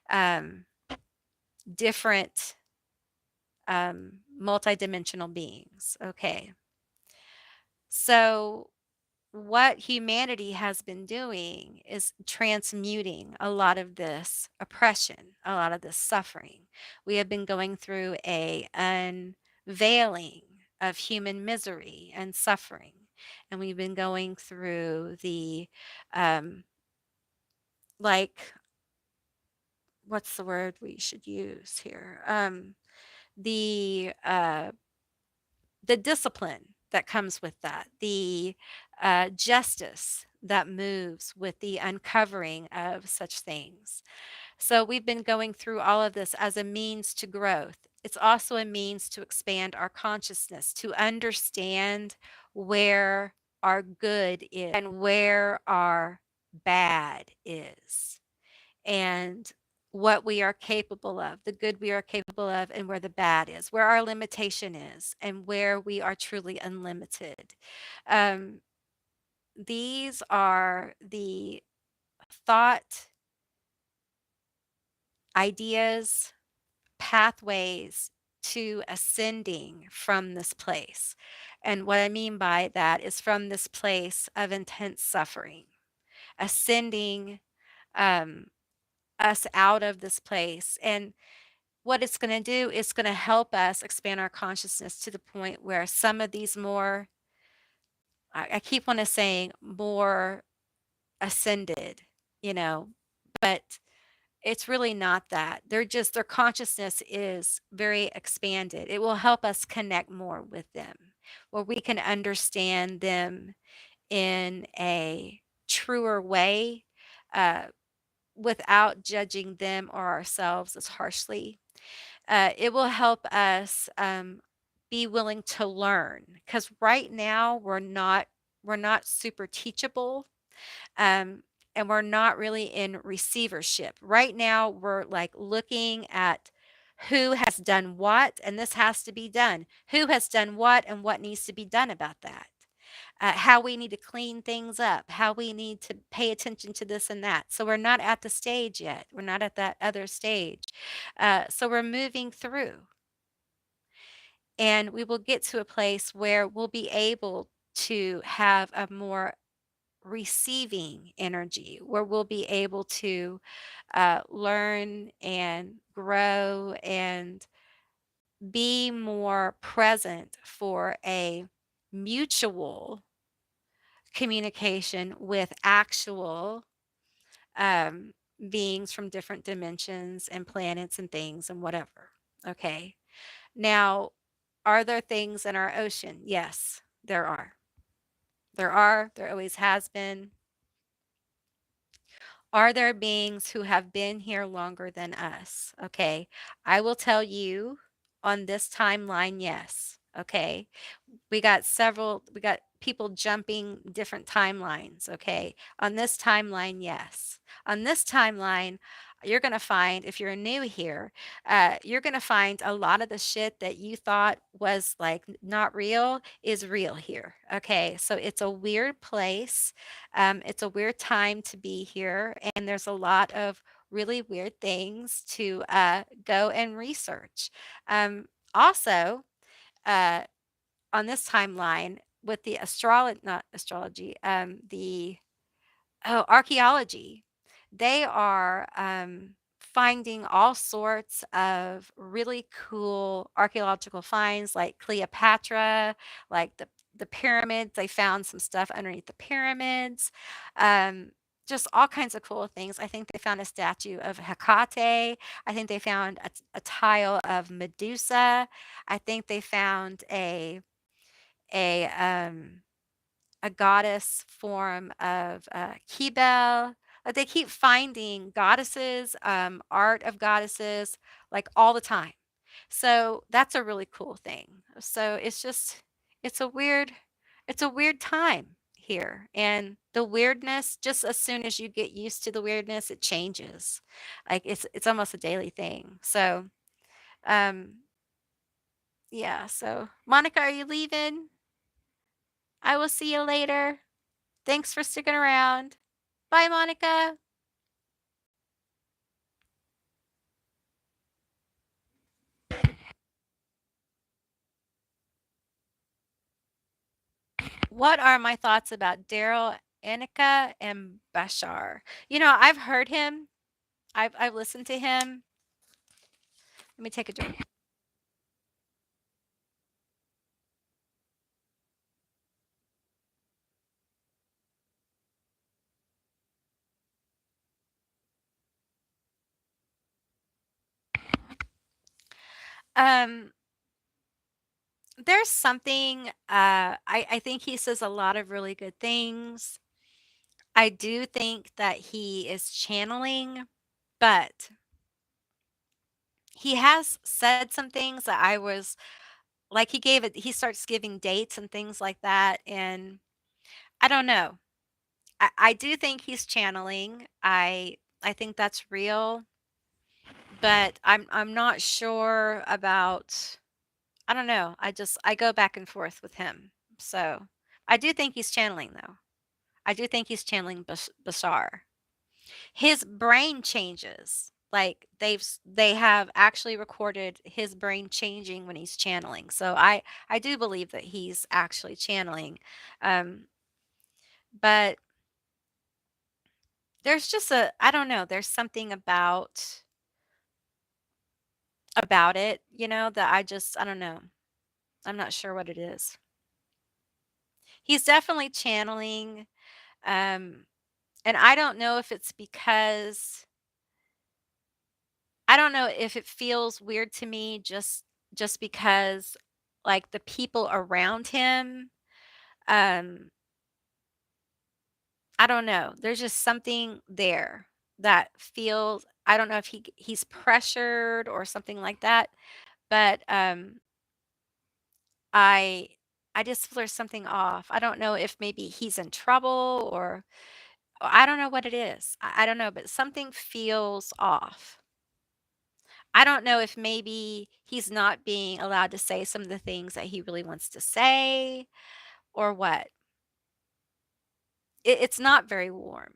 um, different multidimensional beings. Okay. So what humanity has been doing is transmuting a lot of this oppression, a lot of this suffering. We have been going through a unveiling of human misery and suffering, and we've been going through the um, like what's the word we should use here? The the discipline that comes with that, the justice that moves with the uncovering of such things. So we've been going through all of this as a means to growth. It's also a means to expand our consciousness, to understand where our good is and where our bad is. And what we are capable of, the good we are capable of, and where the bad is, where our limitation is, and where we are truly unlimited. Um, these are the thought, ideas, pathways to ascending from this place. And what I mean by that is from this place of intense suffering, ascending um, us out of this place. And what it's going to do is going to help us expand our consciousness to the point where some of these more, I keep on saying more ascended, you know, but it's really not that. They're just, their consciousness is very expanded. It will help us connect more with them, where we can understand them in a truer way, uh, without judging them or ourselves as harshly. It will help us be willing to learn, because right now we're not super teachable, um, and we're not really in receivership. Right now, we're like looking at who has done what, and this has to be done. Who has done what, and what needs to be done about that. How we need to clean things up, how we need to pay attention to this and that. So we're not at the stage yet. We're not at that other stage. So we're moving through, and we will get to a place where we'll be able to have a more receiving energy, where we'll be able to learn and grow and be more present for a mutual communication with actual um, beings from different dimensions and planets and things and whatever. Okay. Now, are there things in our ocean? Yes, there are. There are. There always has been. Are there beings who have been here longer than us? Okay. I will tell you on this timeline, yes. Okay. We got people jumping different timelines. Okay. On this timeline, yes. On this timeline, you're going to find, if you're new here, you're going to find a lot of the shit that you thought was like not real is real here. Okay. So it's a weird place. It's a weird time to be here. And there's a lot of really weird things to go and research. Also, uh, on this timeline with the not astrology, the archaeology, they are finding all sorts of really cool archaeological finds, like Cleopatra, like the pyramids. They found some stuff underneath the pyramids. Um, just all kinds of cool things. I think they found a statue of Hecate. I think they found a tile of Medusa. I think they found a um a goddess form of Kibel. Like they keep finding goddesses, art of goddesses, like all the time. So that's a really cool thing. So it's just it's a weird it's a weird time here. And the weirdness, just as soon as you get used to the weirdness, it changes. Like it's almost a daily thing. So um yeah, so Monica, are you leaving? I will see you later. Thanks for sticking around. Bye, Monica. What are my thoughts about Daryl, Annika, and Bashar? I've heard him. I've listened to him. Let me take a drink. Um, there's something. I think he says a lot of really good things. I do think that he is channeling, but he has said some things that I was like. He gave it. He starts giving dates and things like that, and I don't know. I do think he's channeling. I think that's real. but I'm not sure about, I don't know. I go back and forth with him. So I do think he's channeling though. I do think he's channeling Bashar. His brain changes. Like they have actually recorded his brain changing when he's channeling. So I do believe that he's actually channeling. Um, but there's just a, I don't know, there's something about it, that I don't know. I'm not sure what it is. He's definitely channeling. Um, and I don't know if it's because I don't know if it feels weird to me just because like the people around him, um, I don't know. There's just something there that feels, I don't know if he's pressured or something like that, but I I just feel there's something off. I don't know if maybe he's in trouble or I don't know what it is. I don't know, but something feels off. I don't know if maybe he's not being allowed to say some of the things that he really wants to say or what. It's not very warm.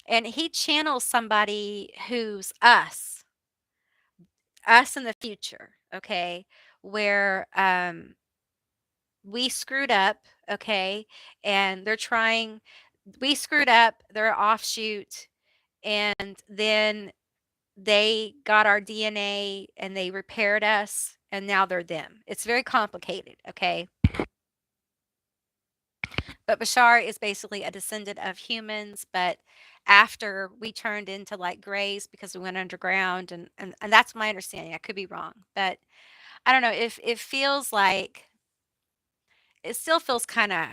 And he channels somebody who's us in the future, okay? Where we screwed up, okay? And we screwed up, they're offshoot, and then they got our DNA and they repaired us and now they're them. It's very complicated, okay? But Bashar is basically a descendant of humans, but after we turned into like grays because we went underground and that's my understanding. I could be wrong. But I don't know, if it feels like it still feels kind of,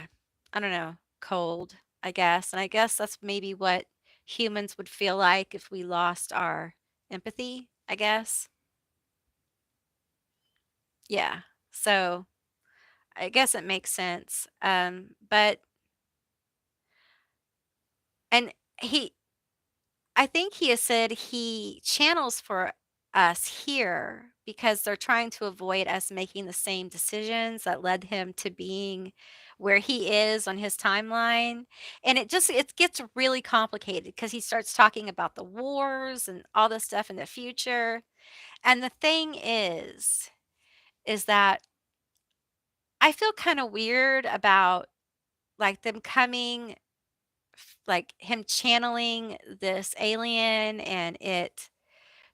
I don't know, cold, I guess. And I guess that's maybe what humans would feel like if we lost our empathy, I guess. Yeah. So I guess it makes sense. But and he I think he has said he channels for us here because they're trying to avoid us making the same decisions that led him to being where he is on his timeline. And it gets really complicated because he starts talking about the wars and all this stuff in the future. And the thing is that I feel kind of weird about like them coming like him channeling this alien and it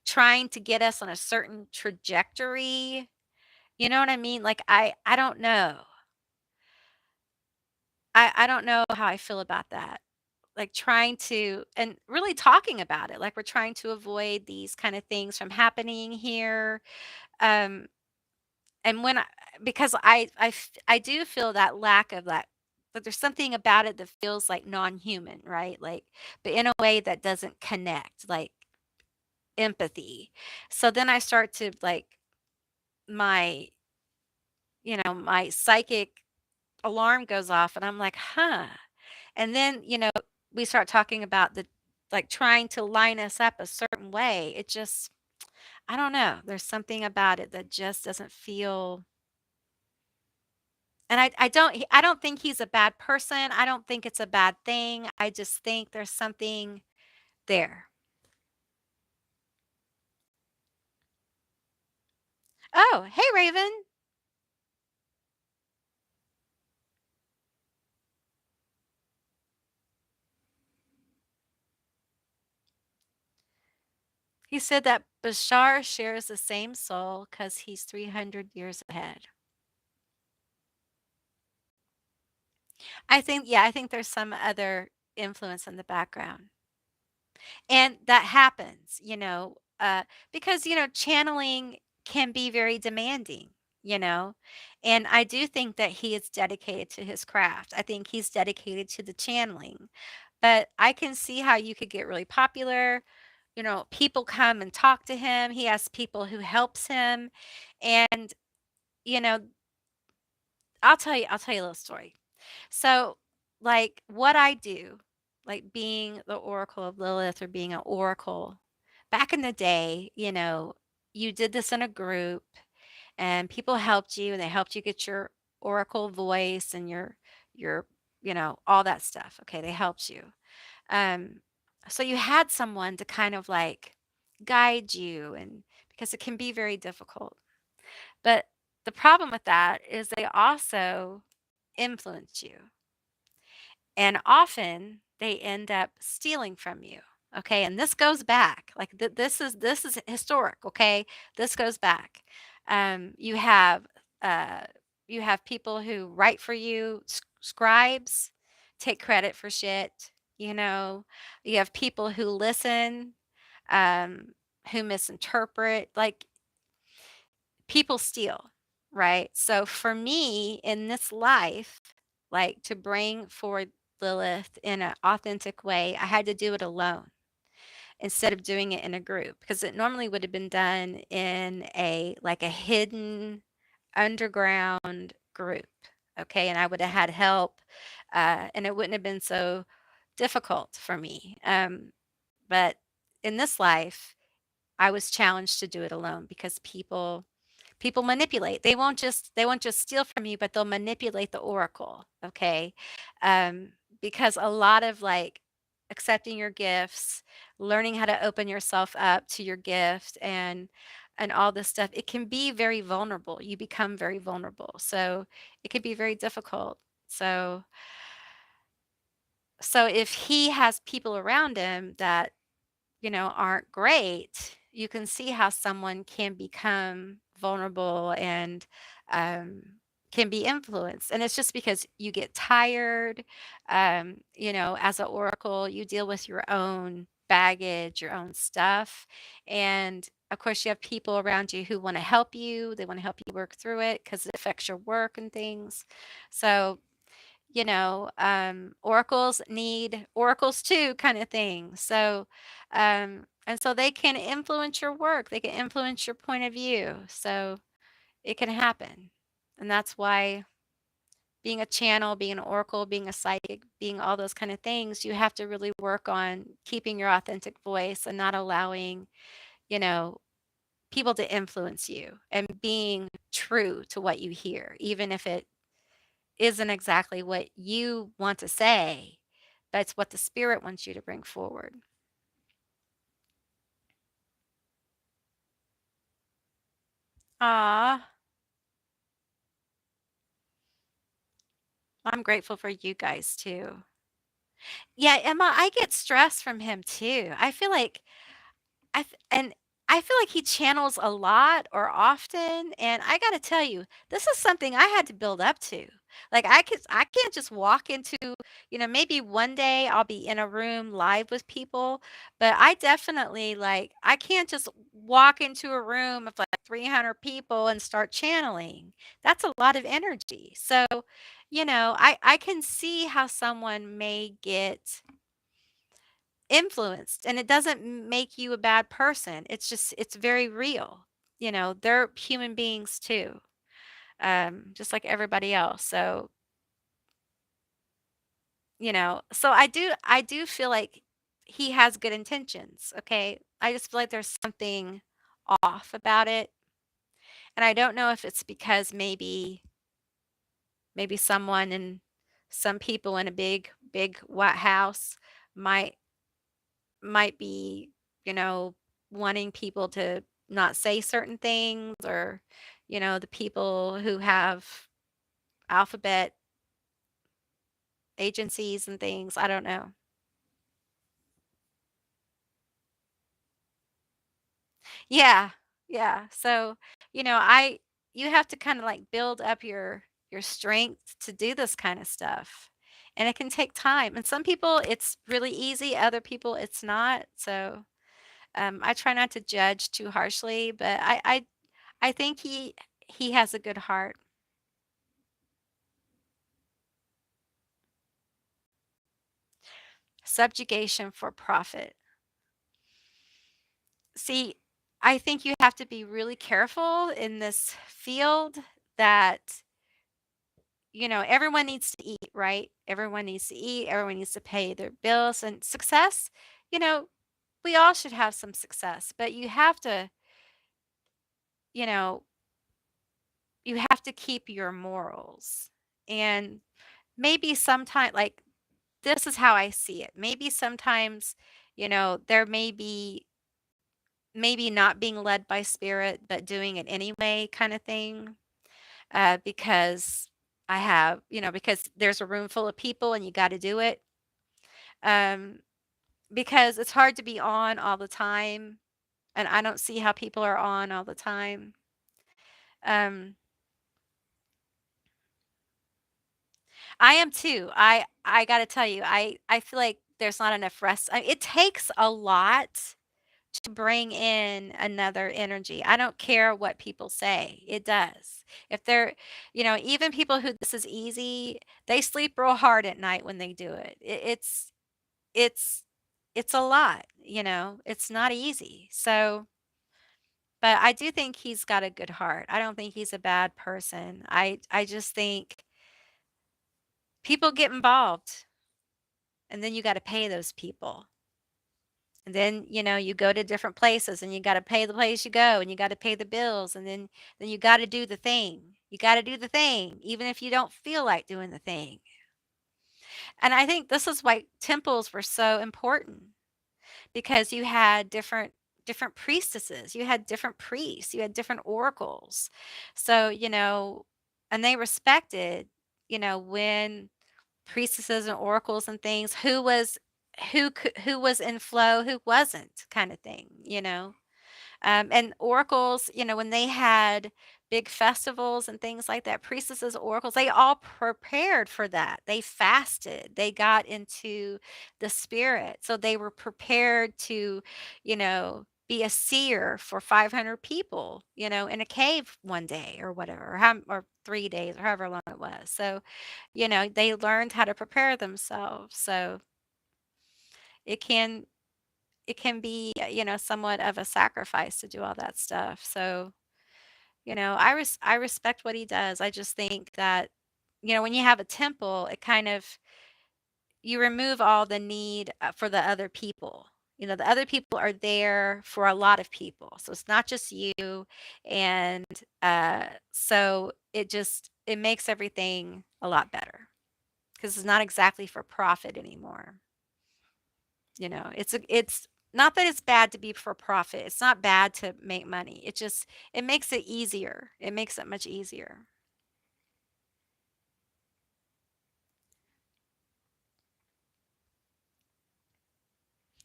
trying to get us on a certain trajectory. You know what I mean? Like I don't know. I don't know how I feel about that. Like trying to and really talking about it. Like we're trying to avoid these kind of things from happening here. Um and when I because I do feel that lack of that, but there's something about it that feels like non-human, right? Like but in a way that doesn't connect, like empathy. So then I start to like my my psychic alarm goes off and I'm like, "Huh." And then, we start talking about the like trying to line us up a certain way. It just I don't know. There's something about it that just doesn't feel and I don't think he's a bad person. I don't think it's a bad thing. I just think there's something there. Oh, hey Raven. He said that Bashar shares the same soul because he's 300 years ahead. I think there's some other influence in the background. And that happens, because, channeling can be very demanding, you know, and I do think that he is dedicated to his craft. I think he's dedicated to the channeling, but I can see how you could get really popular. People come and talk to him. He has people who helps him. And, you know, I'll tell you a little story. So, like what I do, like being the oracle of Lilith or being an oracle, back in the day, you did this in a group and people helped you and they helped you get your oracle voice and your all that stuff. Okay, they helped you. Um, so you had someone to kind of like guide you, and because it can be very difficult. But the problem with that is they also influence you. And often they end up stealing from you. Okay? And this goes back. Like this is historic, okay? This goes back. Um, you have uh you have people who write for you, scribes take credit for shit, you know. You have people who listen, um, who misinterpret. Like people steal, right? So for me in this life, like to bring forward Lilith in an authentic way, I had to do it alone instead of doing it in a group because it normally would have been done in a hidden underground group. Okay. And I would have had help, and it wouldn't have been so difficult for me. But in this life, I was challenged to do it alone because people manipulate. They won't just steal from you, but they'll manipulate the oracle, okay? Because a lot of like accepting your gifts, learning how to open yourself up to your gift and all this stuff, it can be very vulnerable. You become very vulnerable. So it can be very difficult. So so if he has people around him that aren't great, you can see how someone can become vulnerable and um, can be influenced. And it's just because you get tired. As an oracle, you deal with your own baggage, your own stuff. And of course, you have people around you who want to help you. They want to help you work through it because it affects your work and things. So oracles need oracles too, kind of thing. So, and so they can influence your work, they can influence your point of view. So it can happen. And that's why being a channel, being an oracle, being a psychic, being all those kind of things, you have to really work on keeping your authentic voice and not allowing, you know, people to influence you and being true to what you hear, even if it isn't exactly what you want to say, but it's what the spirit wants you to bring forward. Ah, I'm grateful for you guys too. Yeah, Emma, I get stress from him too. And I feel like he channels a lot or often, and I gotta tell you, this is something I had to build up to. Like I can't just walk into, maybe one day I'll be in a room live with people, but I definitely like I can't just walk into a room of like 300 people and start channeling. That's a lot of energy. So, I can see how someone may get influenced, and it doesn't make you a bad person. It's just it's very real. They're human beings too, just like everybody else. So, so I do feel like he has good intentions, okay? I just feel like there's something off about it. And I don't know if it's because maybe someone and some people in a big white house might might be, you know, wanting people to not say certain things, or, the people who have alphabet agencies and things. I don't know. Yeah. Yeah. So, you have to kind of like build up your strength to do this kind of stuff. And it can take time. And some people it's really easy, other people it's not. So, I try not to judge too harshly, but I think he has a good heart. Subjugation for profit. See, I think you have to be really careful in this field that, everyone needs to eat, right? Everyone needs to eat, everyone needs to pay their bills and success, you know, we all should have some success, but you have to, you know, you have to keep your morals. And maybe sometime like this is how I see it. Maybe sometimes, there may be maybe not being led by spirit, but doing it anyway kind of thing. Because because there's a room full of people and you got to do it. Um, because it's hard to be on all the time, and I don't see how people are on all the time. Um, I am too. I got to tell you, I feel like there's not enough rest. It takes a lot to bring in another energy. I don't care what people say. It does. If they're, even people who this is easy, they sleep real hard at night when they do it. It's it's a lot, It's not easy. So, but I do think he's got a good heart. I don't think he's a bad person. I just think people get involved and then you got to pay those people. And then, you go to different places and you got to pay the place you go and you got to pay the bills and then you got to do the thing. You got to do the thing even if you don't feel like doing the thing. And I think this is why temples were so important because you had different priestesses, you had different priests, you had different oracles. So, and they respected, when priestesses and oracles and things, who was in flow, who wasn't kind of thing, and oracles, when they had big festivals and things like that, priestesses, oracles, they all prepared for that. They fasted, they got into the spirit. So they were prepared to, be a seer for 500 people, in a cave one day or whatever, or 3 days or however long it was. So, they learned how to prepare themselves. So it can it can be, somewhat of a sacrifice to do all that stuff. So, I respect what he does. I just think that, when you have a temple, it kind of you remove all the need for the other people. The other people are there for a lot of people. So it's not just you. And so it makes everything a lot better because it's not exactly for profit anymore. It's not that it's bad to be for profit. It's not bad to make money. It makes it easier. It makes it much easier.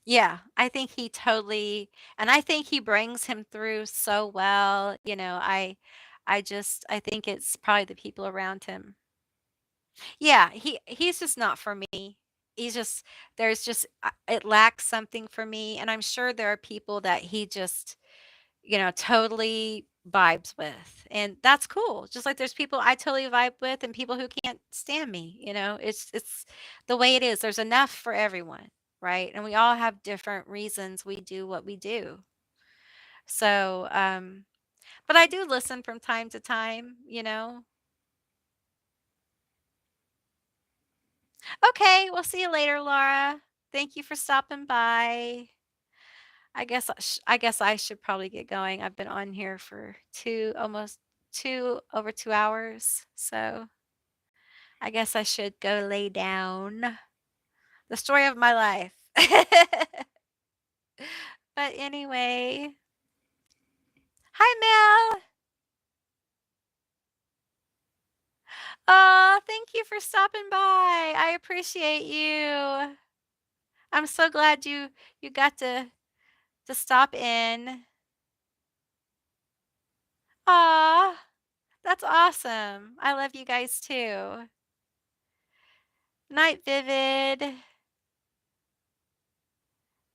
Yeah, I think he totally and I think he brings him through so well. I think it's probably the people around him. Yeah, he's just not for me. He's just there's just it lacks something for me, and I'm sure there are people that he just totally vibes with. And that's cool. Just like there's people I totally vibe with and people who can't stand me, It's the way it is. There's enough for everyone, right? And we all have different reasons we do what we do. So, but I do listen from time to time. Okay, we'll see you later, Laura. Thank you for stopping by. I guess I should probably get going. I've been on here for almost over 2 hours. So I guess I should go lay down. The story of my life. But anyway, hi Mel. Oh, thank you for stopping by. I appreciate you. I'm so glad you got to stop in. Aw, that's awesome. I love you guys too. Night Vivid.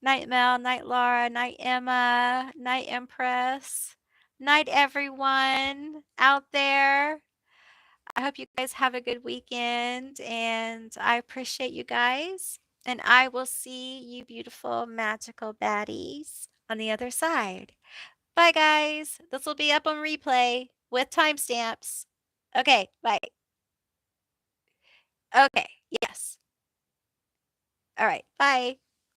Night Mel, night Laura, night Emma, night Empress, night everyone out there. I hope you guys have a good weekend and I appreciate you guys. And I will see you beautiful, magical baddies on the other side. Bye, guys. This will be up on replay with timestamps. Okay, bye. Okay, yes. All right, bye.